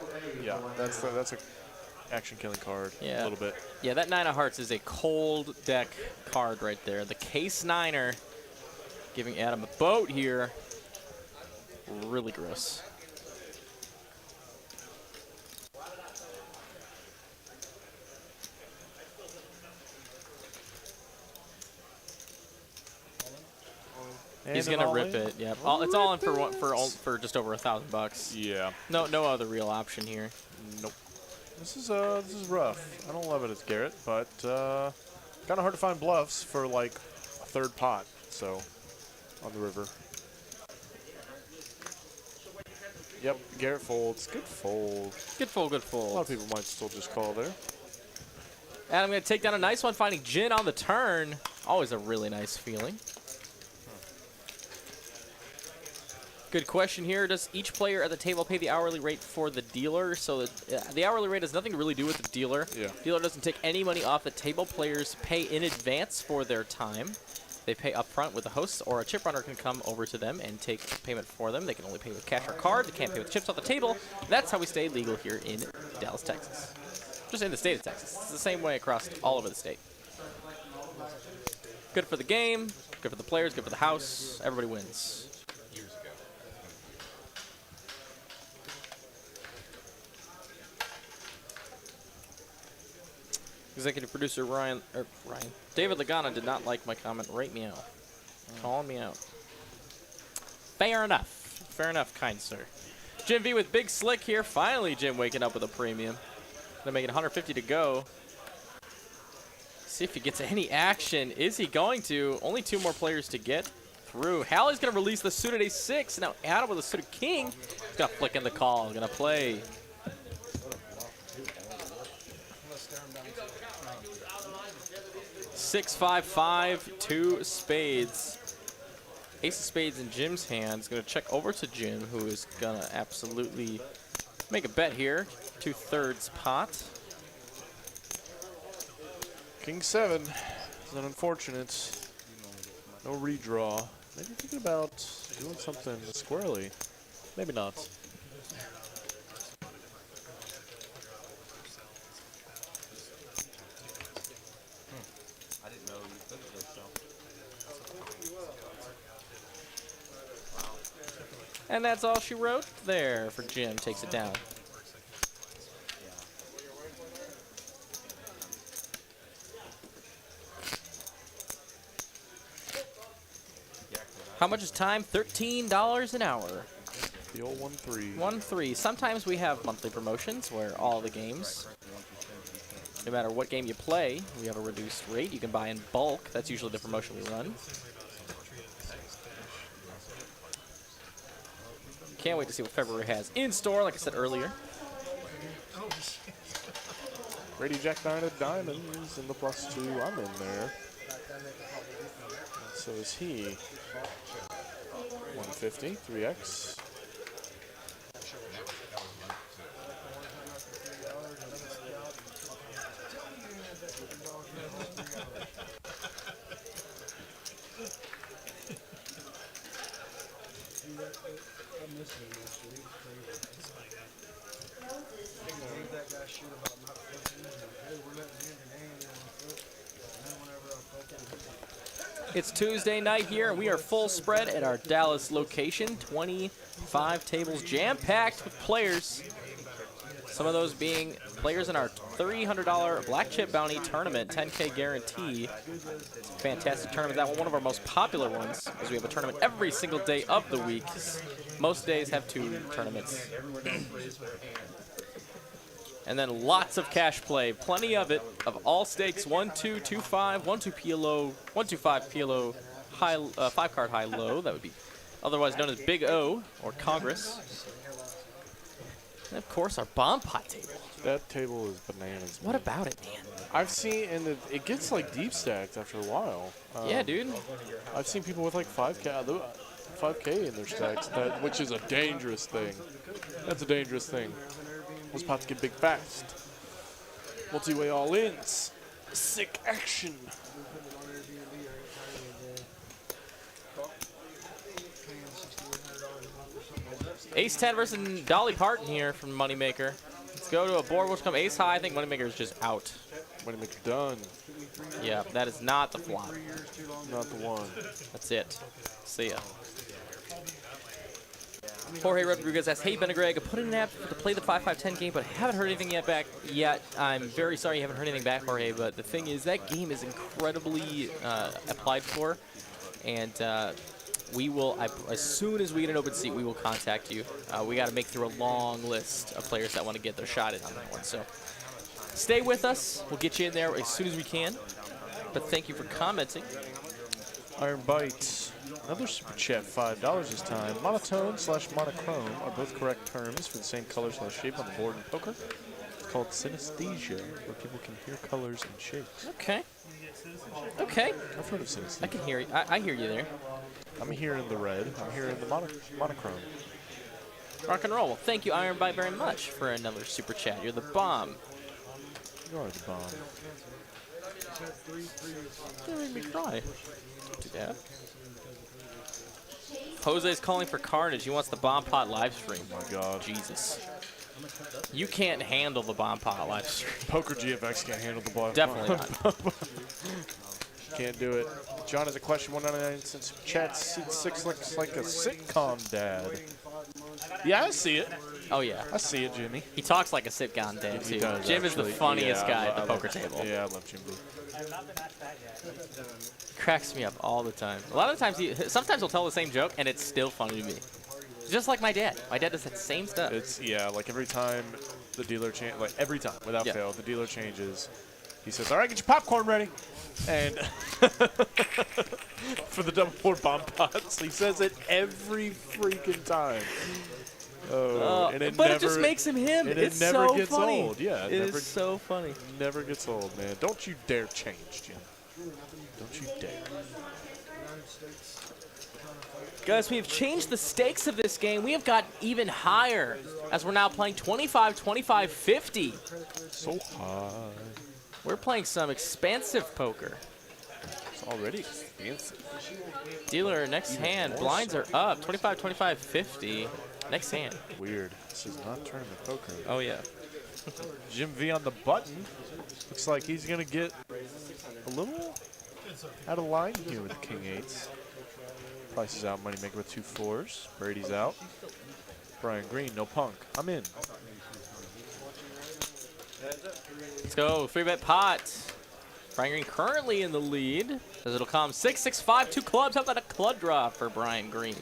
yeah. That's a action-killing card. Yeah. A little bit. Yeah, that 9 of hearts is a cold deck card right there. The case 9er giving Adam a boat here. Really gross. He's And an gonna all rip in? it. Yeah, it's all in for just over $1,000. Yeah. No other real option here. Nope. This is rough. I don't love it as Garrett, but kind of hard to find bluffs for like a third pot. So on the river. Yep, Garrett folds. Good fold. Good fold, good A fold. lot of people might still just call there. Adam gonna take down a nice one, finding Gin on the turn. Always a really nice feeling. Good question here. Does each player at the table pay the hourly rate for the dealer? So the hourly rate has nothing to really do with the dealer. Yeah. Dealer doesn't take any money off the table. Players pay in advance for their time. They pay up front with the host, or a chip runner can come over to them and take payment for them. They can only pay with cash or card. They can't pay with chips off the table. That's how we stay legal here in Dallas, Texas. Just in the state of Texas. It's the same way across all over the state. Good for the game, good for the players, good for the house. Everybody wins. Executive producer David Lagana did not like my comment. Rate me out. Calling me out. Fair enough. Fair enough, kind sir. Jim V with Big Slick here. Finally, Jim waking up with a premium. Gonna make it 150 to go. See if he gets any action. Is he going to? Only 2 more players to get through. Hallie's gonna release the suited ace-6. Now Adam with a suited king. He's gonna flick in the call. He's gonna play. Six, 5, 5, 2 spades. Ace of spades in Jim's hands. Gonna check over to Jim, who is gonna absolutely make a bet here. 2/3 pot. King 7 is an unfortunate. No redraw. Maybe thinking about doing something squarely. Maybe not. I didn't know you could do so. And that's all she wrote there for Jim. Takes it down. How much is time? $13 an hour. The old 1-3. 1-3. Sometimes we have monthly promotions where all the games, no matter what game you play, we have a reduced rate. You can buy in bulk. That's usually the promotion we run. Can't wait to see what February has in store, like I said earlier. Brady Jack 9 of diamonds in the +2. I'm in there. So is he. 150, 3x. Gave that guy shit about not flipping. Hey, we're letting you in the game, you want to flip. And then whenever I flip it, It's Tuesday night here, and we are full spread at our Dallas location. 25 tables jam-packed with players. Some of those being players in our $300 Black Chip Bounty tournament, 10K guarantee. It's a fantastic tournament. That one of our most popular ones, as we have a tournament every single day of the week. Most days have 2 tournaments. And then lots of cash play, plenty of it, of all stakes, 1, 2, 2, 5, 1, 2 PLO, 1, 2, 5 PLO, high, 5-card high-low. That would be otherwise known as Big O, or Congress. And of course, our bomb pot table. That table is bananas. What about it, man? I've seen, and it gets like deep stacked after a while. Yeah, dude. I've seen people with like 5K in their stacks, which is a dangerous thing. That's a dangerous thing. Those pots get big fast. Multi-way all-ins. Sick action. Ace-10 versus Dolly Parton here from Moneymaker. Let's go to a board which come ace high. I think Moneymaker is just out. Moneymaker done. Yeah, that is not the flop. Not the one. That's it. See ya. Jorge Rodriguez asks, hey, Ben and Greg, I put in an app to play the 5-5-10 game, but I haven't heard anything yet. I'm very sorry you haven't heard anything back, Jorge, but the thing is that game is incredibly applied for, and we will, as soon as we get an open seat, we will contact you. We got to make through a long list of players that want to get their shot in on that one, so stay with us. We'll get you in there as soon as we can, but thank you for commenting. Iron Bites. Another super chat, $5 this time. Monotone / monochrome are both correct terms for the same color / shape on the board in poker. It's called synesthesia, where people can hear colors and shapes. Okay. Okay. I've heard of synesthesia. I can hear you. I hear you there. I'm hearing the red. I'm hearing the monochrome. Rock and roll. Well, thank you, Iron Bite, very much for another super chat. You're the bomb. You are the bomb. Don't make me cry. Don't do that. Jose's calling for carnage. He wants the bomb pot live stream. Oh my God. Jesus. You can't handle the bomb pot live stream. Poker GFX can't handle the block. Definitely not. Can't do it. John has a question, 199 cents. Chat seat 6 looks like a sitcom dad. Yeah, I see it. Oh, yeah. I see it, Jimmy. He talks like a sitcom dad, He too. does, Jim is the actually. funniest Yeah, guy at the poker love table. Yeah, I love Jimmy. Cracks me up all the time. A lot of times, sometimes he'll tell the same joke, and it's still funny to me. Just like my dad. My dad does that same stuff. It's, yeah, like every time the dealer changes, like every time, without fail, the dealer changes, he says, all right, get your popcorn ready. And for the double board bomb pots, he says it every freaking time. And but it just makes him him. It's never so gets funny. old. Yeah, it is so funny. Never gets old, man. Don't you dare change, Jim. Don't you dare. Guys, we have changed the stakes of this game. We have got even higher as we're now playing 25, 25, 50. So high. We're playing some expansive poker. It's already expensive. Dealer, next hand. Blinds are up. 25, 25, 50. Next hand. Weird. This is not tournament poker. Oh, yeah. Jim V on the button. Looks like he's going to get a little out of line here with the King 8s. Price is out. Moneymaker with 2 4s. Brady's out. Brian Green, no punk. I'm in. Let's go. 3-bet pot. Brian Green currently in the lead as it'll come 6, 6, 5, 2 clubs. How about a club draw for Brian Green?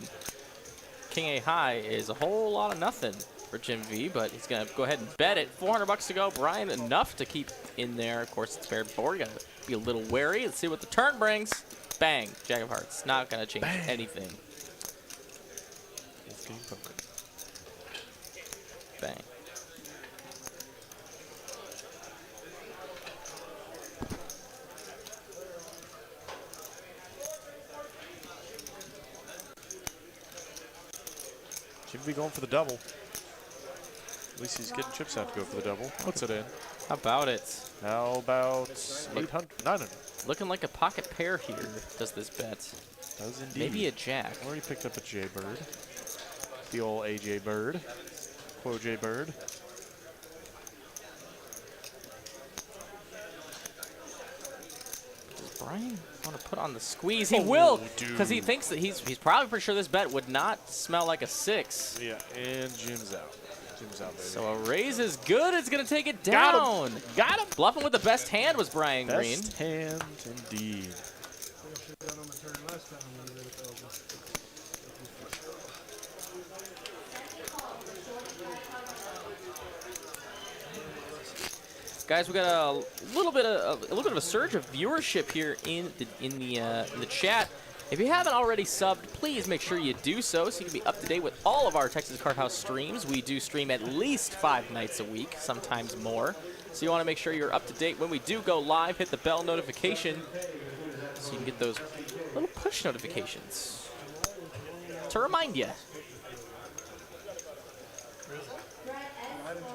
King A high is a whole lot of nothing for Jim V, but he's going to go ahead and bet it. $400 to go. Brian, enough to keep in there. Of course, it's paired board. You got to be a little wary. Let's see what the turn brings. Bang. Jack of Hearts. Not going to change anything. It's game poker. Bang. Jim V going for the double. At least he's getting chips out to go for the double. Puts it in. How about it? How about 800, 900? Looking like a pocket pair here, does this bet. Does indeed. Maybe a jack. Already picked up a Jaybird. The old AJ Bird. Quo J Bird. Does Brian want to put on the squeeze? He will, dude. because he thinks that he's probably pretty sure this bet would not smell like a 6. Yeah, and Jim's out. Jim's out, baby. So a raise is good. It's going to take it Got down. him. Got him. Bluffing with the best hand was Brian Green. Best hand, indeed. Should have done on the turn last time when we did it, though. Guys, we got a little bit of a surge of viewership here in the chat. If you haven't already subbed, please make sure you do so you can be up to date with all of our Texas Card House streams. We do stream at least 5 nights a week, sometimes more. So you want to make sure you're up to date when we do go live. Hit the bell notification so you can get those little push notifications to remind you.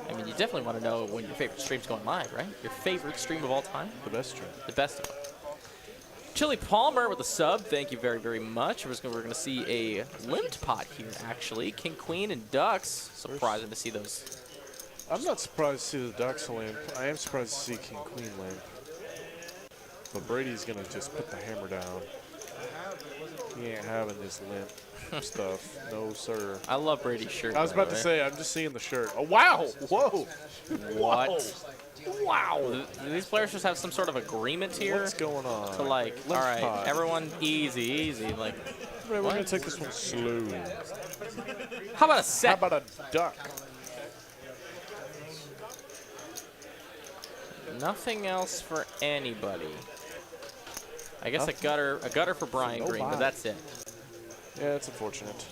I mean, you definitely want to know when your favorite stream's going live, right? Your favorite stream of all time? The best stream. The best of them. Chili Palmer with a sub. Thank you very, very much. We're going to see a limped pot here, actually. King, Queen, and Ducks. Surprising to see those. I'm not surprised to see the Ducks limp. I am surprised to see King Queen limp. But Brady's going to just put the hammer down. He ain't having this limp stuff. No, sir. I love Brady's shirt. I was about to say, I'm just seeing the shirt. Oh, wow. Whoa. What? Wow. Do these players just have some sort of agreement here? What's going on? To like, all right, pot. everyone easy, easy. Like, We're going to take this one slow. how about a set? How about a duck? Nothing else for anybody. I guess a gutter for Brian Green, but that's it. Yeah, it's unfortunate.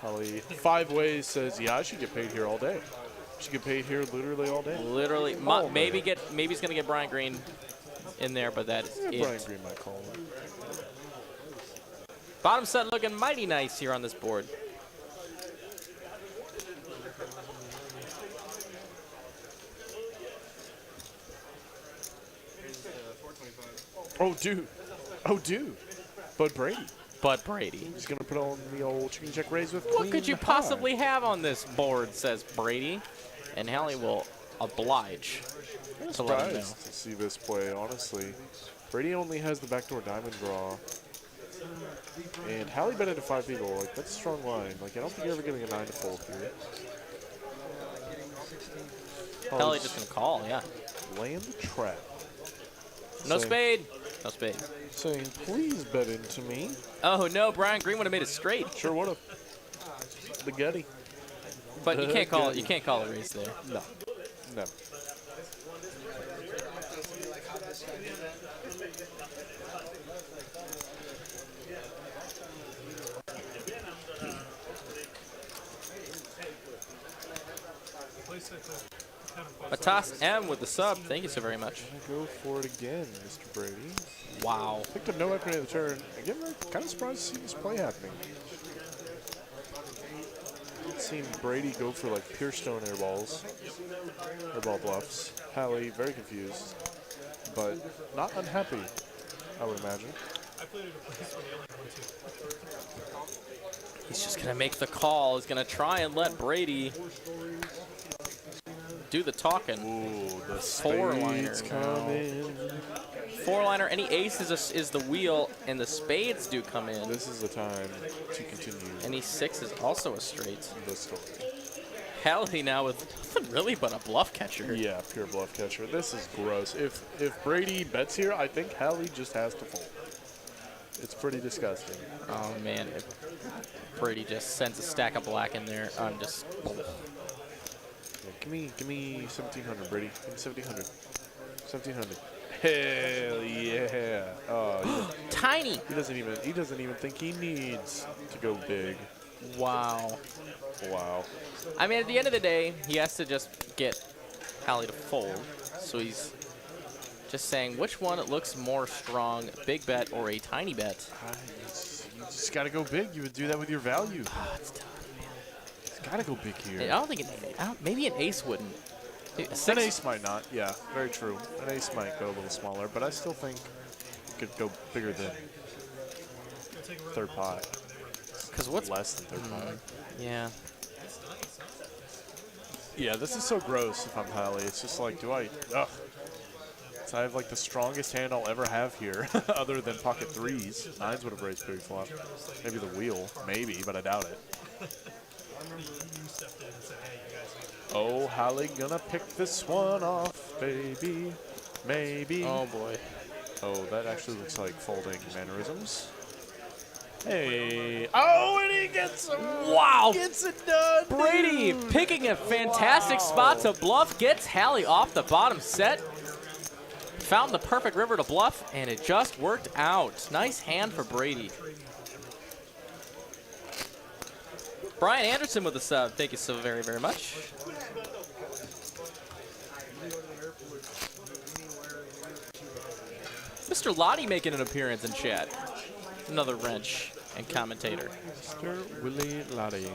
Holly, 5 ways says, yeah, I should get paid here all day. I should get paid here literally all day. Literally, All maybe day. he's gonna get Brian Green in there, but that's Yeah, it. Brian Green might call him. Bottom set looking mighty nice here on this board. Oh, dude. Oh, dude. Bud Brady. Bud Brady. He's going to put on the old chicken check raise with What queen could you high. possibly have on this board, says Brady. And Hallie will oblige I'm to let him know. surprised to see this play, honestly. Brady only has the backdoor diamond draw. And Hallie bet into 5 people. Like, that's a strong line. Like, I don't think you're ever getting a 9 to fold here. Hallie just gonna call, yeah. Land the trap. No Saying- spade. No spade. Saying, please bet into me. Oh no, Brian Green would have made it straight. Sure would have. The gutty. But you can't call it. You can't call a race there. No. Never. Matas M with the sub. Thank you so very much. Go for it again, Mr. Brady. Wow. Picked up no equity at the turn. Again, we're kind of surprised to see this play happening. Seen Brady go for like pure stone airballs, airball bluffs. Hallie very confused, but not unhappy, I would imagine. He's just gonna make the call. He's gonna try and let Brady do the talking. Ooh, the Four-liner. spades come in. 4-liner. Any ace is the wheel, and the spades do come in. This is the time to continue Any 6 is also a straight. the story. Hallie now with nothing really but a bluff catcher. Yeah, pure bluff catcher. This is gross. If Brady bets here, I think Hallie just has to fold. It's pretty disgusting. Oh man, if Brady just sends a stack of black in there, I'm just. Yeah, give me 1,700, Brady. Give me 1,700. 1,700. Hell yeah! Oh, yeah. Tiny. He doesn't even think he needs to go big. Wow. Wow. I mean, at the end of the day, he has to just get Hallie to fold. So he's just saying which one looks more strong, big bet or a tiny bet. You just gotta go big. You would do that with your value. Oh, it's tough, man. It's gotta go big here. I don't think maybe an ace wouldn't. An ace might not. Yeah, very true. An ace might go a little smaller, but I still think it could go bigger than third pot. Because what's Less than third pot. Yeah. Yeah, this is so gross if I'm Hallie. It's just like, do I... Ugh. So I have like the strongest hand I'll ever have here, other than pocket threes. Nines would have raised pre-flop. Maybe the wheel. Maybe, but I doubt it. Oh, Hallie gonna pick this one off, baby. Maybe. Oh, boy. Oh, that actually looks like folding mannerisms. Hey. Oh, and he gets it. Wow. Gets it done. Brady dude. picking a fantastic spot to bluff, gets Hallie off the bottom set. Found the perfect river to bluff, and it just worked out. Nice hand for Brady. Brian Anderson with the sub. Thank you so very, very much. Mr. Lottie making an appearance in chat. Another wrench and commentator. Mr. Willie Lottie.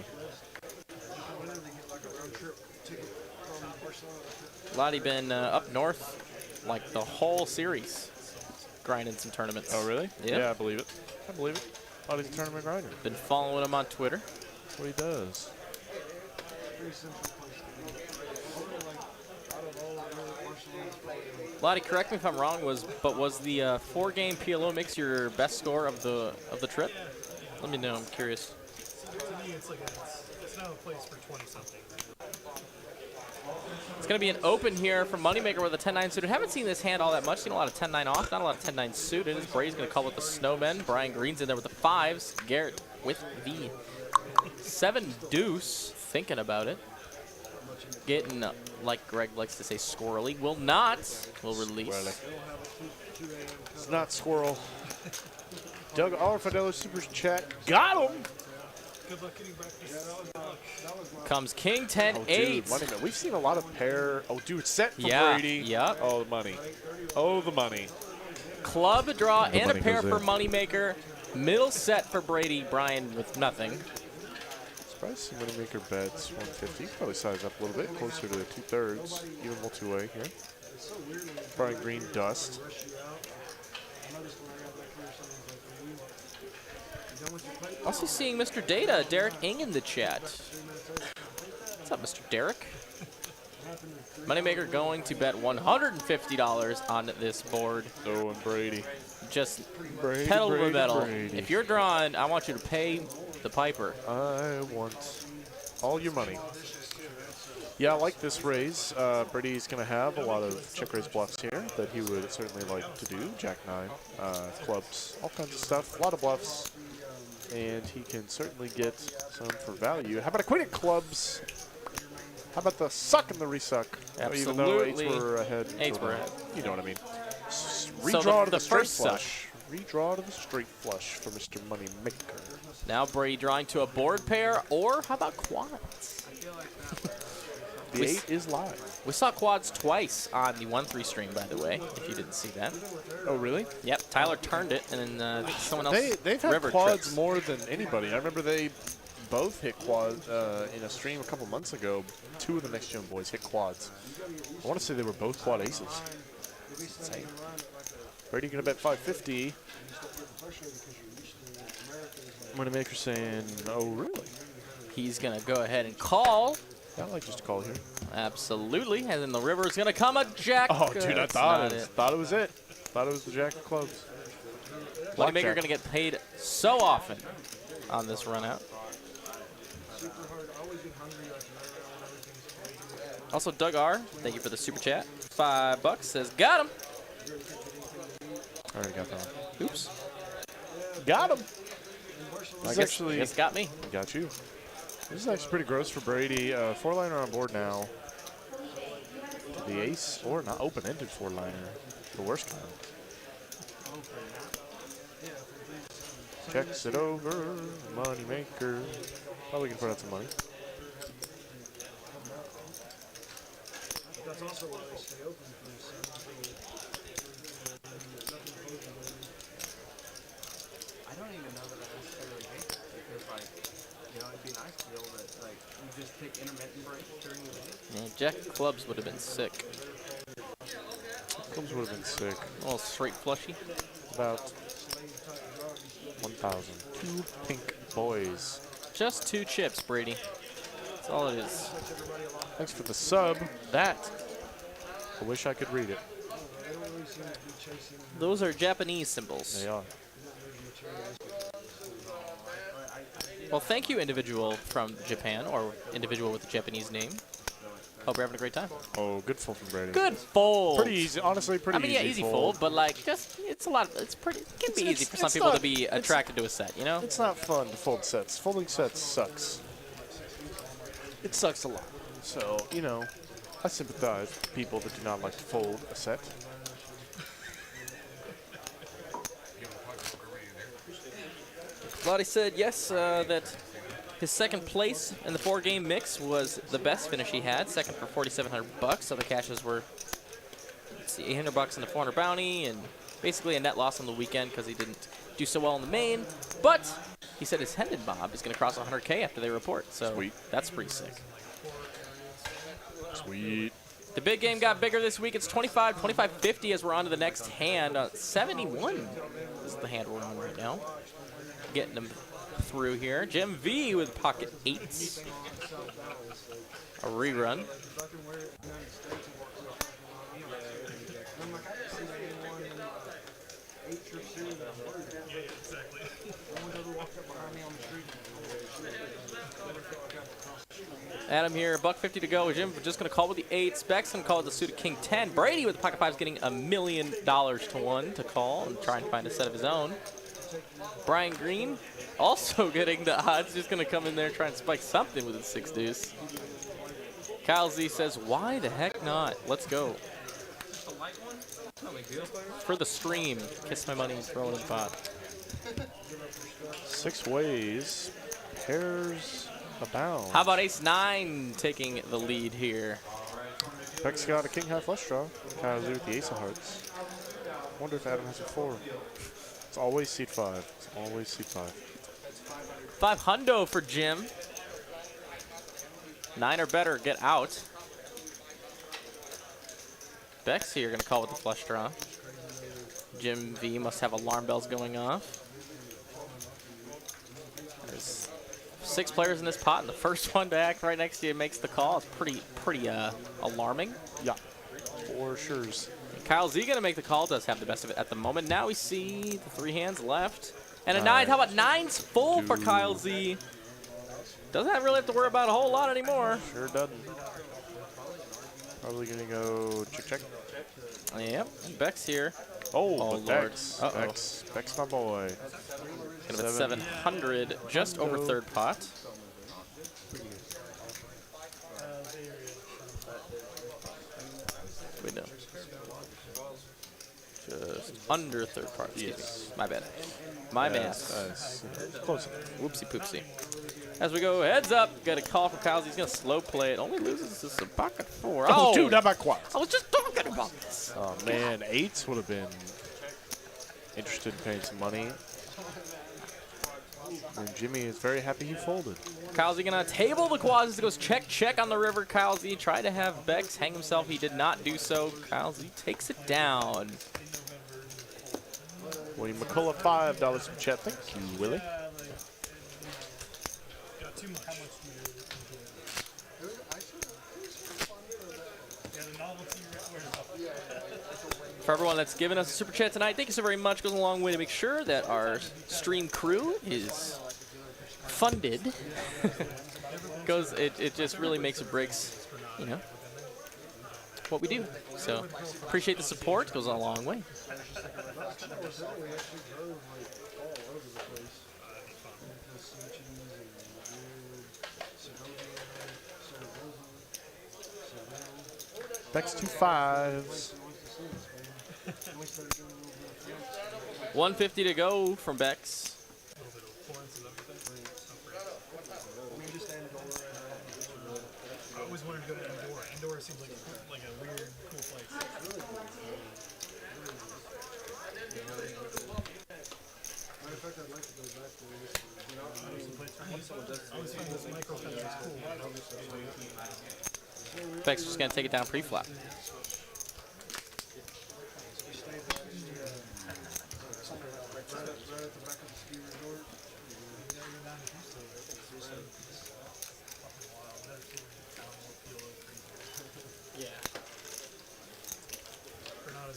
Lottie been up north like the whole series, grinding some tournaments. Oh, really? Yep. Yeah, I believe it. I believe it. Lottie's a tournament grinder. Been following him on Twitter. That's what he does. Lottie, correct me if I'm wrong, was the 4-game PLO mix your best score of the trip? Let me know. I'm curious. To me, it's like it's now a place for 20-something. It's going to be an open here from Moneymaker with a 10-9 suited. Haven't seen this hand all that much. Seen a lot of 10-9 off, not a lot of 10-9 suited. As Brady's going to call with the Snowmen. Brian Green's in there with the 5s. Garrett with the 7 deuce. Thinking about it. Getting, like Greg likes to say, squirrely. Will not. Will release. Squirrely. It's not squirrel. Doug Fidelio super chat. Got him. Good luck getting breakfast. Comes King 10 Oh, 8. dude, money, man. We've seen a lot of pair. Oh, dude, set for Yeah, Brady. yep. Oh, the money. Oh, the money. Club draw The and a money pair goes for in. Middle Middle set for Brady. Brian with nothing. Surprised Moneymaker bets 150. Probably size up a little bit, closer to 2/3. Even multi-way here. Brian Green dust. Also seeing Mr. Data, Derek Ing in the chat. What's up, Mr. Derek? Moneymaker going to bet $150 on this board. Oh, and Brady. Just Brady, pedal to the Brady, metal. Brady. If you're drawing, I want you to pay the piper. I want all your money. Yeah, I like this raise. Brady's going to have a lot of check raise bluffs here that he would certainly like to do. Jack 9, clubs, all kinds of stuff. A lot of bluffs. And he can certainly get some for value. How about a queen of clubs? How about the suck and the resuck? Absolutely. Even though 8s were ahead. Eights were ahead. You know what I mean. So Redraw to the the straight first suck. flush. Redraw to the straight flush for Mr. Moneymaker. Now Brady drawing to a board pair, or how about quads? The 8 is live. We saw quads twice on the 1-3 stream, by the way, if you didn't see that. Oh, really? Yep, Tyler turned it, and then someone else They've had river quads trips. more than anybody. I remember they both hit quads in a stream a couple months ago. 2 of the Next Gen boys hit quads. I want to say they were both quad aces. Insane. Brady gonna bet 550. Moneymaker saying, "Oh, really?" He's going to go ahead and call. I like just a call here. Absolutely, and then the river is going to come a jack. Oh, dude, I That's thought not it was it. Thought it was the jack of clubs. Moneymaker going to get paid so often on this run out. Also, Doug R, thank you for the super chat. $5 says, got him. I already got that one. Oops. Got him. I guess got me. Got you. This is actually pretty gross for Brady. 4-liner on board now. The ace, or not open-ended 4-liner. The worst kind. Checks it over. Moneymaker. Probably can put out some money. That's also why they stay open for the 7. I don't even know that I necessarily hate that because, like, you know, it'd be nice to be able to, like, you just take intermittent breaks during the day. Yeah, jack of clubs would have been sick. Clubs would have been sick. A little straight flushy. About 1,000. 2 pink boys. Just 2 chips, Brady. That's all it is. Thanks for the sub. That. I wish I could read it. Those are Japanese symbols. They are. Well, thank you, individual from Japan, or individual with a Japanese name. Hope you're having a great time. Oh, good fold from Brady. Good fold. Pretty easy. Honestly, pretty easy. I mean, yeah, easy fold, but like, just it's a lot. It's pretty. It can be easy for some people to be attracted to a set. You know. It's not fun to fold sets. Folding sets sucks. It sucks a lot. So, you know, I sympathize with people that do not like to fold a set. Lottie said yes, that his second place in the 4-game mix was the best finish he had. Second for $4,700. Other cashes were, let's see, $800 in the 400 bounty, and basically a net loss on the weekend because he didn't do so well in the main. But he said his Hendon Bob is going to cross 100K after they report. So Sweet. That's pretty sick. Sweet. The big game got bigger this week. It's 25, 25.50 as we're on to the next hand. 71 is the hand we're on right now. Getting them through here. Jim V with pocket 8s. A rerun. Adam here, $1.50 to go. Jim just going to call with the 8s. Beck's going to call with the suited King 10. Brady with the pocket 5s getting $1 million to 1 to call and try and find a set of his own. Brian Green also getting the odds. Just going to come in there and try and spike something with his 6 deuce. Kyle Z says, why the heck not? Let's go. For the stream. Kiss my money, throw it in the pot. 6 ways. Pairs abound. How about ace-9 taking the lead here? Beck's got a king-high flush draw. Kyle Z with the ace of hearts. Wonder if Adam has a 4. It's always seat 5. It's always seat 5. 500 for Jim. 9 or better, get out. Beck's here, gonna call with the flush draw. Jim V must have alarm bells going off. There's 6 players in this pot, and the first one to act right next to you makes the call. It's pretty alarming. Yeah, for sure. Kyle Z gonna make the call. Does have the best of it at the moment. Now we see the 3 hands left. And a 9. How about 9's full for Kyle Z? Doesn't really have to worry about a whole lot anymore. Sure doesn't. Probably gonna go check. Yep. Beck's here. Oh, Lord. Beck's my boy. Kind of at 700, just over third pot. Wait, no. Just under third part. Excuse me. My bad. My bad. Close. Whoopsie poopsie. As we go heads up, got a call from Kyle. He's going to slow play it. Only loses to some pocket 4. Oh, dude, not by quad. I was just talking about this. Oh, man. 8s would have been interested in paying some money. And Jimmy is very happy he folded. Kyle Z going to table the quads as it goes check on the river. Kyle Z tried to have Bex hang himself. He did not do so. Kyle Z takes it down. William McCullough, $5 from chat. Thank you, Willie. For everyone that's given us a super chat tonight, thank you so very much. Goes a long way to make sure that our stream crew is funded. It just really makes or breaks, you know, what we do. So appreciate the support. Goes a long way. Beck's 2 5s. 150 to go from Bex. I always wanted to go to Andorra. Andorra seems like a weird, cool place. Bex just gonna take it down pre-flop.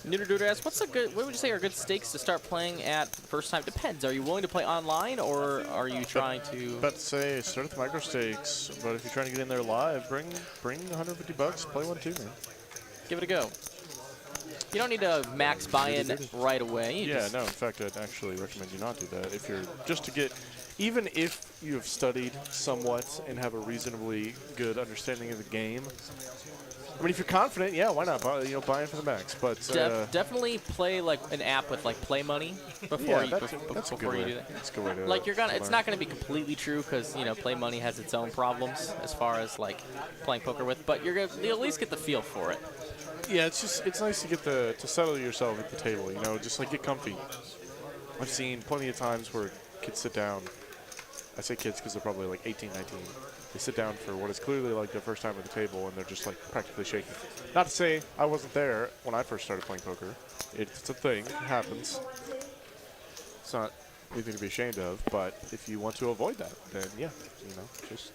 Neuter Duder asks, what would you say are good stakes to start playing at for the first time? Depends. Are you willing to play online, or are you trying to? About to say, start with micro stakes, but if you're trying to get in there live, bring 150 bucks, play one too, man. Give it a go. You don't need to max buy-in right away. Yeah, no, in fact, I'd actually recommend you not do that. If you're just to get, even if you have studied somewhat and have a reasonably good understanding of the game, I mean, if you're confident, yeah, why not? Buy in for the max. But definitely play like an app with like play money before you do that. That's a good way to. Like it's not gonna be completely true because play money has its own problems as far as like playing poker with, but you'll at least get the feel for it. Yeah, it's nice to get to settle yourself at the table. Just like get comfy. I've seen plenty of times where kids sit down. I say kids because they're probably like 18, 19. They sit down for what is clearly like their first time at the table, and they're just like practically shaking. Not to say I wasn't there when I first started playing poker. It's a thing. It happens. It's not anything to be ashamed of, but if you want to avoid that, then yeah, just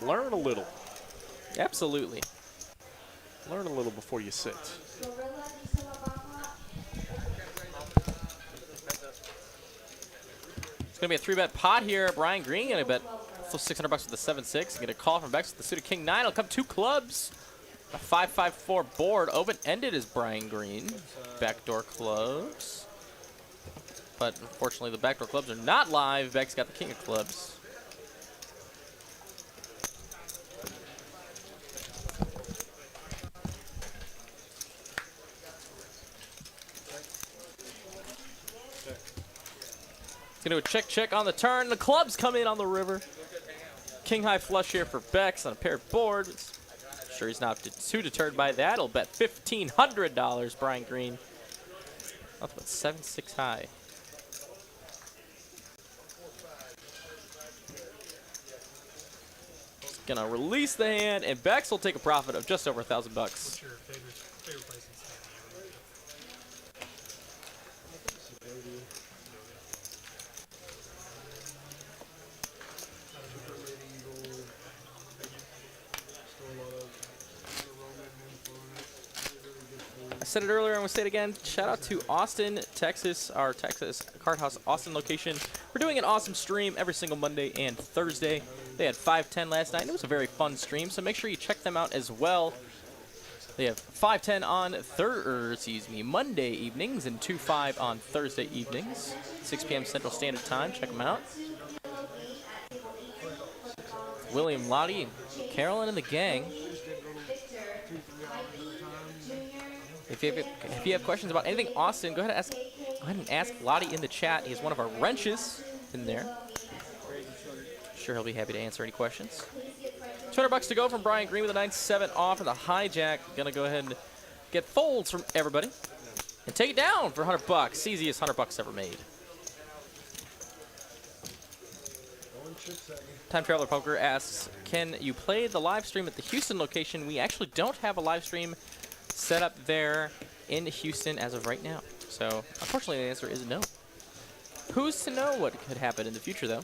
learn a little. Absolutely. Learn a little before you sit. It's going to be a 3-bet pot here. Brian Green going to bet $600 with the 7-6. Get a call from Bex with the suited king 9. It'll come 2 clubs. A 5-5-4 board. Open-ended is Brian Green. Backdoor clubs. But unfortunately, the backdoor clubs are not live. Bex got the king of clubs. It's going to do a check on the turn. The clubs come in on the river. King high flush here for Bex on a paired board. Sure he's not too deterred by that. He'll bet $1,500, Brian Green. Nothing but 7-6 high. He's going to release the hand, and Bex will take a profit of just over $1,000. What's your favorite place in San I said it earlier, I'm going to say it again. Shout out to Austin, Texas, our Texas Card House Austin location. We're doing an awesome stream every single Monday and Thursday. They had 5-10 last night, and it was a very fun stream, so make sure you check them out as well. They have 5-10 on Monday evenings and 2-5 on Thursday evenings. 6 p.m. Central Standard Time. Check them out. William, Lottie, and Carolyn and the gang. If you have questions about anything Austin, go ahead and ask Lottie in the chat. He has one of our wrenches in there. Sure, he'll be happy to answer any questions. $200 to go from Brian Green with a 9-7 off, and the hijack gonna go ahead and get folds from everybody and take it down for $100. Easiest $100 ever made. Time Traveler Poker asks, can you play the live stream at the Houston location? We actually don't have a live stream set up there in Houston as of right now. So, unfortunately, the answer is no. Who's to know what could happen in the future, though?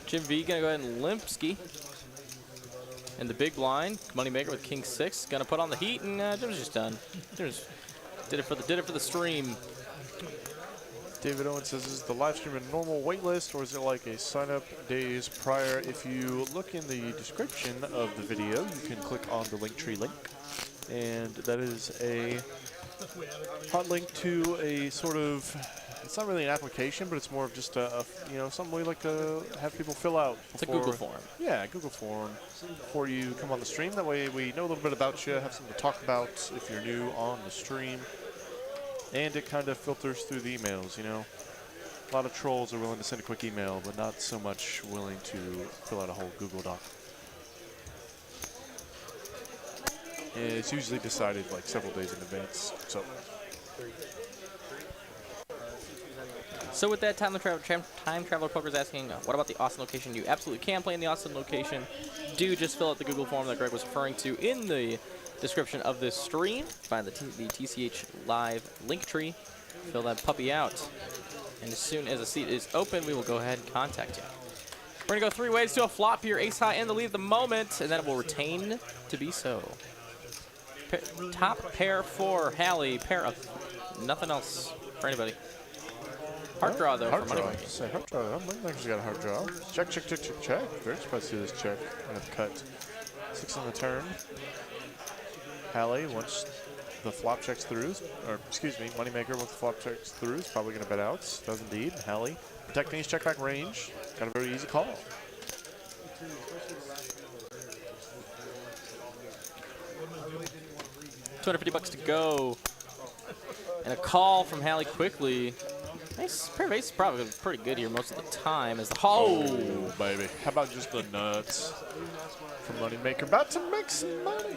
Jim V gonna go ahead and Limpski. And the big blind, Moneymaker with King 6, gonna put on the heat, and Jim's just done. Jim's did it for the stream. David Owen says, is the live stream a normal wait list, or is it like a sign-up days prior? If you look in the description of the video, you can click on the Linktree link, and that is a hot link to a sort of, it's not really an application, but it's more of just something we like to have people fill out. It's a Google form. Yeah, a Google form before you come on the stream. That way we know a little bit about you, have something to talk about if you're new on the stream. And it kind of filters through the emails, A lot of trolls are willing to send a quick email, but not so much willing to fill out a whole Google Doc. And it's usually decided like several days in advance. So with that, time traveler poker is asking, what about the Austin location? You absolutely can play in the Austin location. Do just fill out the Google form that Greg was referring to in the description of this stream. Find the TCH live link tree. Fill that puppy out. And as soon as a seat is open, we will go ahead and contact you. We're going to go 3 ways to a flop here. Ace high in the lead at the moment, and then it will retain to be so. Top pair for Hallie. Pair of nothing else for anybody. Heart draw, though, for Moneymaker. Say heart draw. Moneymaker's got a heart draw. Check, check, check, check, check. Very surprised to see this check. And a cut. 6 on the turn. Hallie, once the flop checks through, or excuse me, Moneymaker, once the flop checks through, is probably going to bet outs. Does indeed. Hallie, protecting his check back range. Got a very easy call. $250 to go. And a call from Hallie quickly. Nice pair of aces, probably pretty good here most of the time. As the oh, baby. How about just the nuts from Moneymaker? About to make some money.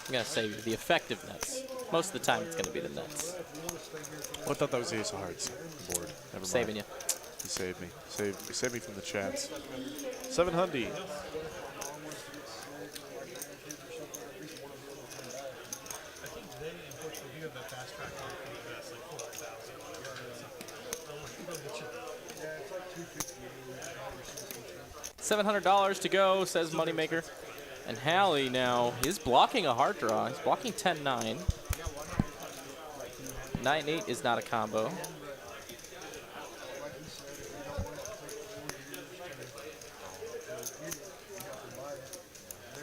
I'm going to say the effective nuts. Most of the time, it's going to be the nuts. I thought that was the ace of hearts board. Never mind. Saving you. He saved me. Saved me from the chats. 700. $700 to go, says Moneymaker. And Hallie now is blocking a hard draw. He's blocking 10-9. 9-8 is not a combo.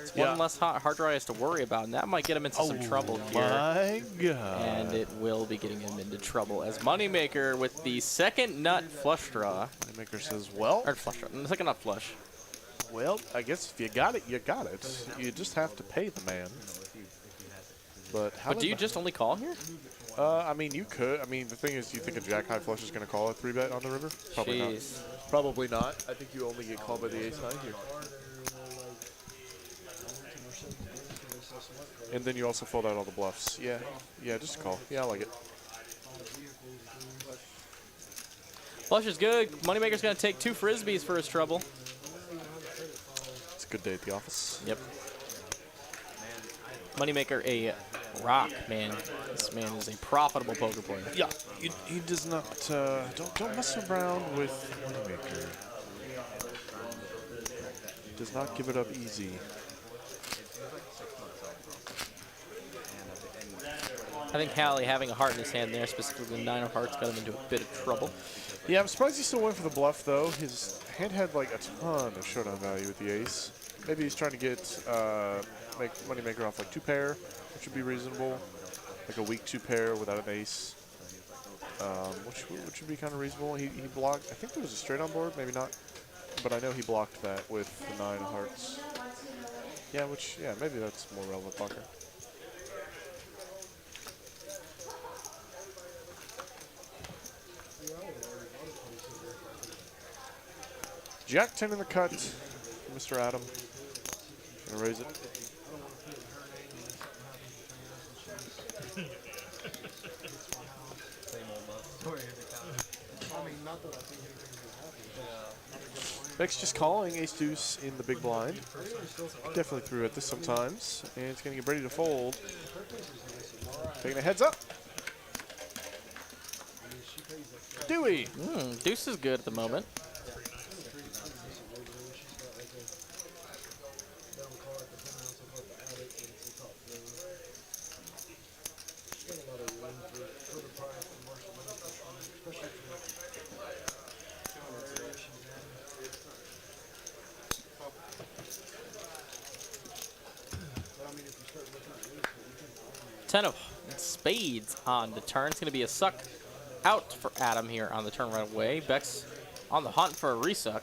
It's one less hard draw he has to worry about, and that might get him into some trouble here. My God. And it will be getting him into trouble as Moneymaker with the second nut flush draw. Moneymaker says, well. Or flush draw. The second nut flush. Well, I guess if you got it, you got it. You just have to pay the man. But how do you just only call here? I mean, you could. I mean, the thing is, you think a jack high flush is going to call a 3-bet on the river? Probably not. Probably not. I think you only get called by the ace high here. And then you also fold out all the bluffs. Yeah, just a call. Yeah, I like it. Flush is good. Moneymaker's going to take 2 frisbees for his trouble. It's a good day at the office. Yep. Moneymaker, a rock, man. This man is a profitable poker player. Yeah, he does not. Don't mess around with Moneymaker. Does not give it up easy. I think Hallie having a heart in his hand there, specifically the 9 of hearts, got him into a bit of trouble. Yeah, I'm surprised he still went for the bluff, though. His hand had like a ton of showdown value with the ace. Maybe he's trying to get make Moneymaker off like 2-pair, which would be reasonable. Like a weak 2-pair without an ace, which would be kind of reasonable. He blocked. I think there was a straight on board, maybe not, but I know he blocked that with the 9 of hearts. Yeah, maybe that's more relevant poker. Jack 10 in the cut for Mr. Adam. Gonna raise it. Beck's just calling ace deuce in the big blind. Definitely threw at this sometimes, and it's gonna get ready to fold. Taking a heads up. Dewey. Deuce is good at the moment. Ten of spades on the turn. It's going to be a suck out for Adam here on the turn right away. Beck's on the hunt for a resuck.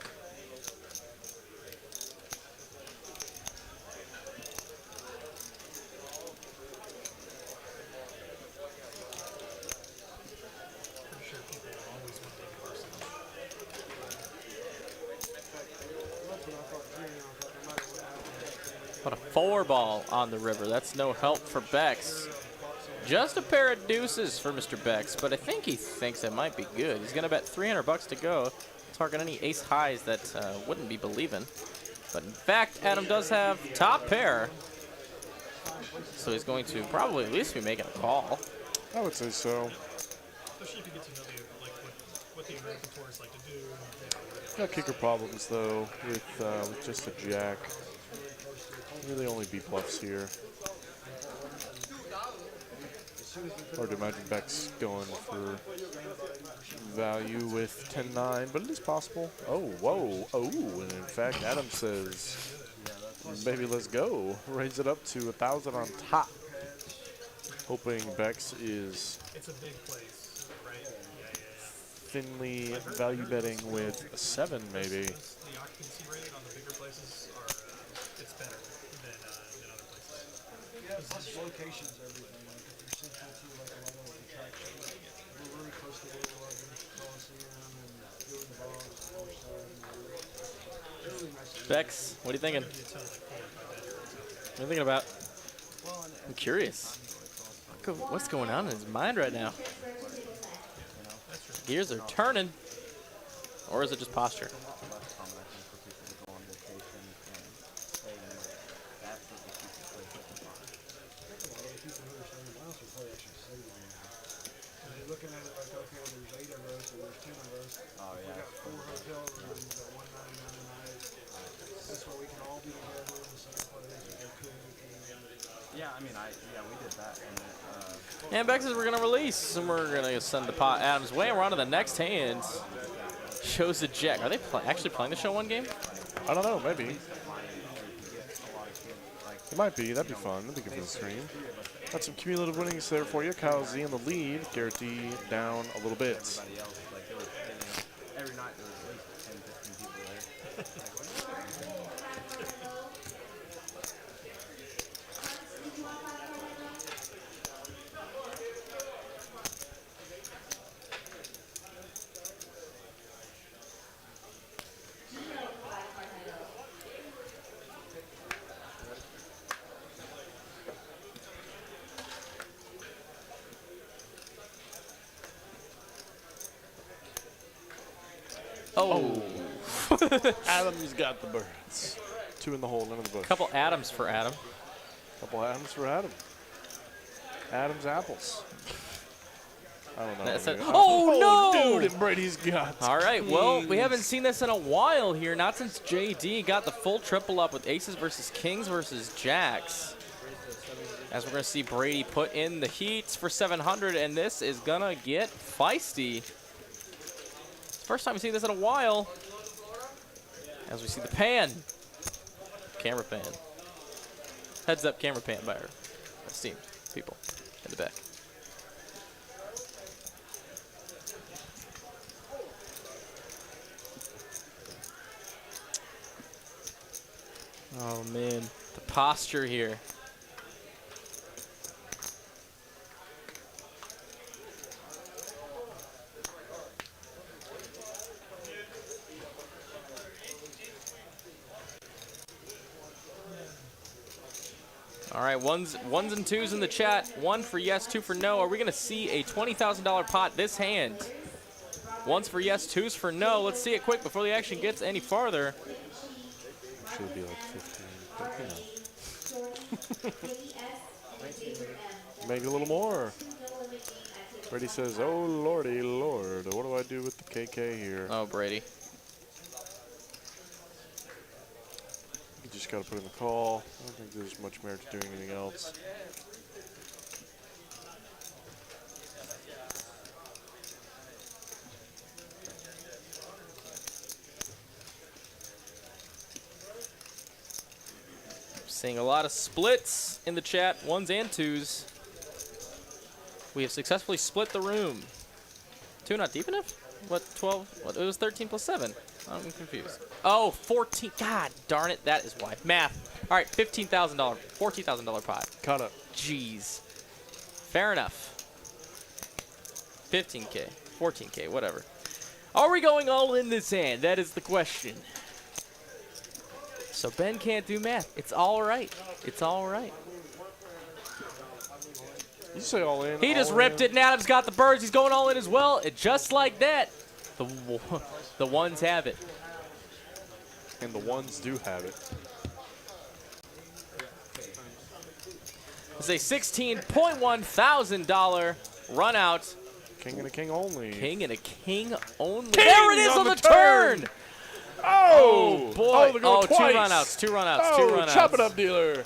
But a 4-ball on the river. That's no help for Bex. Just a pair of deuces for Mr. Bex, but I think he thinks it might be good. He's going to bet $300 to go. Target any ace highs that wouldn't be believing. But in fact, Adam does have top pair. So he's going to probably at least be making a call. I would say so. Especially if you get to know what the American tourists like to do. Got kicker problems though with just a jack. Really only B bluffs here. Hard to imagine Beck's going for value with 10-9, but it is possible. Oh, whoa, oh, and in fact, Adam says, "Baby, let's go." Raise it up to 1,000 on top. Hoping Beck's is It's a big place, right? Yeah. thinly value betting with a 7, maybe. The occupancy rate on the bigger places are it's better than other places. Yeah, plus location's everything. Like if you're central to like a lot of the attractions, we're really close to Rio Grande Coliseum and doing bogs, really nice. Bex, what are you thinking? What are you thinking about? I'm curious. What's going on in his mind right now? Gears are turning. Or is it just posture? Looking at it like, okay, there's 8 of us, or there's 10 of us. Oh, yeah. We got 4 hotel rooms at $199 a night. That's where we can all be together in the same place. Yeah, I mean, we did that. And Bex says we're going to release, and we're going to send the pot Adam's way. And we're on to the next hand. Shows the jack. Are they actually playing the show one game? I don't know, maybe. It might be. That'd be fun. That'd be good for the stream. Got some cumulative winnings there for you. Kyle Z in the lead. Garrett D down a little bit. Every night there was at least 10, 15 people Oh. Adam's got the birds. 2 in the hole, none in the bush. Couple Adams for Adam. Couple Adams for Adam. Adam's apples. I don't know. That's it. dude. Oh, no! Dude, and Brady's got. All right, well, we haven't seen this in a while here. Not since JD got the full triple up with aces versus kings versus jacks. As we're going to see Brady put in the heats for 700, and this is going to get feisty. First time we see this in a while. As we see the pan. Camera pan. Heads up camera pan by our esteemed people in the back. Oh man, the posture here. All right, ones and twos in the chat. 1 for yes, 2 for no. Are we going to see a $20,000 pot this hand? 1's for yes, 2's for no. Let's see it quick before the action gets any farther. Should be like 15. Maybe a little more. Brady says, "Oh lordy lord, what do I do with the KK here?" Oh, Brady. You just got to put in the call. I don't think there's much merit to doing anything else. Seeing a lot of splits in the chat, 1s and 2s. We have successfully split the room. 2 not deep enough? What, 12? What, it was 13 plus 7. I'm confused. Oh, 14. God darn it, that is why. Math. All right, $15,000, $14,000 pot. Cut up. Jeez. Fair enough. 15K, 14K, whatever. Are we going all in this hand? That is the question. So Ben can't do math. It's all right. It's all right. You say all in. He just all ripped in. it, and Adam's got the birds. He's going all in as well. And just like that, the ones have it. And the ones do have it. It's a $16.1 thousand run out. King and a king only. King and a king only. King There it is on the turn. Oh! Boy. they're going Two twice. runouts. Two runouts. Oh, Two runouts. chop it up, dealer.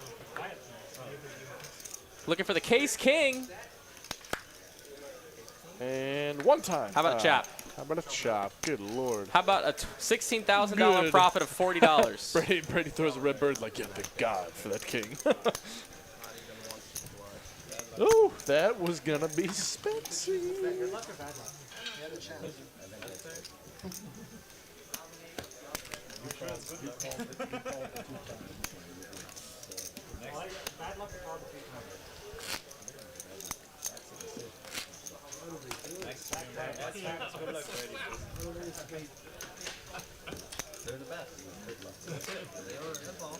Looking for the case king. And one time. How about a chop? How about a chop? Good lord. How about a $16,000 Good. profit of $40? Brady throws a red bird like, yeah, thank God for that king. Ooh, that was gonna be spicy. Good luck or bad luck? You had a chance. Bad luck or barbecue time. Good luck, Brady. They're the best. That's all.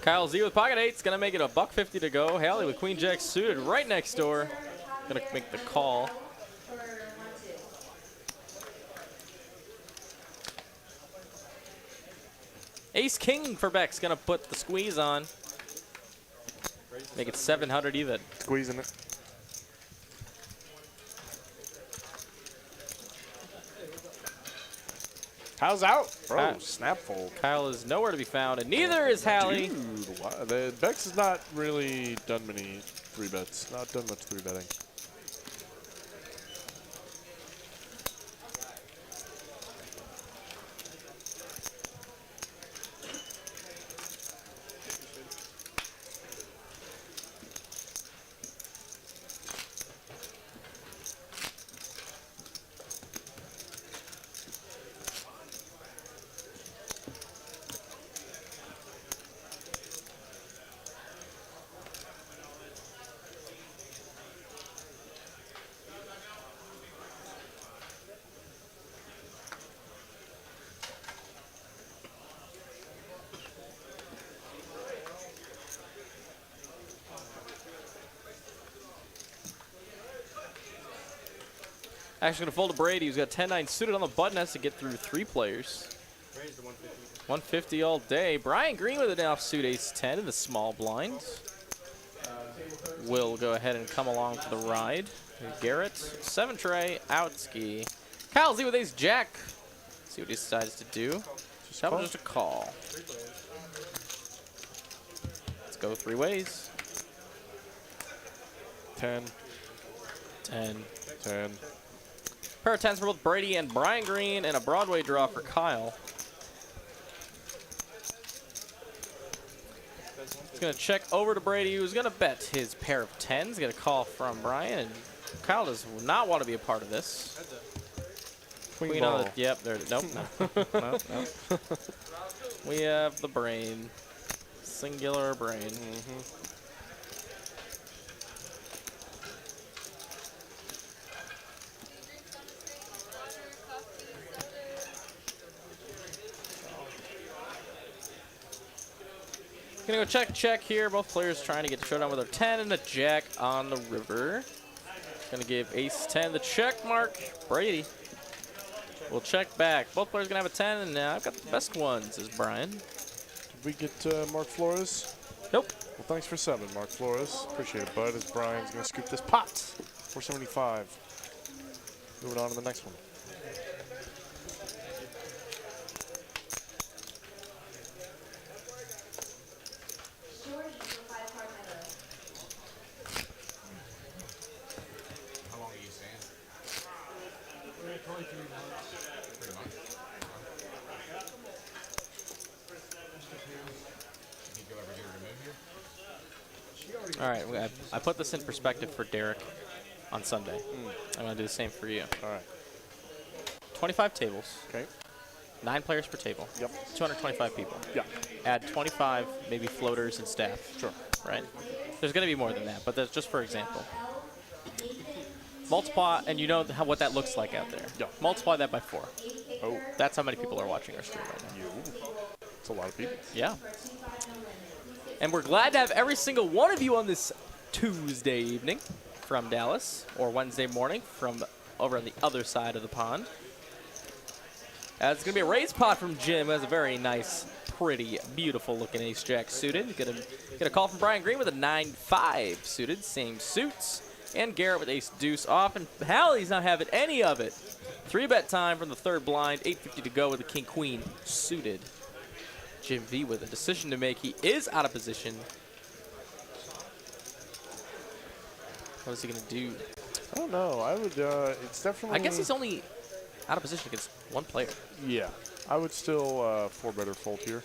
Kyle Z with pocket eights, gonna make it a $150 to go. Haley with queen jack suited right next door, gonna make the call. Ace king for Beck's gonna put the squeeze on. Make it 700 even. Squeezing it. How's out? Bro, snap fold. Kyle is nowhere to be found, and neither is Hallie. Dude, wow. Bex has not really done many 3-bets. Not done much 3-betting. Actually, gonna fold to Brady, who's got 10-9 suited on the button, has to get through 3 players. Brady's the 150. 150 all day. Brian Green with an offsuit ace-10 in the small blind. Will go ahead and come along for the ride. Garrett, 7 tray, outski. Kyle Z with ace-jack. See what he decides to do. Just a call. Let's go 3 ways. 10, 10. 10. Pair of 10s for both Brady and Brian Green, and a Broadway draw for Kyle. He's going to check over to Brady, who's going to bet his pair of 10s. Get a call from Brian, and Kyle does not want to be a part of this. Queen on ball. the, yep, there. Nope. No. No. We have the brain. Singular brain. Gonna go check here. Both players trying to get the showdown with their 10 and a jack on the river. Gonna give ace 10 the check mark. Brady will check back. Both players gonna have a 10, and I've got the best ones, is Brian. Did we get Mark Flores? Nope. Well, thanks for 7, Mark Flores. Appreciate it, bud. As Brian's gonna scoop this pot. 475. Moving on to the next one. How long are you staying? Probably 3 months. 3 months. Think you'll ever get her to move here? All right, I put this in perspective for Derek on Sunday. I'm gonna do the same for you. All right. 25 tables. Okay. 9 players per table. Yep. 225 people. Yeah. Add 25, maybe floaters and staff. Sure. Right? There's going to be more than that, but that's just for example. Multiply, and you know what that looks like out there. Yeah. Multiply that by 4. Oh. That's how many people are watching our stream right now. It's a lot of people. Yeah. And we're glad to have every single one of you on this Tuesday evening from Dallas, or Wednesday morning from over on the other side of the pond. It's going to be a raise pot from Jim, who has a very nice, pretty, beautiful-looking ace-jack suited. Get a call from Brian Green with a 9-5 suited, same suits. And Garrett with ace-deuce off, and Hallie's not having any of it. 3-bet time from the third blind, 8:50 to go with the king-queen suited. Jim V with a decision to make. He is out of position. What is he going to do? I don't know. I would, it's definitely... I guess he's only out of position against one player. Yeah. I would still 4-better fold here.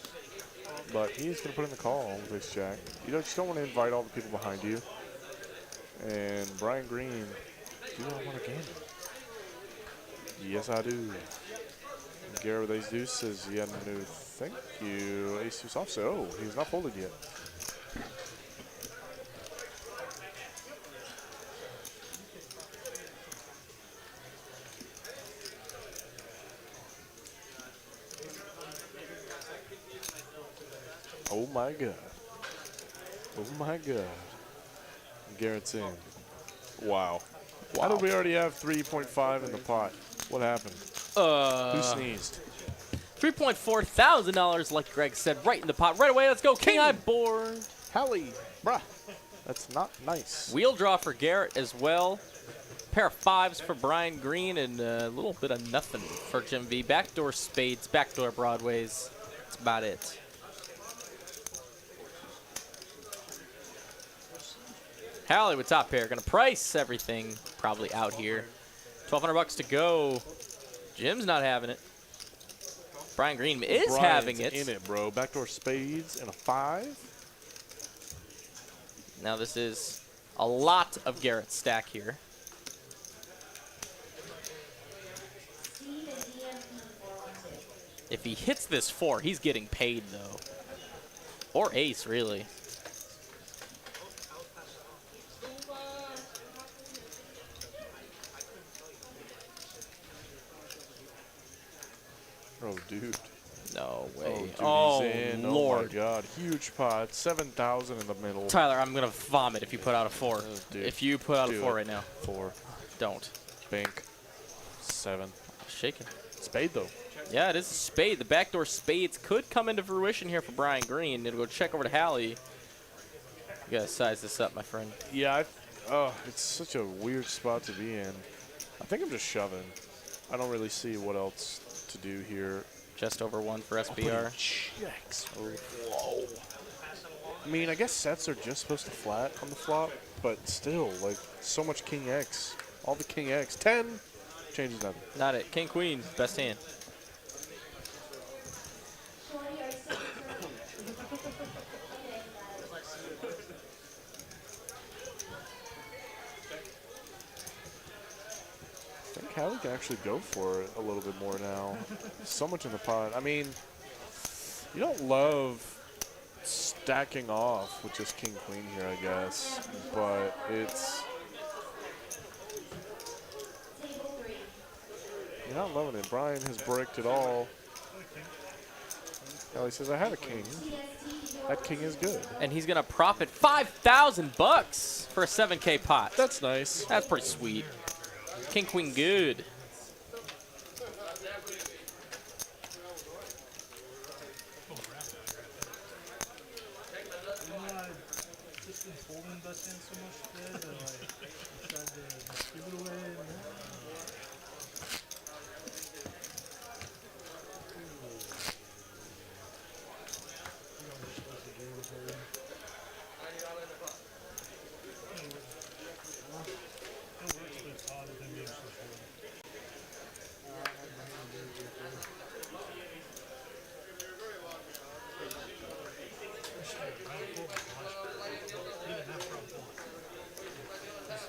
But he's going to put in the call with ace jack. You just don't want to invite all the people behind you. And Brian Green, do I want a game? Yes, I do. Garrett with ace deuce says, yeah, no, thank you. Ace deuce off, so he's not folded yet. Oh my God. Oh my God. Garrett's in. Wow. How did we already have 3.5 in the pot? What happened? Who sneezed? $3.4 thousand, like Greg said, right in the pot. Right away, let's go. King Eye board. Hallie, bruh. That's not nice. Wheel draw for Garrett as well. Pair of 5s for Brian Green and a little bit of nothing for Jim V. Backdoor spades, backdoor broadways. That's about it. Hallie with top pair. Gonna price everything probably out here. 1,200 bucks to go. Jim's not having it. Brian Green is Brian's having it. in it, bro. Backdoor spades and a 5. Now this is a lot of Garrett's stack here. If he hits this 4, he's getting paid though. Or ace, really. Oh, dude. No way. Oh, dude, he's in. Lord. Oh, my God. Huge pot. 7,000 in the middle. Tyler, I'm going to vomit if you put out a 4. Dude. If you put out a 4 it. right now. 4. Don't. Bank. 7. Shaking. Spade, though. Yeah, it is a spade. The backdoor spades could come into fruition here for Brian Green. It'll go check over to Hallie. You got to size this up, my friend. Yeah, it's such a weird spot to be in. I think I'm just shoving. I don't really see what else to do here. Just over 1 for SBR. Checks. Oh, whoa. I mean, I guess sets are just supposed to flat on the flop, but still, like, so much King X. All the King X. 10 changes nothing. Not it. King Queen, best hand. I think Hallie can actually go for it a little bit more now. So much in the pot. I mean, you don't love stacking off with just King Queen here, I guess, but it's... You're not loving it. Brian has bricked it all. Hallie says, I have a king. That king is good. And he's going to profit 5,000 bucks for a 7K pot. That's nice. That's pretty sweet. King, Queen, good. Just been folding best hand so much today that I tried to give it away.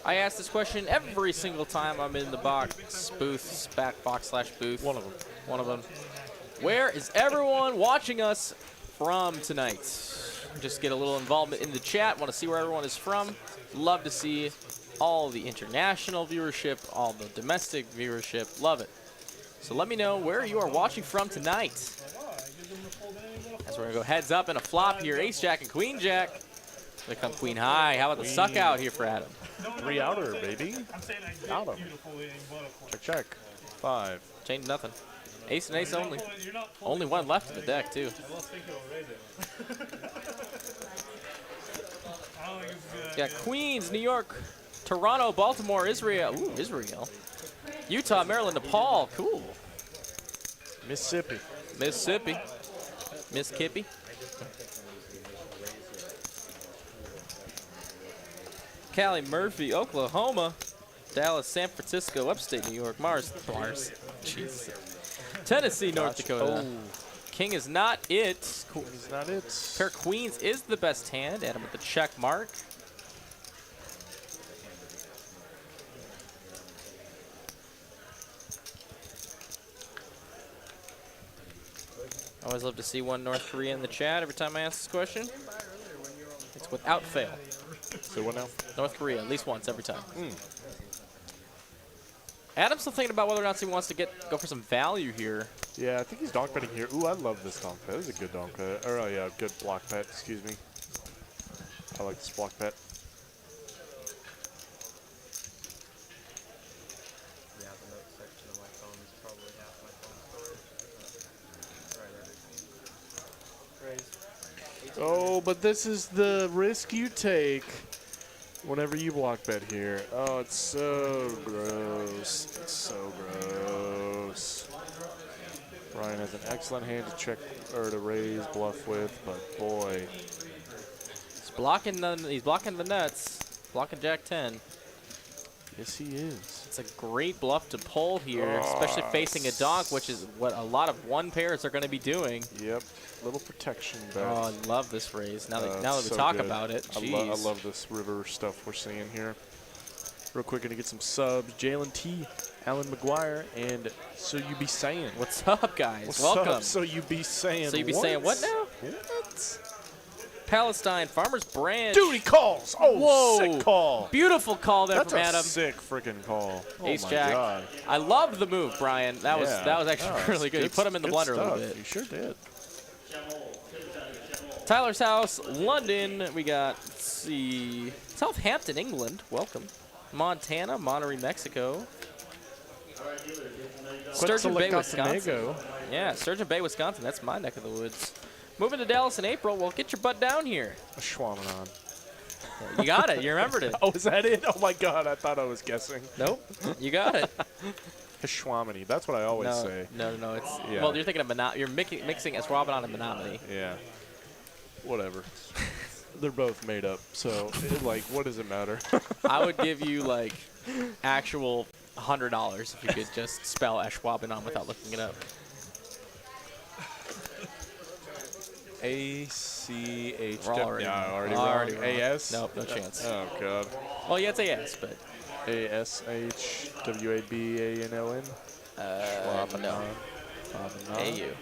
I ask this question every single time I'm in the box booth, back box slash booth. One of them. One of them. Where is everyone watching us from tonight? Just get a little involvement in the chat. Want to see where everyone is from. Love to see all the international viewership, all the domestic viewership. Love it. So let me know where you are watching from tonight. As we're going to go heads up and a flop here. Ace Jack and Queen Jack. They come Queen High. How about the suck out here for Adam? 3 outer, baby. I'm saying I Got him. beautifully but a point. Check. 5. Change nothing. Ace and ace only. You're not Only one left in the deck, too. I don't think he'll raise it. I don't think it's a good Got idea. Queens, New York, Toronto, Baltimore, Israel. Ooh, Israel. Utah, Maryland, Nepal. Cool. Mississippi. Mississippi. Miss Kippy. Cali, Murphy, Oklahoma, Dallas, San Francisco, upstate New York, Mars. Jeez. Tennessee, North Dakota. King is not it. Cool. Is not it. Pair Queens is the best hand. Adam with the check mark. Always love to see one North Korea in the chat every time I ask this question. It's without fail. So what now? North Korea, at least once every time. Adam's still thinking about whether or not he wants to go for some value here. Yeah, I think he's donk betting here. Ooh, I love this donk bet. This is a good donk bet. Or, yeah, good block bet. Excuse me. I like this block bet. Yeah, the notes section of my phone is probably half my phone storage. Oh, but this is the risk you take whenever you block bet here. Oh, it's so gross. It's so gross. Ryan has an excellent hand to check or to raise bluff with, but boy, He's blocking the nuts. Blocking Jack 10. yes he is. It's a great bluff to pull here, especially facing a donk, which is what a lot of one pairs are going to be doing. Yep, little protection bet. Oh, I love this raise. Now that we so talk good. about it, I jeez. love this river stuff we're seeing here. Real quick, gonna get some subs. Jalen T, Alan McGuire, and So You Be Saying. What's up, guys? What's Welcome. up? So You Be Saying. So you be saying what now? What? Palestine, Farmers Branch. Dude, he calls. Oh, Whoa. sick call. Beautiful call there That's from a Adam. sick freaking call. Ace oh my Jack. God. I love the move, Brian. That was actually Oh, really good. You put him in the good blender a little stuff. bit. You sure did. Tyler's house, London. We got, let's see, Southampton, England. Welcome. Montana, Monterey, Mexico. Sturgeon Bay, Wisconsin. Yeah, Sturgeon Bay, Wisconsin. That's my neck of the woods. Moving to Dallas in April. Well, get your butt down here. A Schwamanon. You got it. You remembered it. Oh, is that it? Oh my God, I thought I was guessing. Nope. You got it. Hishwamini. That's what I always say. No. It's Yeah. well, you're thinking of you're mixing Eswabanon and Menominee. Yeah. Whatever. They're both made up, so like, what does it matter? I would give you like actual $100 if you could just spell Ashwabanon without looking it up. A-C-H. We're already Yeah, wrong. already Already wrong. wrong. A-S? Nope, no chance. Oh, God. Well, yeah, it's AS, but A-S-H-W-A-B-A-N-O-N? no. A-U.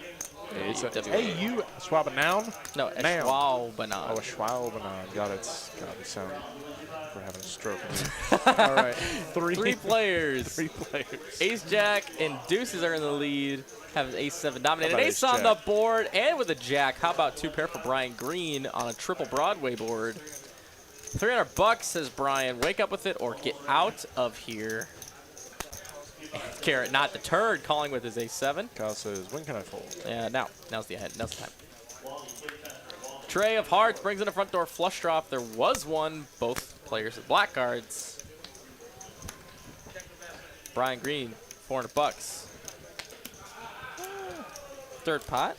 A-U. Swab a noun? No, Noun. Ashwabanon. Oh, a Schwalbanon. God, we sound for having a stroke. All right. Three players. 3 players. Ace Jack and Deuces are in the lead. Have an Ace 7 dominated. How about Ace Ace on the Jack? board and with a Jack. How about 2 pair for Brian Green on a triple Broadway board? $300 says Brian. Wake up with it or get out of here. Carrot, not the turd, calling with his Ace 7. Kyle says, when can I fold? Yeah, now's the time. Tray of Hearts brings in a front door flush draw. If there was one, both players with black cards. Brian Green, $400. Third pot.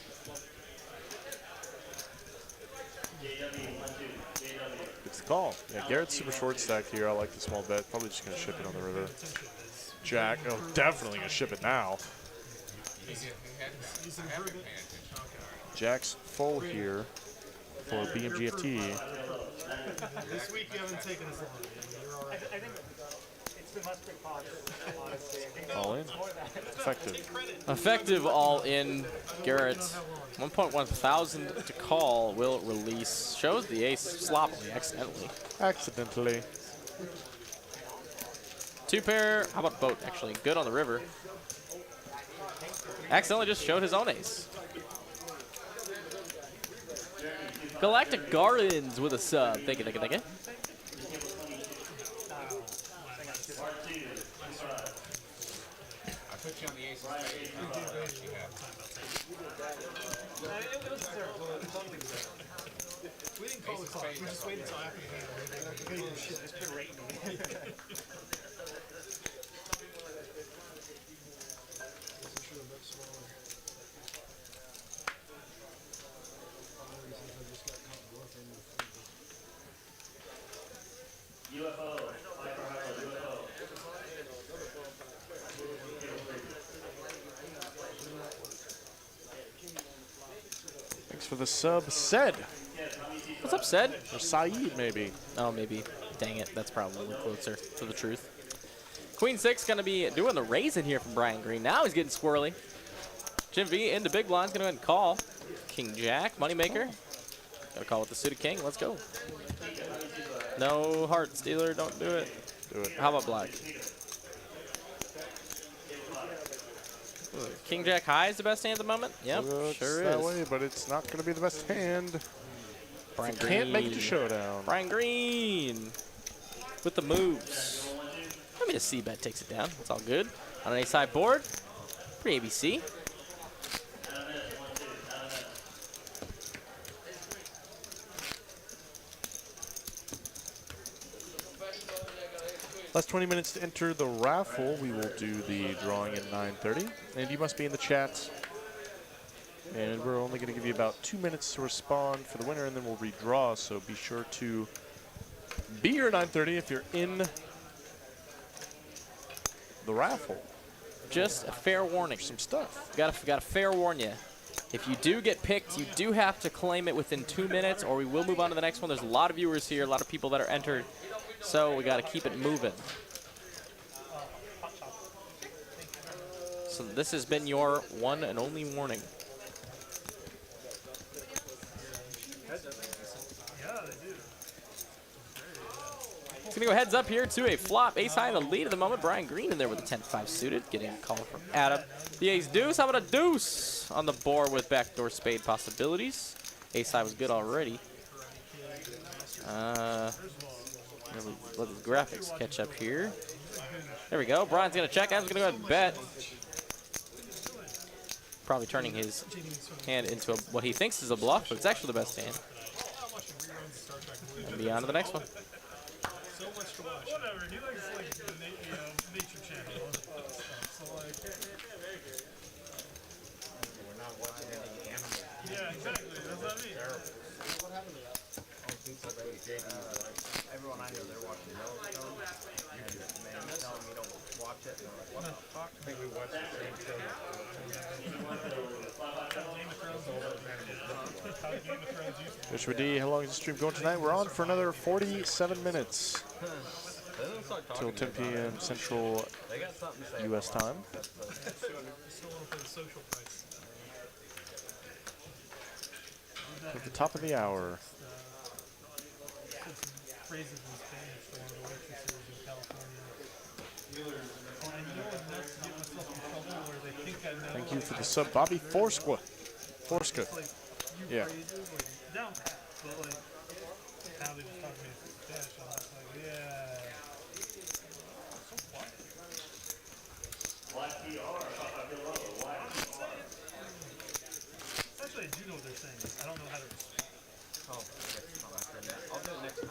It's the call. Yeah, Garrett's super short stacked here. I like the small bet. Probably just going to ship it on the river. Jack. Oh, definitely going to ship it now. Jack's full here for BMGFT. This week you haven't taken as long. You're all right. All in. Effective. Effective all in. Garrett, 1.1 thousand to call, will release. Shows the ace sloppily, accidentally. Accidentally. 2 pair, how about boat actually? Good on the river. Accidentally just showed his own ace. Galactic Gardens with a sub. Thank you, thank you, thank you. I put you on the ace of spades. I don't know what you have. We didn't call the clock. We just waited until after the game. It's been rating. Thanks for the sub, Said. What's up, Said? Or Saeed, maybe. Oh, maybe. Dang it, that's probably closer to the truth. Queen 6 gonna be doing the raising here from Brian Green. Now he's getting squirrely. Jim V into big blind's gonna go ahead and call. King Jack, Moneymaker. Gotta call with the suited king. Let's go. No heart stealer, don't do it. Do it. How about black? Ooh, King Jack high is the best hand at the moment. Yep, Looks sure that is. way, but it's not going to be the best hand. Brian Can't make it to Green. showdown. Brian Green with the moves. I mean, a C bet takes it down. It's all good. On an A side board, pretty ABC. Last 20 minutes to enter the raffle. We will do the drawing at 9:30. And you must be in the chat. And we're only going to give you about 2 minutes to respond for the winner, and then we'll redraw. So be sure to be here at 9:30 if you're in the raffle. Just a fair warning. Some stuff. Gotta fair warn you. If you do get picked, you do have to claim it within 2 minutes, or we will move on to the next one. There's a lot of viewers here, a lot of people that are entered, so we gotta keep it moving. So this has been your one and only warning. It's gonna go heads up here to a flop. Ace high in the lead at the moment. Brian Green in there with the 10-5 suited, getting a call from Adam. The ace deuce. How about a deuce on the board with backdoor spade possibilities? Ace high was good already. Let the graphics catch up here. There we go. Brian's gonna check. Adam's gonna go ahead and bet. Probably turning his hand into what he thinks is a bluff, but it's actually the best hand. And be on to the next one. So much to watch. Whatever. He likes like the nature channel. So like. We're not watching any anime. Yeah, exactly. That's what I mean. What happened to that? Everyone I know, they're watching Yellowstone, and they tell me don't watch it, and they're like, what the fuck? I think we watched the same show. Joshua D, how long is the stream going tonight? We're on for another 47 minutes. Till 10 p.m. Central U.S. time. At the top of the hour. Phrases in Spanish for one of the waitresses in California. And you know what nuts to get myself in trouble where they think I know. Thank you for the sub, Bobby Forsqua. Forsqua. Like, Yeah. phrases, like, down pat, but like, now they just talk to me in Spanish. I'm just like, yeah. So quiet. Actually, I do know what they're saying. I don't know how to respond. Oh, that's not my turn yet. I'll do it next time.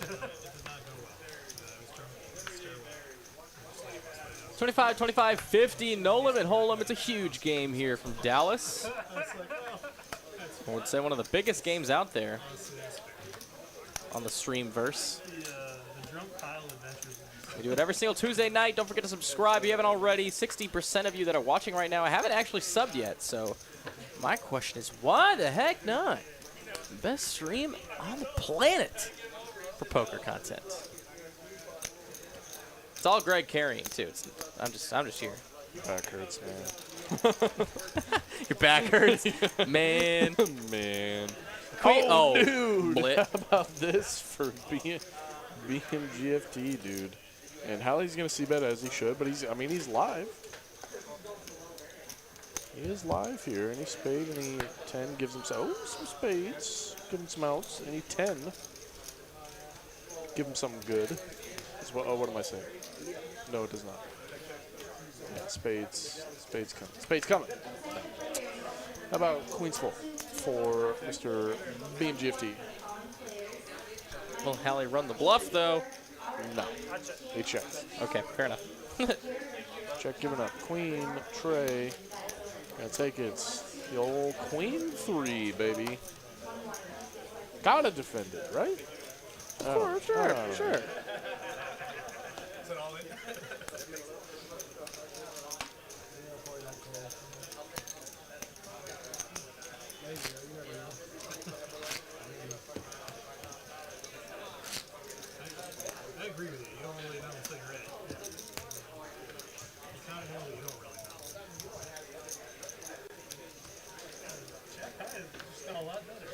It did not go well. I was trying to stairwell. 25, 25, 50, no limit, hold'em. It's a huge game here from Dallas. I would say one of the biggest games out there on the Streamverse. The drunk pile adventures. We do it every single Tuesday night. Don't forget to subscribe if you haven't already. 60% of you that are watching right now, I haven't actually subbed yet. So my question is, why the heck not? Best stream on the planet for poker content. It's all Greg carrying too. I'm just here. Your back hurts, man. Your back hurts, man. Man. Queen, Dude. Blit. How about this for BMGFT, dude? And Hallie's gonna see bet as he should, but he's live. He is live here. Any spade, any 10 gives him some spades. Give him some outs. Any 10. Give him something good. What am I saying? No, it does not. Yeah, spades. Spades coming. Spades coming. How about Queen's full for Mr. BMGFT? Will Hallie run the bluff though? No. He checks. Okay, fair enough. Check given up. Queen, tray. Gonna take it. The old Queen 3, baby. Gotta defend it, right? Sure. Is it all in? I agree with you. You don't really know until you're in it. You kind of know, but you don't really know. Jack High has just done a lot better.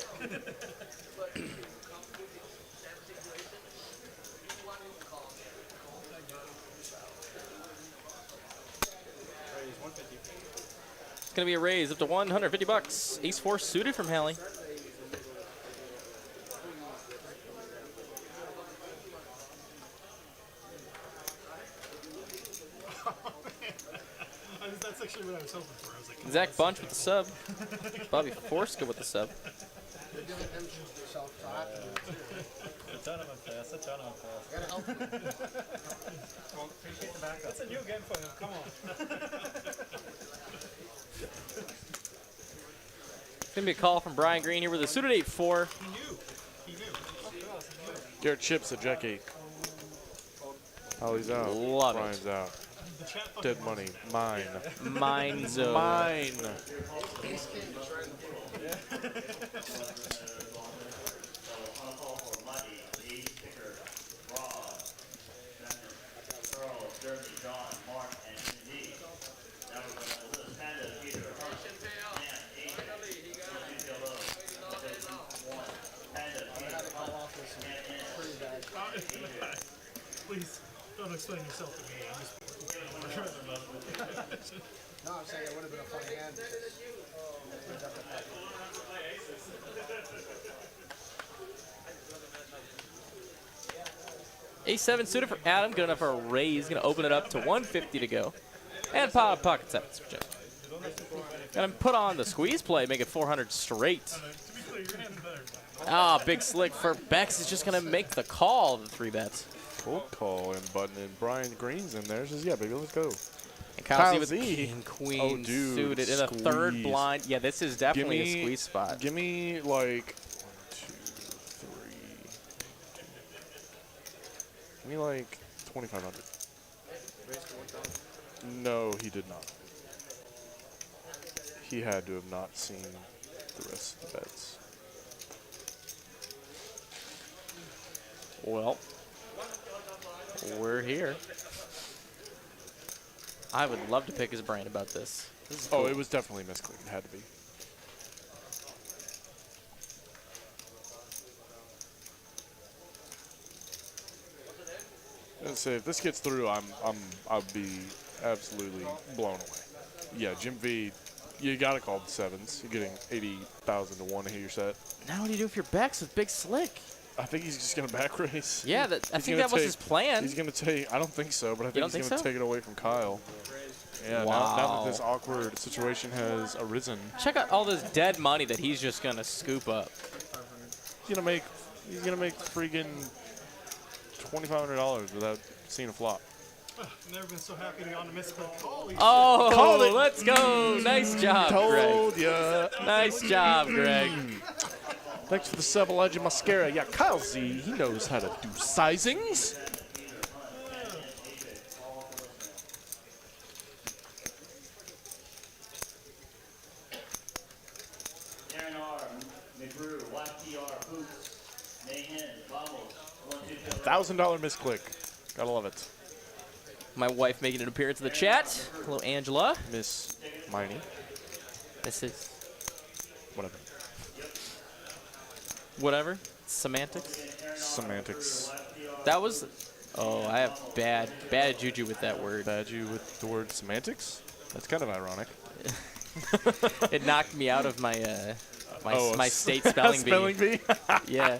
It's gonna be a raise up to 150 bucks. Ace 4 suited from Hallie. That's actually what I was hoping for. I was like, Zach Bunch with the sub. Bobby Forska with the sub. They're doing them self-taught. A ton of them fast, a ton of them fast. Gotta help them. Appreciate the backup. that's a new game for him. Come on. It's gonna be a call from Brian Green here with a suited 8-4. He knew. He knew. Garrett chips at Jack 8. Hallie's out. Love it. Brian's out. The chat fucking Dead money. Mine. Mine zone. Mine. Please don't explain yourself to me. I'm just. No, I'm saying it would have been a funny hand. A7 suited for Adam. Good enough for a raise. Gonna open it up to 150 to go. And pocket sevens for Jim. Gonna put on the squeeze play, make it 400 straight. To be clear, your hand's better. Ah, big slick for Bex is just gonna make the call of the 3 bets. Cold call and button, and Brian Green's in there. Says, yeah, baby, let's go. And Kyle Z with Z. king, queen Oh, dude, suited in a third squeeze. blind. Yeah, this is definitely a squeeze spot. Give me like 1, 2, 3. Give me like 2,500. No, he did not. He had to have not seen the rest of the bets. Well, we're here. I would love to pick his brain about this. This is Oh, cool. it was definitely misclicked. It had to be. Let's say if this gets through, I'll be absolutely blown away. Yeah, Jim V, you gotta call the sevens. You're getting 80,000 to 1 to hit your set. Now what do you do if your Bex with big slick? I think he's just gonna back race. Yeah, I think that was his plan. He's gonna take. I don't think so, but I think he's gonna take it away from Kyle. Yeah. Wow. Now that this awkward situation has arisen, Check out all this dead money that he's just gonna scoop up. he's gonna make freaking $2,500 without seeing a flop. Never been so happy to be on the misclick. Holy Oh, Called it. let's go. Nice job, Greg. Told ya. Nice job, Greg. Thanks for the sub, Elijah Mascara. Yeah, Kyle Z, he knows how to do sizings. $1,000 misclick. Gotta love it. My wife making an appearance in the chat. Hello, Angela. Miss Miney. This is Whatever. whatever. Semantics. Semantics. That was. Oh, I have bad juju with that word. Bad you with the word semantics? That's kind of ironic. It knocked me out of my Oh, my state spelling bee. Spelling bee? Yeah.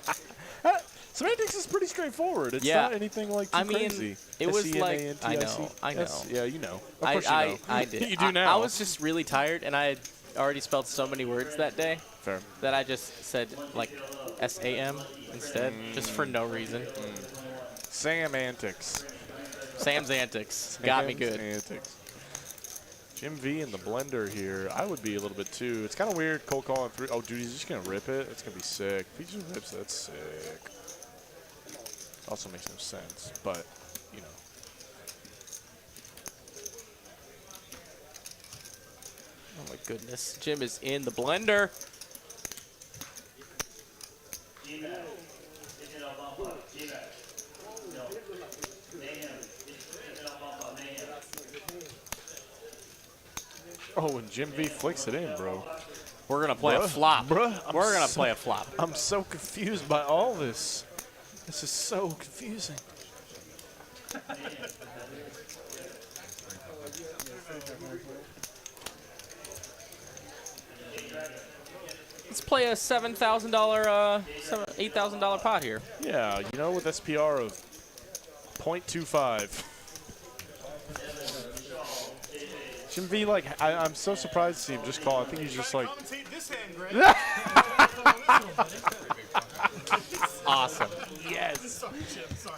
Semantics is pretty straightforward. It's Yeah. not anything like too I mean, crazy. it was like S-E-M-A-N-T-I-C? I know. Yeah, you know. Of course you know. I did. You do now. I was just really tired, and I had already spelled so many words that day Fair. that I just said like SAM instead, just for no reason. Sam Antics. Sam's antics got me Sam's good. Antics. Jim V in the blender here. I would be a little bit too. It's kind of weird cold calling through. Oh, dude, he's just going to rip it. It's going to be sick. If he just rips it, that's sick. Also makes no sense, but, you know. Oh my goodness, Jim is in the blender. Oh, and Jim V flicks it in, bro. We're gonna play a Bruh. flop. Bruh, We're gonna play a flop. I'm so confused by all this. This is so confusing. Let's play a $7,000, $8,000 pot here. Yeah, you know, with SPR of 0.25. Jim V, like, I'm so surprised to see him just call. I think he's just like, This hand, Greg. Awesome. yes.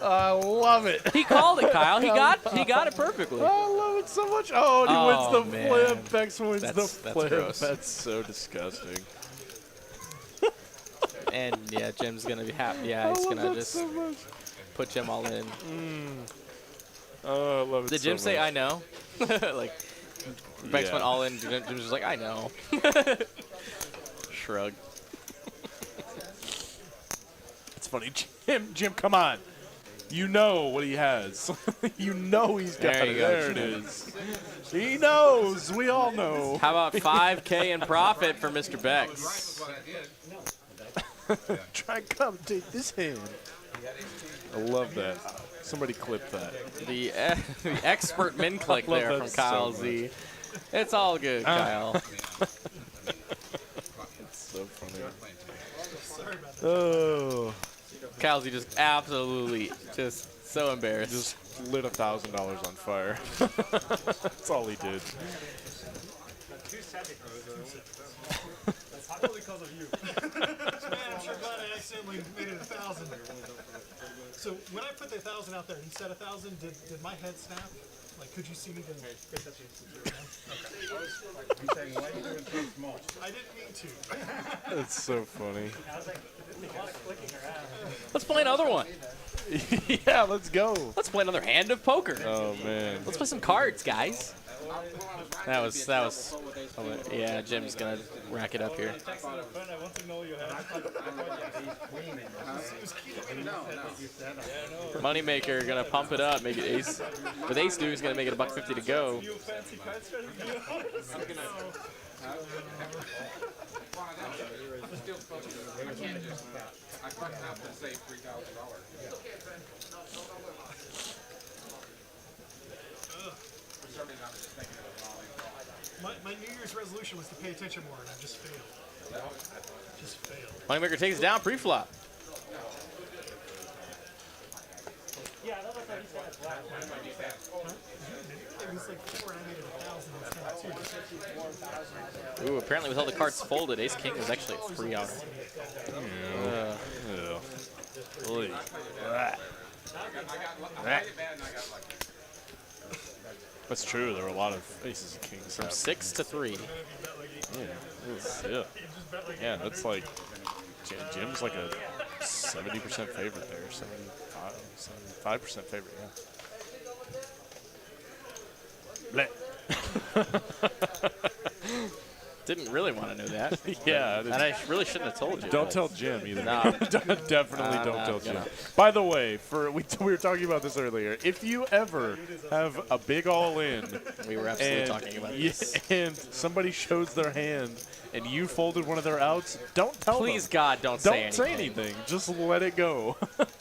I love it. He called it, Kyle. He got it perfectly. I love it so much. Oh, and he Oh, wins the man. flip. Bex wins the That's flip. gross. That's so disgusting. And yeah, Jim's gonna be happy. Yeah, he's I love gonna that just so much. put Jim all in. Oh, I love it Did so Jim say much. I know? Like Bex Yeah. went all in. Jim's just like I know. Shrug. It's funny. Jim, come on. You know what he has. You know he's got There it. you go, There it Jim. is. He knows. We all know. How about 5K in profit for Mr. Bex? That's what I did. Try and come take this hand. I love that. Somebody clip that. The expert min click I love there that from so Kyle much. Z. It's all good, Kyle. It's so funny. Oh, Kyle Z just absolutely just so embarrassed. just lit $1,000 on fire. That's all he did. That's probably because of you. Man, I'm sure glad I accidentally made it 1,000. So when I put the 1,000 out there, he said 1,000. Did my head snap? Like, could you see me? I didn't mean to. That's so funny. I was like, clicking around. Let's play another one. Yeah, let's go. Let's play another hand of poker. Oh man. Let's play some cards, guys. That was. Yeah, Jim's gonna rack it up here. I want to know you have. Moneymaker gonna pump it up, make it ace. With ace deuce, gonna make it $1.50 to go. You fancy card strategy? I fucking have to save $3,000. For some reason, I was just thinking of it while My New Year's resolution was to pay attention more, and I just failed. Just failed. Moneymaker takes it down pre-flop. Yeah, that looks like he's got a black one. It was like 4 and I made it 1,000 instead of 2. Ooh, apparently with all the cards folded, ace king was actually a 3-outer. Yeah. Oy. I got bad and I got lucky. That's true. There were a lot of aces and kings. From 6 to 3. Yeah. Yeah, that's like Jim's like a 70% favorite there. 75% favorite. Yeah. Bleh. Didn't really want to know that. Yeah. And I really shouldn't have told you. Don't but- tell Jim either. No. Definitely I'm don't not tell Jim. gonna. By the way, we were talking about this earlier. If you ever have a big all-in, We were absolutely talking about this. and somebody shows their hand and you folded one of their outs, don't tell Please, them. God, don't say Don't anything. say anything. Just let it go.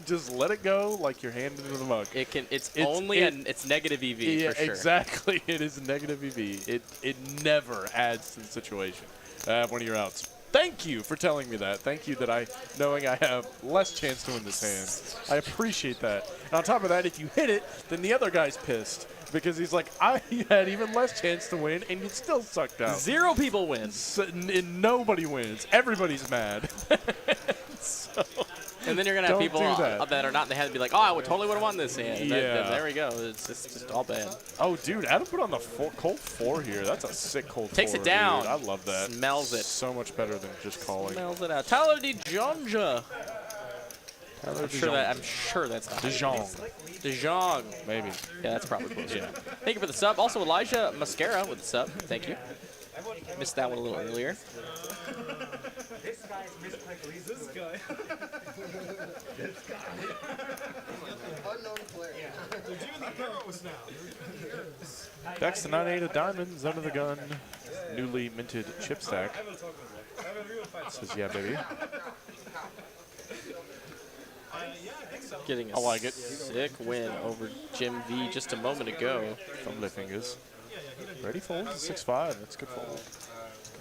Just let it go like your hand into the mug. It's only it's negative EV Yeah, for sure. exactly. It is negative EV. It never adds to the situation. One of your outs. Thank you for telling me that. Thank you that knowing I have less chance to win this hand. I appreciate that. And on top of that, if you hit it, then the other guy's pissed because he's like, I had even less chance to win, and you still sucked out. 0 people win. So, and nobody wins. Everybody's mad. So, And then you're going to have Don't people do that. that are not in the hand be like, oh, I would totally would have won this hand. And Yeah. there we go. It's just all bad. oh, dude, Adam put on the cold 4 here. That's a sick cold 4. Takes it down. Dude. I love that. Smells it. So much better than just calling. Smells it out. Tyler DeJonja. Tyler I'm sure that's not DeJong. DeJong. Maybe. Yeah, that's probably close. Yeah. Thank you for the sub. Also, Elijah Mascara with the sub. Thank you. Missed that one a little earlier. Unknown player. They're doing the arrows now. Dex to 9-8 of diamonds under the gun. Newly minted chip stack. Says, yeah, baby. Yeah, I think so. Getting a I like it. sick win over Jim V just a moment ago. Thumbly fingers. Ready fold? 6-5. That's good fold. Good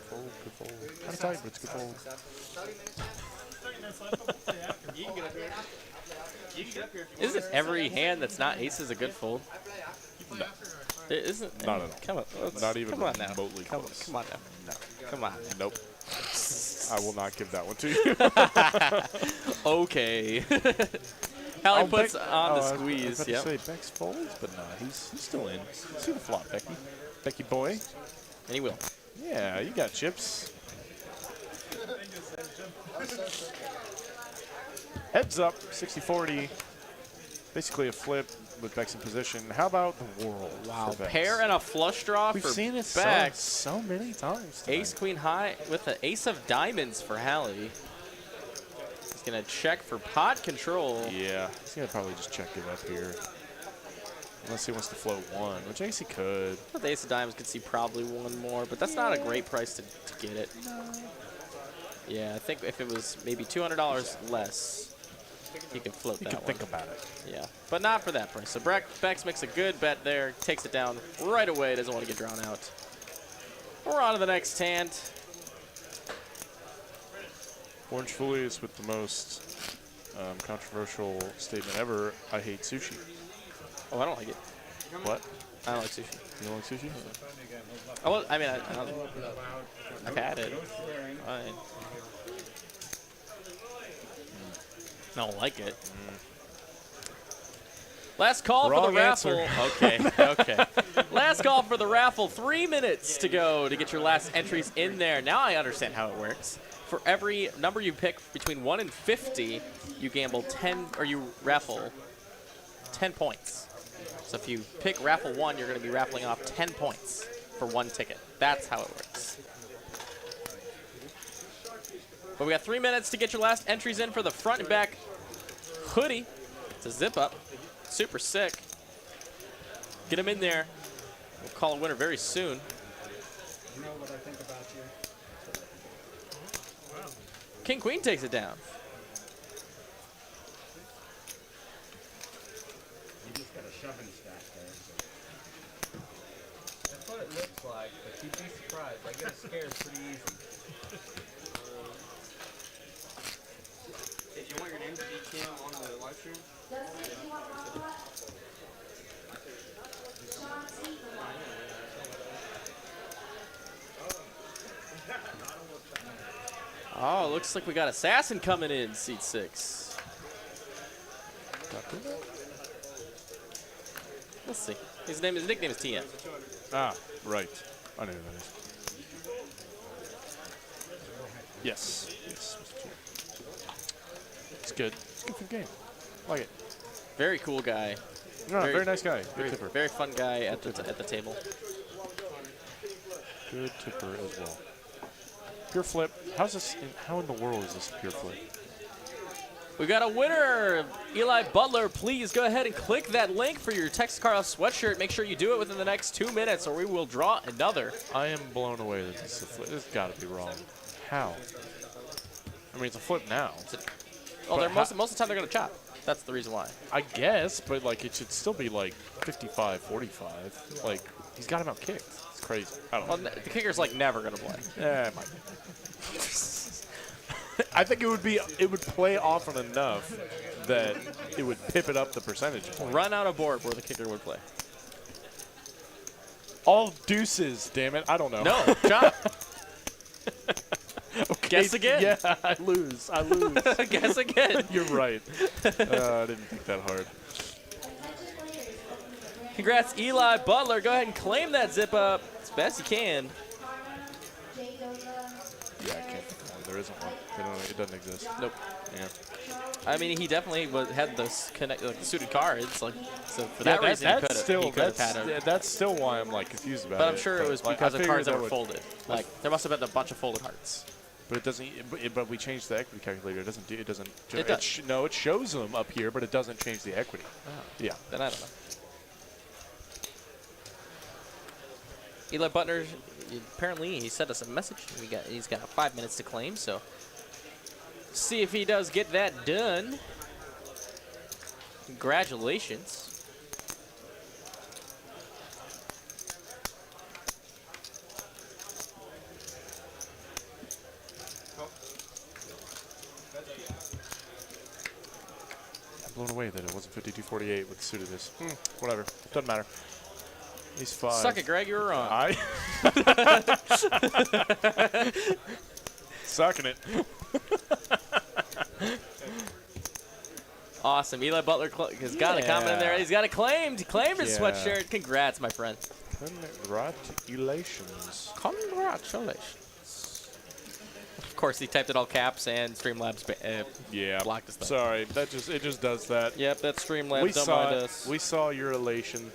fold. Good fold. Kind of tight, but it's good fold. 30 minutes left, but we'll play after. You can get up here. You can get up here. Isn't every hand that's not aces a good fold? No. It isn't. Not at all. Come on. Not even come on now. remotely Come close. on now. No. Come on. Nope. I will not give that one to you. Okay. Hallie puts Beck- on the I was squeeze. about to Yep. say Beck's folds, but no, he's still in. See the flop, Becky. Becky boy. And he will. Yeah, you got chips. Heads up, 60-40. Basically a flip with Beck's in position. How about the world? Wow. for Bex? Pair and a flush draw We've for seen it Beck. so many times tonight. Ace Queen high with the ace of diamonds for Hallie. He's gonna check for pot control. Yeah, he's gonna probably just check it up here. Unless he wants to float one, which Ace he could. But the ace of diamonds could see probably one more, but that's not a great price to get it. Yeah, I think if it was maybe $200 less, he could float You that can one. think about it. Yeah, but not for that price. So Bex makes a good bet there, takes it down right away, doesn't want to get drawn out. We're on to the next hand. Orange Foulius with the most controversial statement ever. I hate sushi. Oh, I don't like it. What? I don't like sushi. You don't like sushi? I've had it. Fine. I don't like it. Last call for Wrong the raffle. answer. Okay, okay. Last call for the raffle. 3 minutes to go to get your last entries in there. Now I understand how it works. For every number you pick between 1 and 50, you gamble 10, or you raffle 10 points. So if you pick raffle 1, you're going to be raffling off 10 points for 1 ticket. That's how it works. But we got 3 minutes to get your last entries in for the front and back hoodie. It's a zip up. Super sick. Get them in there. We'll call a winner very soon. You know what I think about you? King Queen takes it down. You just got a shoving stack there. That's what it looks like, but you'd be surprised. I get scared pretty easy. If you want your name to be Kim on the live stream, Oh, looks like we got Assassin coming in, seat 6. Let's see. His nickname is TM. Ah, right. I know who that is. Yes. Yes. Mr. Chair. It's good. It's good for the game. Like it. Very cool guy. No, very nice guy. Good Very, tipper. very fun guy at the table. Good tipper as well. Pure flip. How's this? How in the world is this pure flip? We got a winner, Eli Butler. Please go ahead and click that link for your Texas Card House sweatshirt. Make sure you do it within the next 2 minutes, or we will draw another. I am blown away that this is a flip. This has got to be wrong. How? I mean, it's a flip now. Oh, they're most of the time they're gonna chop. That's the reason why. I guess, but like it should still be like 55-45. Like he's got him out kicked. It's crazy. I don't know. Well, the kicker's like never gonna play. Yeah, it might be. I think it would play often enough that it would pip it up the percentage. Run out a board where the kicker would play. All deuces, damn it. I don't know. No, chop. Okay, Guess again. Yeah, I lose. Guess again. You're right. I didn't think that hard. Congrats, Eli Butler. Go ahead and claim that zip up as fast as you can. Yeah, I can't think of one. There isn't one. It doesn't exist. Nope. Yeah. I mean, he definitely had those the suited cards. Like, so for Yeah, that reason, he could have had a. that's still why I'm like confused about it. But I'm sure it was like, because I of cards that figured were folded. Like, there must have been a bunch of folded hearts. But it doesn't. But we changed the equity calculator. It doesn't. It doesn't. It does. No, it shows them up here, but it doesn't change the equity. Oh. Yeah. Then I don't know. Eli Butler, apparently he sent us a message. He's got 5 minutes to claim, so see if he does get that done. Congratulations. I'm blown away that it wasn't 52-48 with the suit of this. Whatever. Doesn't matter. He's 5. Suck it, Greg. You were wrong. Sucking it. Awesome. Eli Butler has got a comment in there. He's got it claimed. He claimed his Yeah. sweatshirt. Congrats, my friend. Congratulations. Congratulations. Of course, he typed it all caps, and Streamlabs blocked his thing. Sorry. It just does that. Yep, that's Streamlabs. Don't mind us. We saw your elation.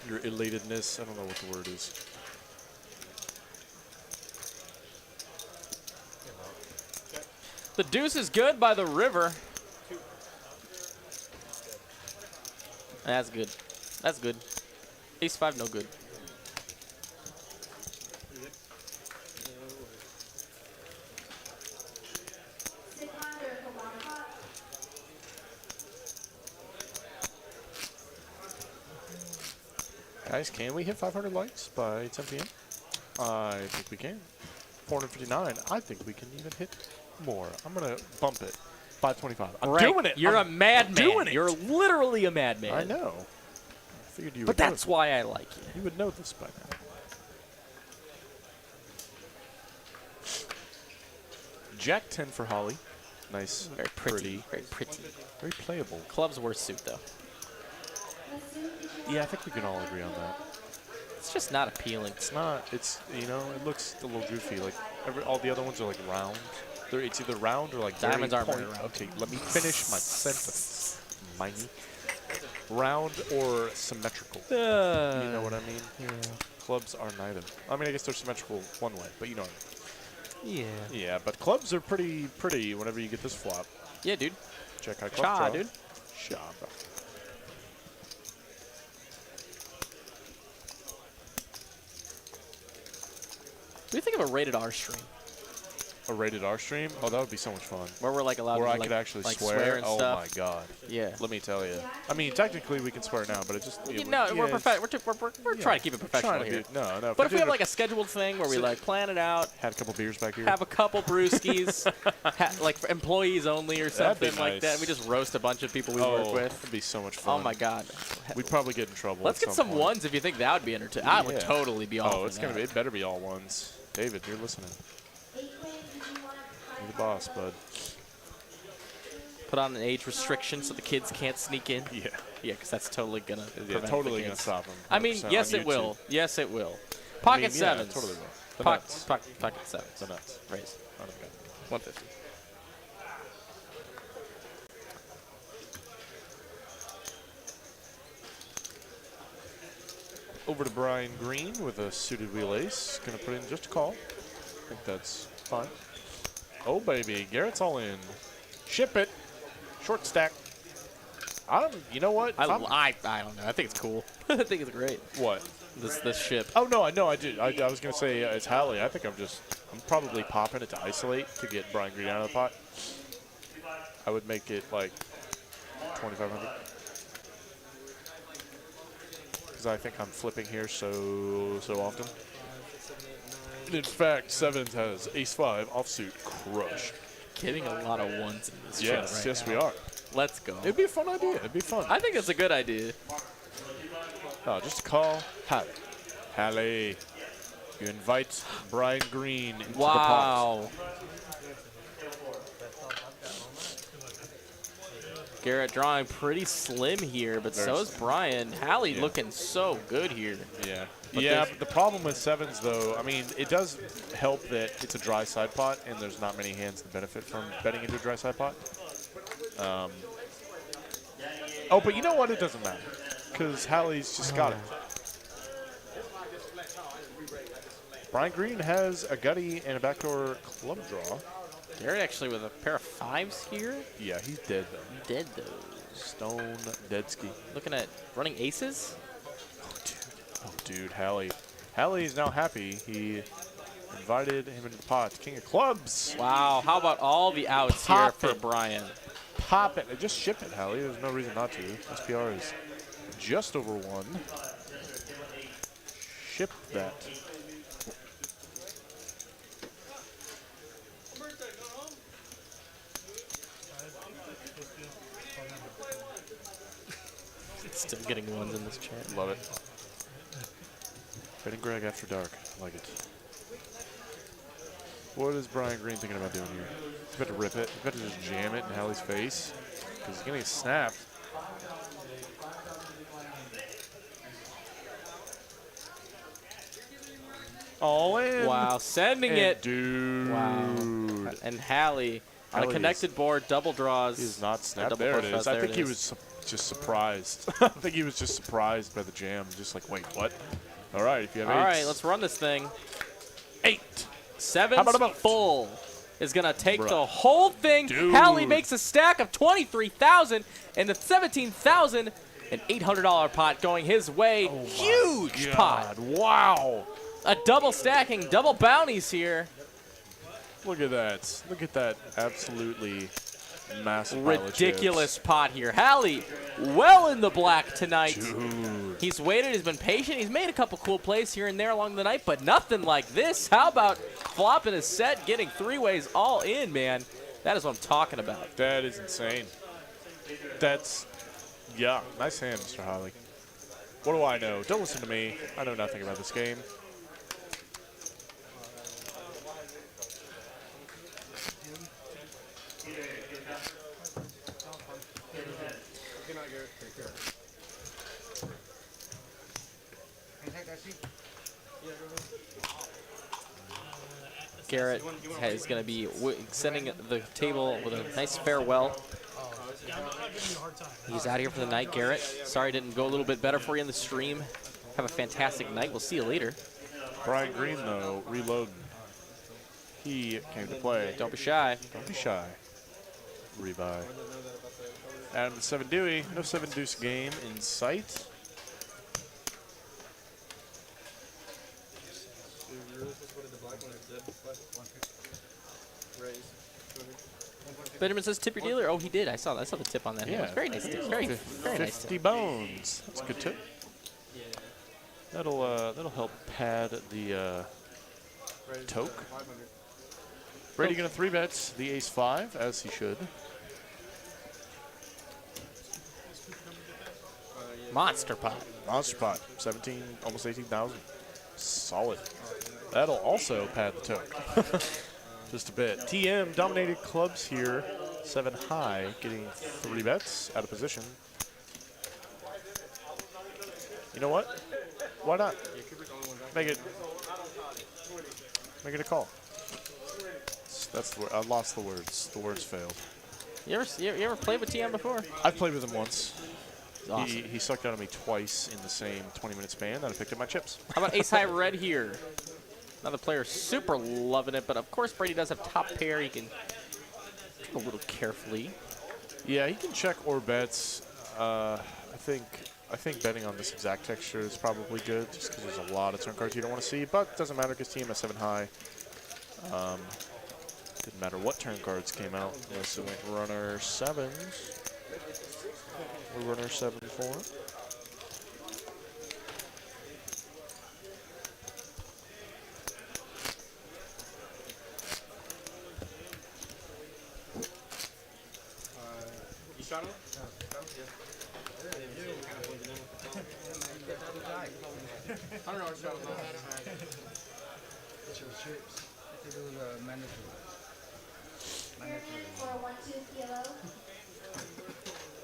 Your elatedness. I don't know what the word is. The deuce is good by the river. That's good. That's good. Ace 5, no good. Guys, can we hit 500 likes by 10 p.m.? I think we can. 459. I think we can even hit more. I'm going to bump it. 525. I'm doing it. You're a madman. Doing it. You're literally a madman. I know. I figured you would. But that's why I like you. You would know this by now. Jack 10 for Holly. Nice. Very pretty. Very pretty. Very playable. Club's worst suit, though. Yeah, I think we can all agree on that. It's just not appealing. It's not. It's, you know, it looks a little goofy. Like, all the other ones are like round. It's either round or like diamonds aren't very very round. Okay, let me finish my sentence. Miney. Round or symmetrical. You know what I mean? Yeah. Clubs are neither. I mean, I guess they're symmetrical one way, but you know what I mean. Yeah. Yeah, but clubs are pretty whenever you get this flop. Yeah, dude. Check high club draw. dude. Cha, bro. What do you think of a rated R stream? A rated R stream? Oh, that would be so much fun. Where we're like allowed Where to I could actually like swear. and Oh stuff. my god. Yeah. Let me tell you. I mean, technically we can swear now, but it just. We're trying to keep it professional here. No. But if we have like a scheduled thing where we like plan it out, had a couple beers back here, have a couple brewskis, like for employees only or something nice. like that, we just roast a bunch of people we work with. That'd be so much fun. Oh my god. We'd probably get in trouble. Let's get some ones if you think that would be entertaining. I would totally be all. Oh, it's gonna be. It better be all ones. David, you're listening. You're the boss, bud. Put on an age restriction so the kids can't sneak in. Yeah. Yeah, because that's totally gonna. Totally gonna stop them. I mean, yes, it will. Yes, it will. Pocket sevens. Totally will. Pocket sevens. The nuts. Raise. 150. Over to Brian Green with a suited wheel ace. Going to put in just a call. I think that's fine. Oh, baby. Garrett's all in. Ship it. Short stack. You know what? I don't know. I think it's cool. I think it's great. What? This ship. Oh, no, I know. I did. I was going to say it's Hallie. I think I'm probably popping it to isolate to get Brian Green out of the pot. I would make it like 2,500. Because I think I'm flipping here so often. And in fact, Sevens has ace-5 offsuit crush. Getting a lot of ones in this ship right Yes, now. we are. Let's go. It'd be a fun idea. It'd be fun. I think it's a good idea. Oh, just a call. Hallie. Hallie. You invite Brian Green into the pot. Wow. Garrett drawing pretty slim here, but so is Brian. Hallie looking so good here. Yeah. But But the problem with Sevens, though, I mean, it does help that it's a dry side pot, and there's not many hands that benefit from betting into a dry side pot. Oh, but you know what? It doesn't matter, because Hallie's just got it. Brian Green has a gutty and a backdoor club draw. Garrett actually with a pair of 5s here. Yeah, he's dead, though. Dead though. Stone Deadski. Looking at running aces. Oh, dude, Hallie. Hallie is now happy. He invited him into the pot. King of clubs. Wow, how about all the outs here for Brian? Pop it. Just ship it, Hallie. There's no reason not to. SPR is just over 1. Ship that. Still getting ones in this chat. Love it. Betting Greg after dark. Like it. What is Brian Green thinking about doing here? He's about to rip it. He's about to just jam it in Hallie's face. Because he's going to get snapped. All in. Wow, sending And it. Dude. Wow. And Hallie on a Hallie connected board, double draws. He's not snapped. double There it flush draws, is. I there think it he is. was just surprised. I think he was just surprised by the jam. Just like, wait, what? All right, if you have 8s. All right, let's run this thing. 8. 7 How about a boat? full is going to take Bruh. the whole thing. Dude. Hallie makes a stack of 23,000 and the $17,800 pot going his way. Huge pot. Wow. A double stacking, double bounties here. Look at that. Look at that absolutely massive pile of Ridiculous pot here. Hallie well in the black tonight. Dude. He's waited, he's been patient. He's made a couple cool plays here and there along the night, but nothing like this. How about flopping his set, getting 3-ways all in, man? That is what I'm talking about. That is insane. That's, yeah, nice hand, Mr. Holly. What do I know? Don't listen to me. I know nothing about this game. Garrett is going to be sending the table with a nice farewell. He's out here for the night, Garrett. Sorry didn't go a little bit better for you in the stream. Have a fantastic night. We'll see you later. Brian Green, though, reloading. He came to play. Don't be shy. Don't be shy. Rebuy. Adam the 7 Dewey. No 7 deuce game in sight. Benjamin says tip your dealer. Oh, he did. I saw the tip on that. Yeah. It was very nice tip. Very nice 50 tip. bones. That's a good tip. That'll help pad the toke. Brady gonna 3-bet the ace-5 as he should. Monster pot. Monster pot, 17, almost 18,000. Solid. That'll also pad the toke. Just a bit. TM dominated clubs here. 7 high, getting 3 bets out of position. You know what? Why not? Make it a call. That's the word. I lost the words. The words failed. You ever played with TM before? I've played with him once. Awesome. He sucked out of me twice in the same 20-minute span that I picked up my chips. How about ace high red here? Another player super loving it, but of course Brady does have top pair. He can check a little carefully. Yeah, he can check or bets. I think betting on this exact texture is probably good, just because there's a lot of turn cards you don't want to see. But it doesn't matter because team has 7 high. Didn't matter what turn cards came out unless it went runner 7s. Or runner 7-4. You shot him? I don't know what shot was on. Get your chips. They do the mandatory.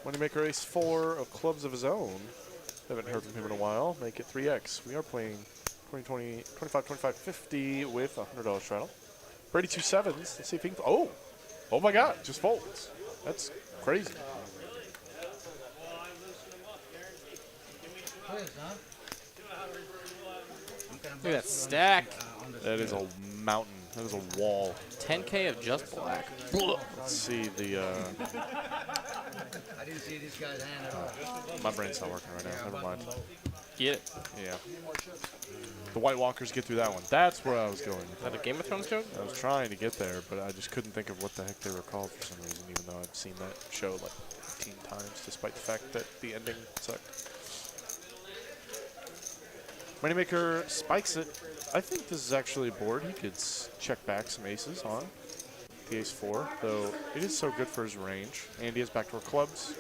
Moneymaker ace 4 of clubs of his own. Haven't heard from him in a while. Make it 3x. We are playing 20, 25, 25, 50 with a $100 straddle. Brady 2 7s. Let's see if he can. Oh! Oh my god. Just folds. That's crazy. Look at that stack. That is a mountain. That is a wall. 10K of just black. Let's see the. I didn't see this guy's hand at all. My brain's not working right now. Never mind. Get it. Yeah. The White Walkers get through that one. That's where I was going. Is that a Game of Thrones joke? I was trying to get there, but I just couldn't think of what the heck they were called for some reason, even though I've seen that show like 15 times, despite the fact that the ending sucked. Moneymaker spikes it. I think this is actually a board he could check back some aces on. The ace 4, though it is so good for his range. And he has backdoor clubs.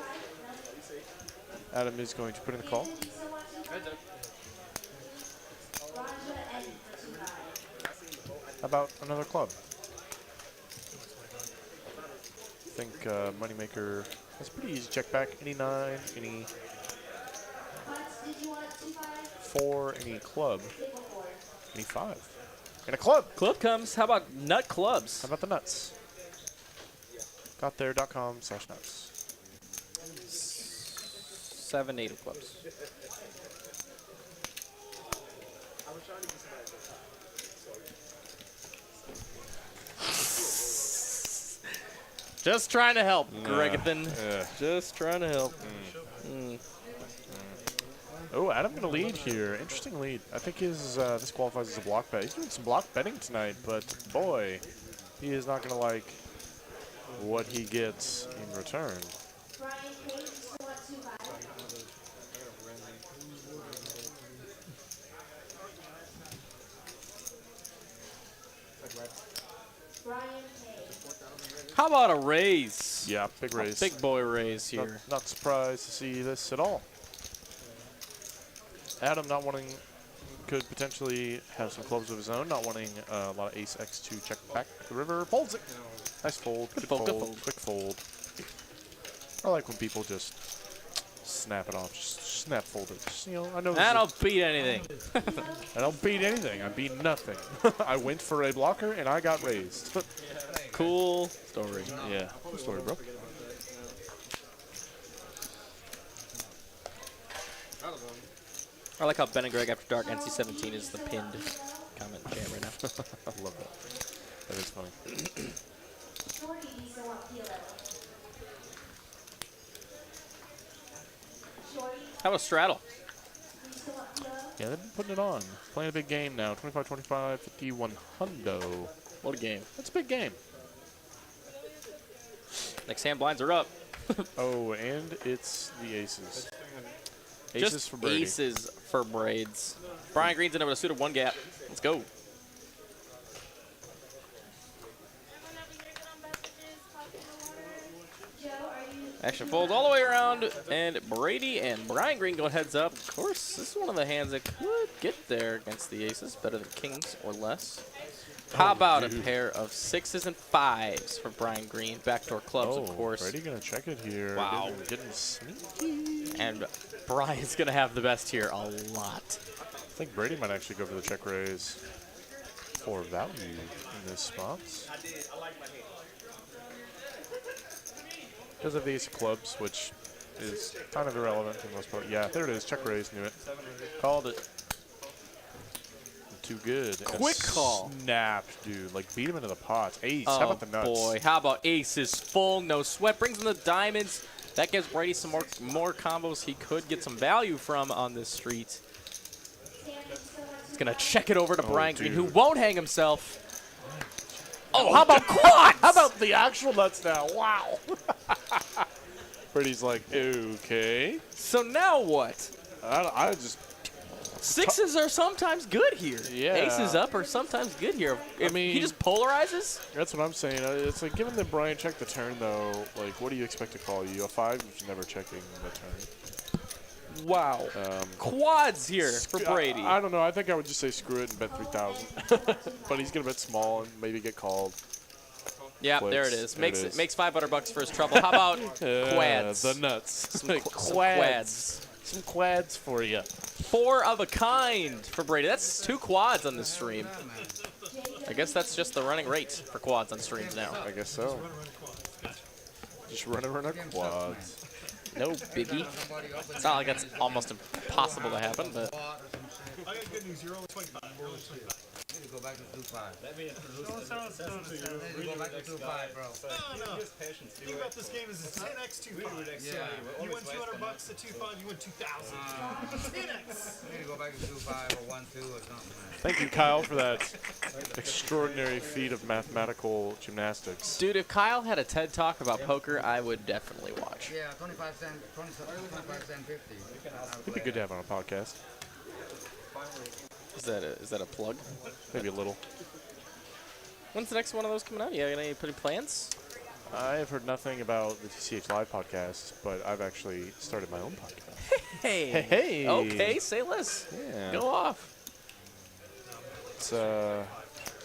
Adam is going to put in the call. How about another club? I think Moneymaker has pretty easy check back. Any 9, any 4, any club, any 5. And a club. Club comes. How about nut clubs? How about the nuts? Gotthere.com/nuts. 7, 8 of clubs. Just trying to help, Gregathan. Just trying to help. Oh, Adam going to lead here. Interesting lead. I think his this qualifies as a block bet. He's doing some block betting tonight, but boy, he is not going to like what he gets in return. How about a raise? Yeah, big raise. Big boy raise here. Not surprised to see this at all. Adam not wanting, could potentially have some clubs of his own, not wanting a lot of ace x2 check back the river. Folds it. Nice fold. Good fold. Quick fold. I like when people just snap it off. Just snap fold it. Just, you know, I know. I don't beat anything. I don't beat anything. I beat nothing. I went for a blocker and I got raised. Cool story. Yeah, cool story, bro. I like how Ben and Greg After Dark NC-17 is the pinned comment jam right now. I love that. That is funny. How about straddle? Yeah, they've been putting it on. Playing a big game now. 25-25, 51 hundo. What a game. That's a big game. Next hand blinds are up. Oh, and it's the aces. Just Aces for Brady. aces for braids. Brian Green's in with a suited 1 gap. Let's go. Action folds all the way around, and Brady and Brian Green going heads up. Of course, this is one of the hands that could get there against the aces, better than kings or less. How about a pair of 6s and 5s for Brian Green? Backdoor clubs, of course. Brady gonna check it here. Wow. Getting sneaky. And Brian's gonna have the best here a lot. I think Brady might actually go for the check raise for value in this spot. Because of these clubs, which is kind of irrelevant for the most part. Yeah, there it is. Check raise. Knew it. Called it. Too good. And Quick call. Snapped, dude. Like, beat him into the pots. Ace. Oh, How about the nuts? boy. How about aces full? No sweat. Brings in the diamonds. That gives Brady some more combos he could get some value from on this street. He's going to check it over to Brian Green, who won't hang himself. Oh, how about quads? How about the actual nuts now? Wow. Brady's like, okay. So now what? I just... Sixes are sometimes good here. Yeah. Aces up are sometimes good here. If mean, he just polarizes. That's what I'm saying. It's like, given that Brian checked the turn, though, like, what do you expect to call you? A 5 if you're never checking the turn. Wow. Quads here for Brady. I don't know. I think I would just say screw it and bet 3,000. But he's going to bet small and maybe get called. Yeah, Flips. there it is. There it is. Makes $500 for his trouble. How about quads? The nuts. Some quads. Some quads for you. 4 of a kind for Brady. That's 2 quads on this stream. I guess that's just the running rate for quads on streams now. I guess so. Just run quads. No biggie. It's not like that's almost impossible to happen, but I got good news. You're only 25. We're only 25. Go back to 2-5. Go back to 2-5, bro. No. The thing about this game is it's 10x 2-5. Yeah. You win $200 to 2-5, you win 2,000. 10x. We need to go back to 2-5 or 1-2 or something, man. Thank you, Kyle, for that extraordinary feat of mathematical gymnastics. dude, if Kyle had a TED Talk about poker, I would definitely watch. Yeah, 25 cent, 50. It'd be good to have on a podcast. Is that a plug? Maybe a little. When's the next one of those coming out? You got any plans? I have heard nothing about the TCH Live podcast, but I've actually started my own podcast. Hey. Hey. Okay, say less. Yeah. Go off. It's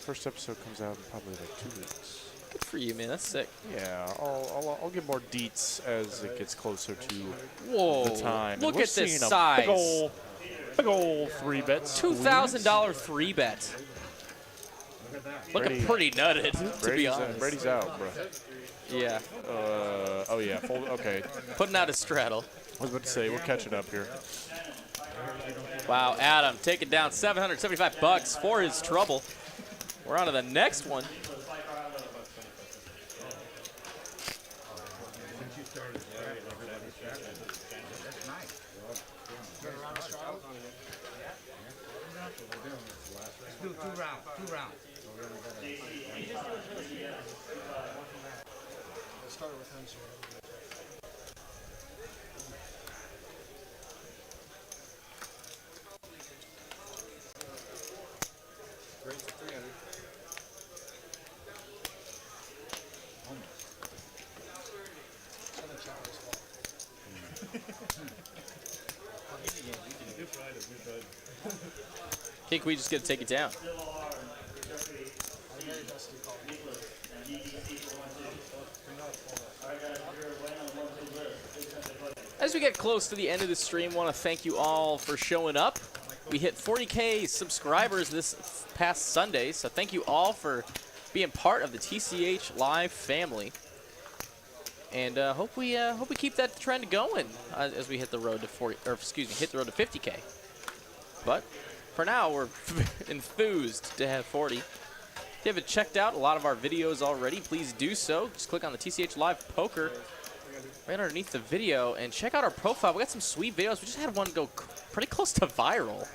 first episode comes out in probably like 2 weeks. Good for you, man. That's sick. Yeah, I'll get more deets as it gets closer to the time. Look And we're at this seeing size. Big ol' 3-bet. $2,000 3-bet. Looking pretty nutted, to be honest. Brady's out, bro. Yeah. Oh yeah. Okay. Putting out a straddle. I was about to say we're catching up here. Wow, Adam taking down $775 for his trouble. We're on to the next one. Do 2 rounds. Started with him, so Great for 300. it's gonna challenge his fault. I think we just get to take it down. I'm very best to call it. As we get close to the end of the stream, want to thank you all for showing up. We hit 40K subscribers this past Sunday, so thank you all for being part of the TCH Live family. And hope we keep that trend going as we hit the road to 50K. But for now, we're enthused to have 40. If you haven't checked out a lot of our videos already, please do so. Just click on the TCH Live Poker right underneath the video and check out our profile. We got some sweet videos. We just had one go pretty close to viral.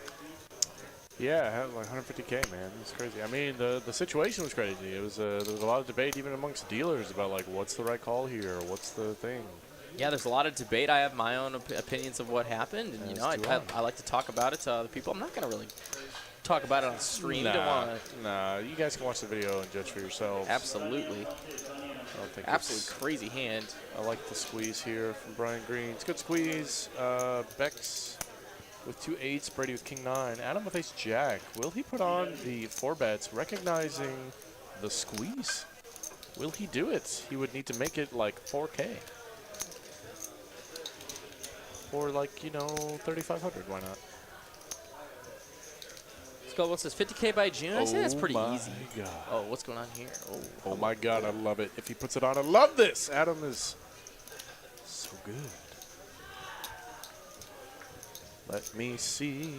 Yeah, it had like 150K, man. It's crazy. I mean, the situation was crazy. It was there was a lot of debate even amongst dealers about like what's the right call here, what's the thing. Yeah, there's a lot of debate. I have my own opinions of what happened, and you know, I like to talk about it to other people. I'm not gonna really talk about it on stream. Nah, you guys can watch the video and judge for yourselves. Absolutely. I don't think Absolutely crazy hand. I like the squeeze here from Brian Green. It's a good squeeze. Bex with 2 8s, Brady with King 9, Adam with Ace Jack. Will he put on the 4 bets, recognizing the squeeze? Will he do it? He would need to make it like 4K. Or like, you know, 3,500. Why not? Let's go. What's this? 50K by June? I say that's pretty easy. God. Oh, what's going on here? Oh my God, I love it. If he puts it on, I love this. Adam is so good. Let me see.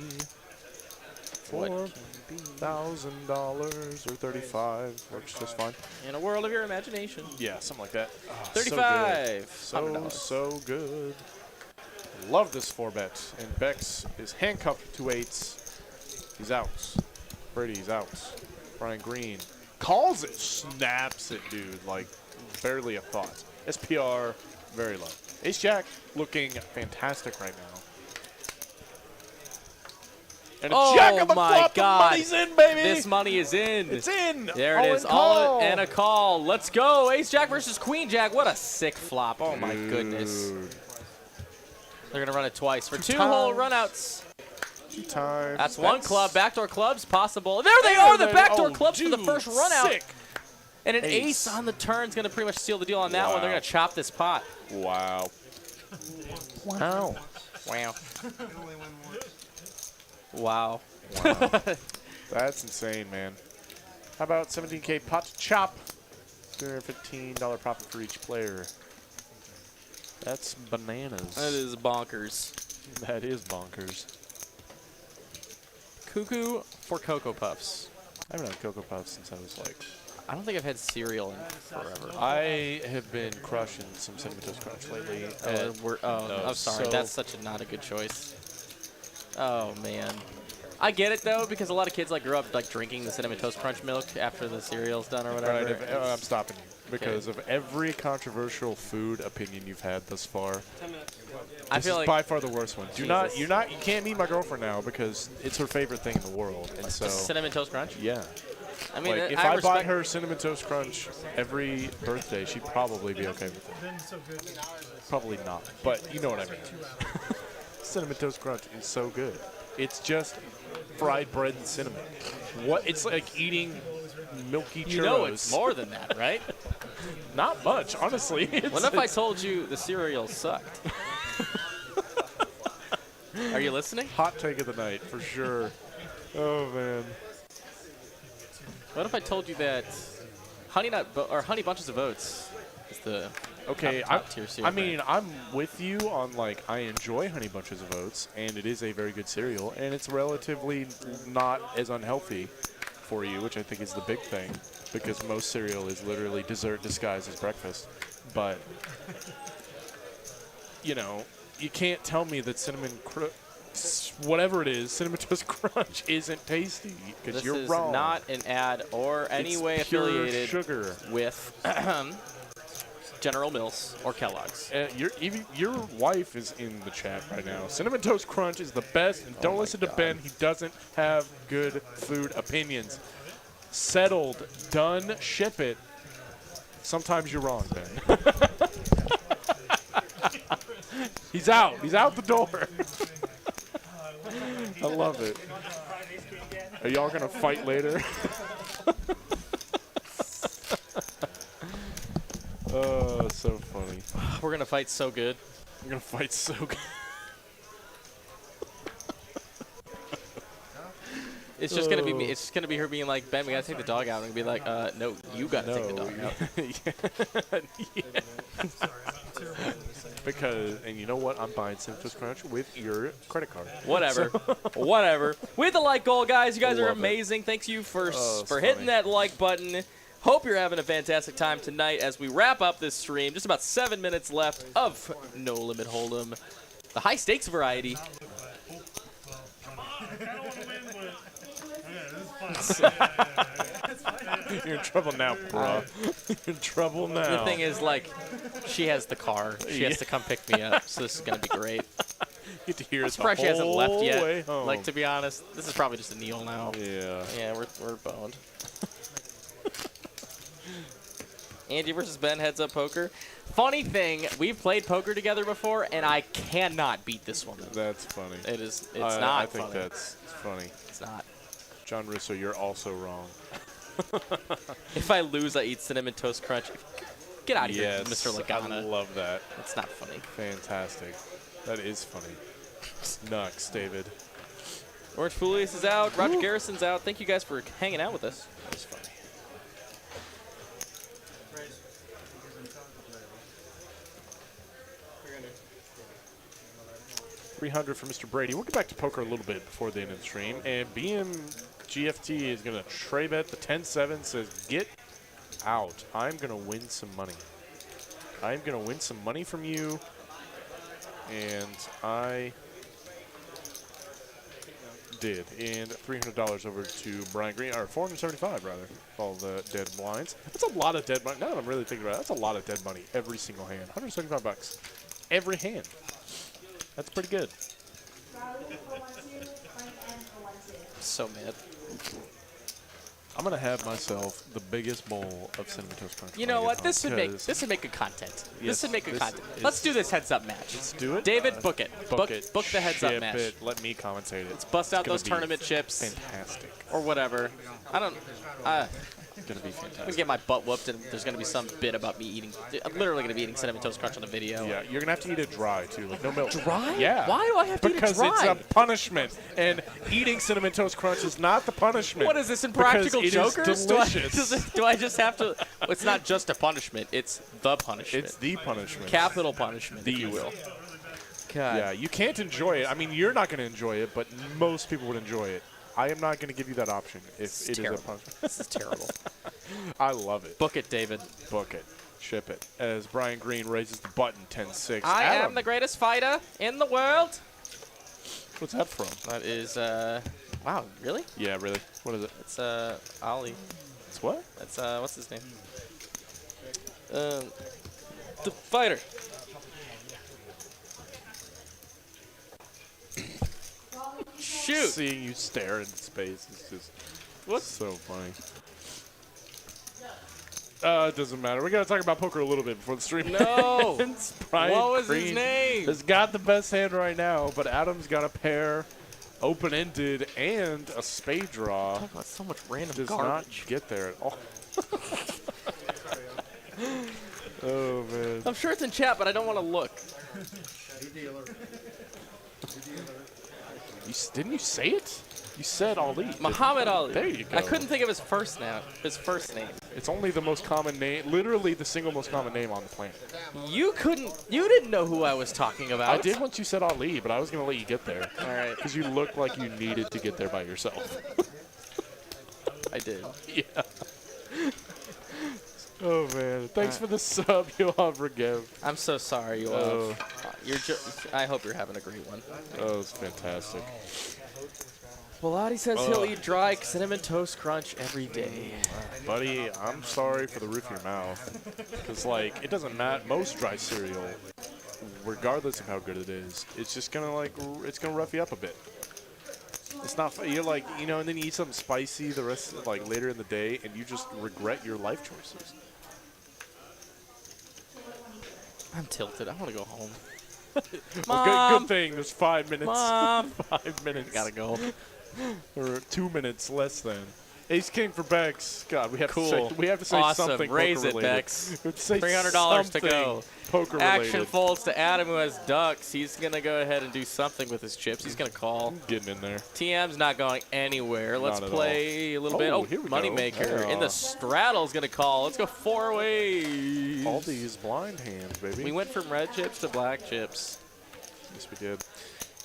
What can $4,000 or 35 works just fine. In a world of your imagination. Yeah, something like that. Oh, 35. So good. Love this 4-bet. And Bex is handcuffed to 8s. He's out. Brady's out. Brian Green calls it, snaps it, dude. Like, barely a thought. SPR, very low. Ace Jack looking fantastic right now. And a jack on the flop, God. the money's in, baby! This money is in. It's in! There it is, all in and a call. Let's go. Ace Jack versus Queen Jack. What a sick flop. Oh, my goodness. They're going to run it twice for 2-hole runouts. 2 times. That's one club. Backdoor clubs possible. There they are, the backdoor clubs for the first run out. Sick. And an ace on the turn is going to pretty much seal the deal on that one. They're going to chop this pot. Wow. Wow. Wow. only win once. Wow. Wow. That's insane, man. How about 17K pot to chop? $215 profit for each player. That's bananas. That is bonkers. That is bonkers. Cuckoo for Cocoa Puffs. I haven't had Cocoa Puffs since I was like... I don't think I've had cereal in forever. I have been crushing some Cinnamon Toast Crunch lately. I'm sorry. so- That's such not a good choice. Oh, man. I get it, though, because a lot of kids like grew up like drinking the Cinnamon Toast Crunch milk after the cereal's done or whatever. Right, I'm stopping you because of every controversial food opinion you've had thus far. I This feel is like by far the worst one. Jesus. You can't meet my girlfriend now because it's her favorite thing in the world, and so Cinnamon Toast Crunch. yeah. I mean, Like, if I bought her Cinnamon Toast Crunch every birthday, she'd probably be okay with it. Been so good. Probably not, but you know what I mean. Cinnamon Toast Crunch is so good. It's just fried bread and cinnamon. What? It's like eating milky churros. You know it's more than that, right? Not much, honestly. What if I told you the cereal sucked? Are you listening? Hot take of the night, for sure. Oh, man. What if I told you that Honey Bunches of Oats is the top tier cereal? I mean, I'm with you on, like, I enjoy Honey Bunches of Oats, and it is a very good cereal, and it's relatively not as unhealthy for you, which I think is the big thing, because most cereal is literally dessert disguised as breakfast. But, you know, you can't tell me that whatever it is, Cinnamon Toast Crunch isn't tasty, because you're This is wrong. not an ad or any It's way pure affiliated sugar. with General Mills or Kellogg's. Your wife is in the chat right now. Cinnamon Toast Crunch is the best, and don't listen to Ben. He doesn't have good food opinions. Settled, done, ship it. Sometimes you're wrong, Ben. He's out. He's out the door. I love it. Are y'all gonna fight later? Oh, so funny. We're gonna fight so good. We're gonna fight so good. It's just gonna be me. It's just gonna be her being like, Ben, we gotta take the dog out. And be like, no, you gotta take the dog out. Because, and you know what? I'm buying Cinnamon Toast Crunch with your credit card. Whatever. Whatever. With the like goal, guys. You guys are Love it. amazing. Thank you for it's hitting funny. that like button. Hope you're having a fantastic time tonight as we wrap up this stream. Just about 7 minutes left of No Limit Hold'em, the high stakes variety. You're in trouble now, bro. You're in trouble now. The thing is, like, she has the car. She has to come pick me up, so this is gonna be great. Get to hear I'm it the surprised she hasn't left whole yet. way home. Like, to be honest, this is probably just a kneel now. Yeah. Yeah, we're boned. Andy versus Ben, heads up poker. Funny thing, we've played poker together before, and I cannot beat this woman. That's funny. It's I not think funny. that's funny. It's not. John Russo, you're also wrong. If I lose, I eat Cinnamon Toast Crunch. Get out of here, Yes, Mr. Lagana. I love that. It's not funny. Fantastic. That is funny. Nux, David. Orange Foulius is out. Roger Garrison's out. Thank you guys for hanging out with us. That was funny. 300 for Mr. Brady. We'll get back to poker a little bit before the end of the stream. And BMGFT is going to tray bet the 10-7, says, get out. I'm going to win some money. I'm going to win some money from you. And I did. And $300 over to Brian Green, or $475 rather, all the dead blinds. That's a lot of dead money. Now that I'm really thinking about it, that's a lot of dead money every single hand. $175 every hand. That's pretty good. So mad. I'm gonna have myself the biggest bowl of cinnamon toast crunch. You know what? This would make good content. This would make good content. Let's do this heads up match. Let's do it. David, book it. Book the heads up Ship match. it. Let me commentate it. Let's bust out those gonna be tournament chips Fantastic. or whatever. I don't. It's gonna be I'm fantastic. gonna get my butt whooped, and there's gonna be some bit about me eating. I'm literally gonna be eating cinnamon toast crunch on the video. Yeah, you're gonna have to eat it dry too, like no milk. Dry? Yeah. Why do I have to eat it Because dry? it's a punishment, and eating cinnamon toast crunch is not the punishment. What is this, Because Impractical it is Jokers? delicious. Do I just have to? It's not just a punishment. It's the punishment. It's the punishment. Capital punishment, if you will. God. Yeah, you can't enjoy it. I mean, you're not going to enjoy it, but most people would enjoy it. I am not going to give you that option if it is a punishment. This is terrible. I love it. Book it, David. Book it. Ship it. As Brian Green raises the button 10-6. I Adam, am the greatest fighter in the world. What's that from? That is, wow, really? Yeah, really. What is it? It's, Ollie. It's what? That's, what's his name? The fighter. Shoot. Seeing you stare into space is just so funny. It doesn't matter. We got to talk about poker a little bit before the stream No. ends. Brian What was his Green name? has got the best hand right now, but Adam's got a pair, open-ended, and a spade draw. Talk about so much random Does garbage. not get there at all. Oh, man. I'm sure it's in chat, but I don't want to look. Didn't you say it? You said Ali. Muhammad Ali. There you go. I couldn't think of his first name. It's only the most common name, literally the single most common name on the planet. You didn't know who I was talking about. I did once you said Ali, but I was going to let you get there. All right. Because you looked like you needed to get there by yourself. I did. Yeah. Oh, man. Thanks for the sub, Yoav Regev. I'm so sorry, you Oh. I hope you're having a great one. Oh, it's fantastic. Well, Adi says he'll eat dry cinnamon toast crunch every day. Buddy, I'm sorry for the roof of your mouth. Because, like, it doesn't matter. Most dry cereal, regardless of how good it is, it's just going to, like, it's going to rough you up a bit. It's not, you're like, you know, and then you eat something spicy the rest, like, later in the day, and you just regret your life choices. I'm tilted. I want to go home. Well, good thing. There's 5 minutes. Mom. 5 minutes. Gotta go. Or 2 minutes less than. Ace King for Bex. God, we have Cool. to say Awesome. something Raise it, poker-related. Bex. We have to say $300 to go. something poker-related. Action folds to Adam, who has ducks. He's going to go ahead and do something with his chips. He's going to call. Getting in there. TM's not going anywhere. Let's Not at play a little bit. Oh, Oh, here we go. Moneymaker Yeah. in the straddle's going to call. Let's go 4 ways. All these blind hands, baby. We went from red chips to black chips. Yes, we did.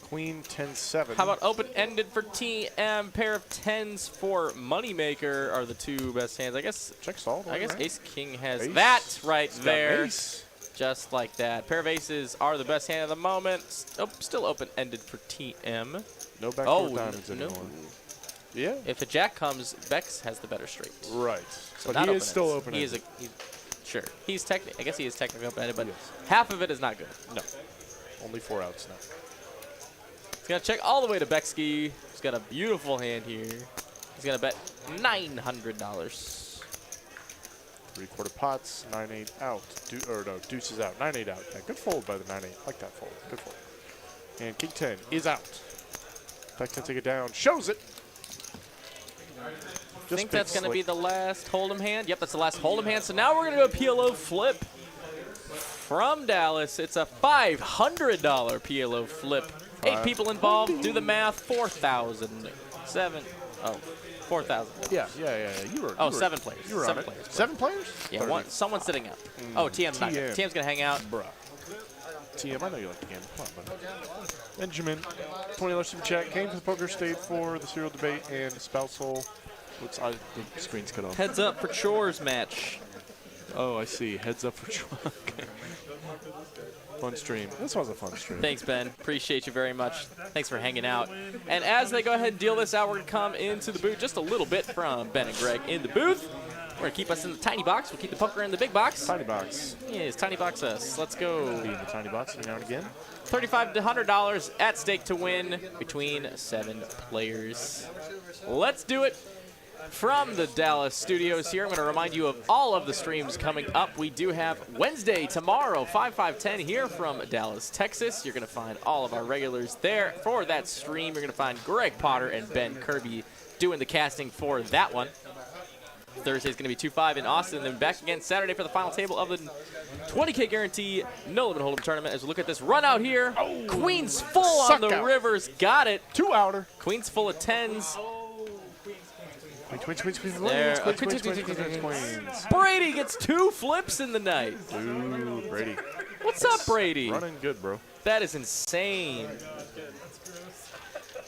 Queen 10-7. How about open-ended for TM? Pair of 10s for Moneymaker are the two best hands. I guess. Check solid. I guess right? Ace King has Ace. that right He's got there. ace. Just like that. Pair of aces are the best hand of the moment. Still open-ended for TM. No backdoor Oh, diamonds no. anymore. Yeah. If a jack comes, Bex has the better straight. Right. So But not he is still open-ended. open-ended. Sure. I guess he is technically open-ended, but Yes. half of it is not good. No. Only 4 outs now. He's going to check all the way to Bexkey. He's got a beautiful hand here. He's going to bet $900. 3/4 pots, 9-8 out. Deuces out. 9-8 out. Yeah, good fold by the 9-8. Like that fold. Good fold. And King 10 is out. Back 10 take it down. Shows it. I think that's going to be the last Hold'em hand. Yep, that's the last Hold'em hand. So now we're going to do a PLO flip from Dallas. It's a $500 PLO flip. 8 people involved. Do the math. 4,000. 4,000. Yeah. You were. Oh, you were, 7 players. You were 7 on it. players. 7 players? Yeah, someone's sitting out. Oh, TM's not good. TM's going to hang out. Bruh. TM, I know you like the game. Come on, buddy. Benjamin, $20 super chat. Came to the poker state for the serial debate and spousal. What's the screen's cut off? Heads up for chores match. Oh, I see. Heads up for okay. Fun stream. This was a fun stream. Thanks, Ben. Appreciate you very much. Thanks for hanging out. And as they go ahead and deal this out, we're going to come into the booth just a little bit from Ben and Greg in the booth. We're going to keep us in the tiny box. We'll keep the poker in the big box. Tiny box. Yes, tiny box us. Let's go. Be in the tiny box every now and again. $35 to $100 at stake to win between 7 players. Let's do it. From the Dallas studios here, I'm going to remind you of all of the streams coming up. We do have Wednesday, tomorrow, 5/5/10 here from Dallas, Texas. You're going to find all of our regulars there for that stream. You're going to find Greg Potter and Ben Kirby doing the casting for that one. Thursday is going to be 2-5 in Austin, and then back again Saturday for the final table of the 20K guarantee no limit hold'em tournament. As we look at this run out here, Queens full on the rivers, got it. 2-outer. Queens full of 10s. Queens. Brady gets 2 flips in the night. Ooh, Brady. What's up, Brady? Running good, bro. That is insane.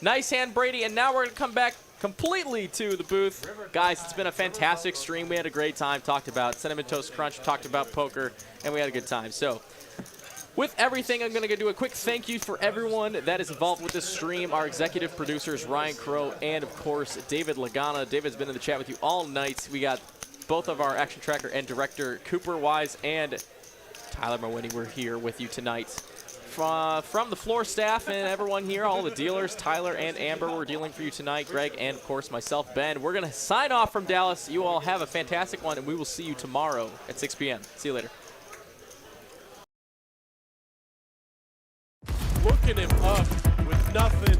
Nice hand, Brady, and now we're going to come back completely to the booth. Guys, it's been a fantastic stream. We had a great time. Talked about Cinnamon Toast Crunch, talked about poker, and we had a good time. So, with everything, I'm going to do a quick thank you for everyone that is involved with this stream. Our executive producers, Ryan Crow, and, of course, David Lagana. David's been in the chat with you all night. We got both of our action tracker and director, Cooper Wise, and Tyler Mawini. We're here with you tonight. From the floor staff and everyone here, all the dealers, Tyler and Amber, we're dealing for you tonight. Greg and, of course, myself, Ben. We're going to sign off from Dallas. You all have a fantastic one, and we will see you tomorrow at 6 p.m. See you later. Looking him up with nothing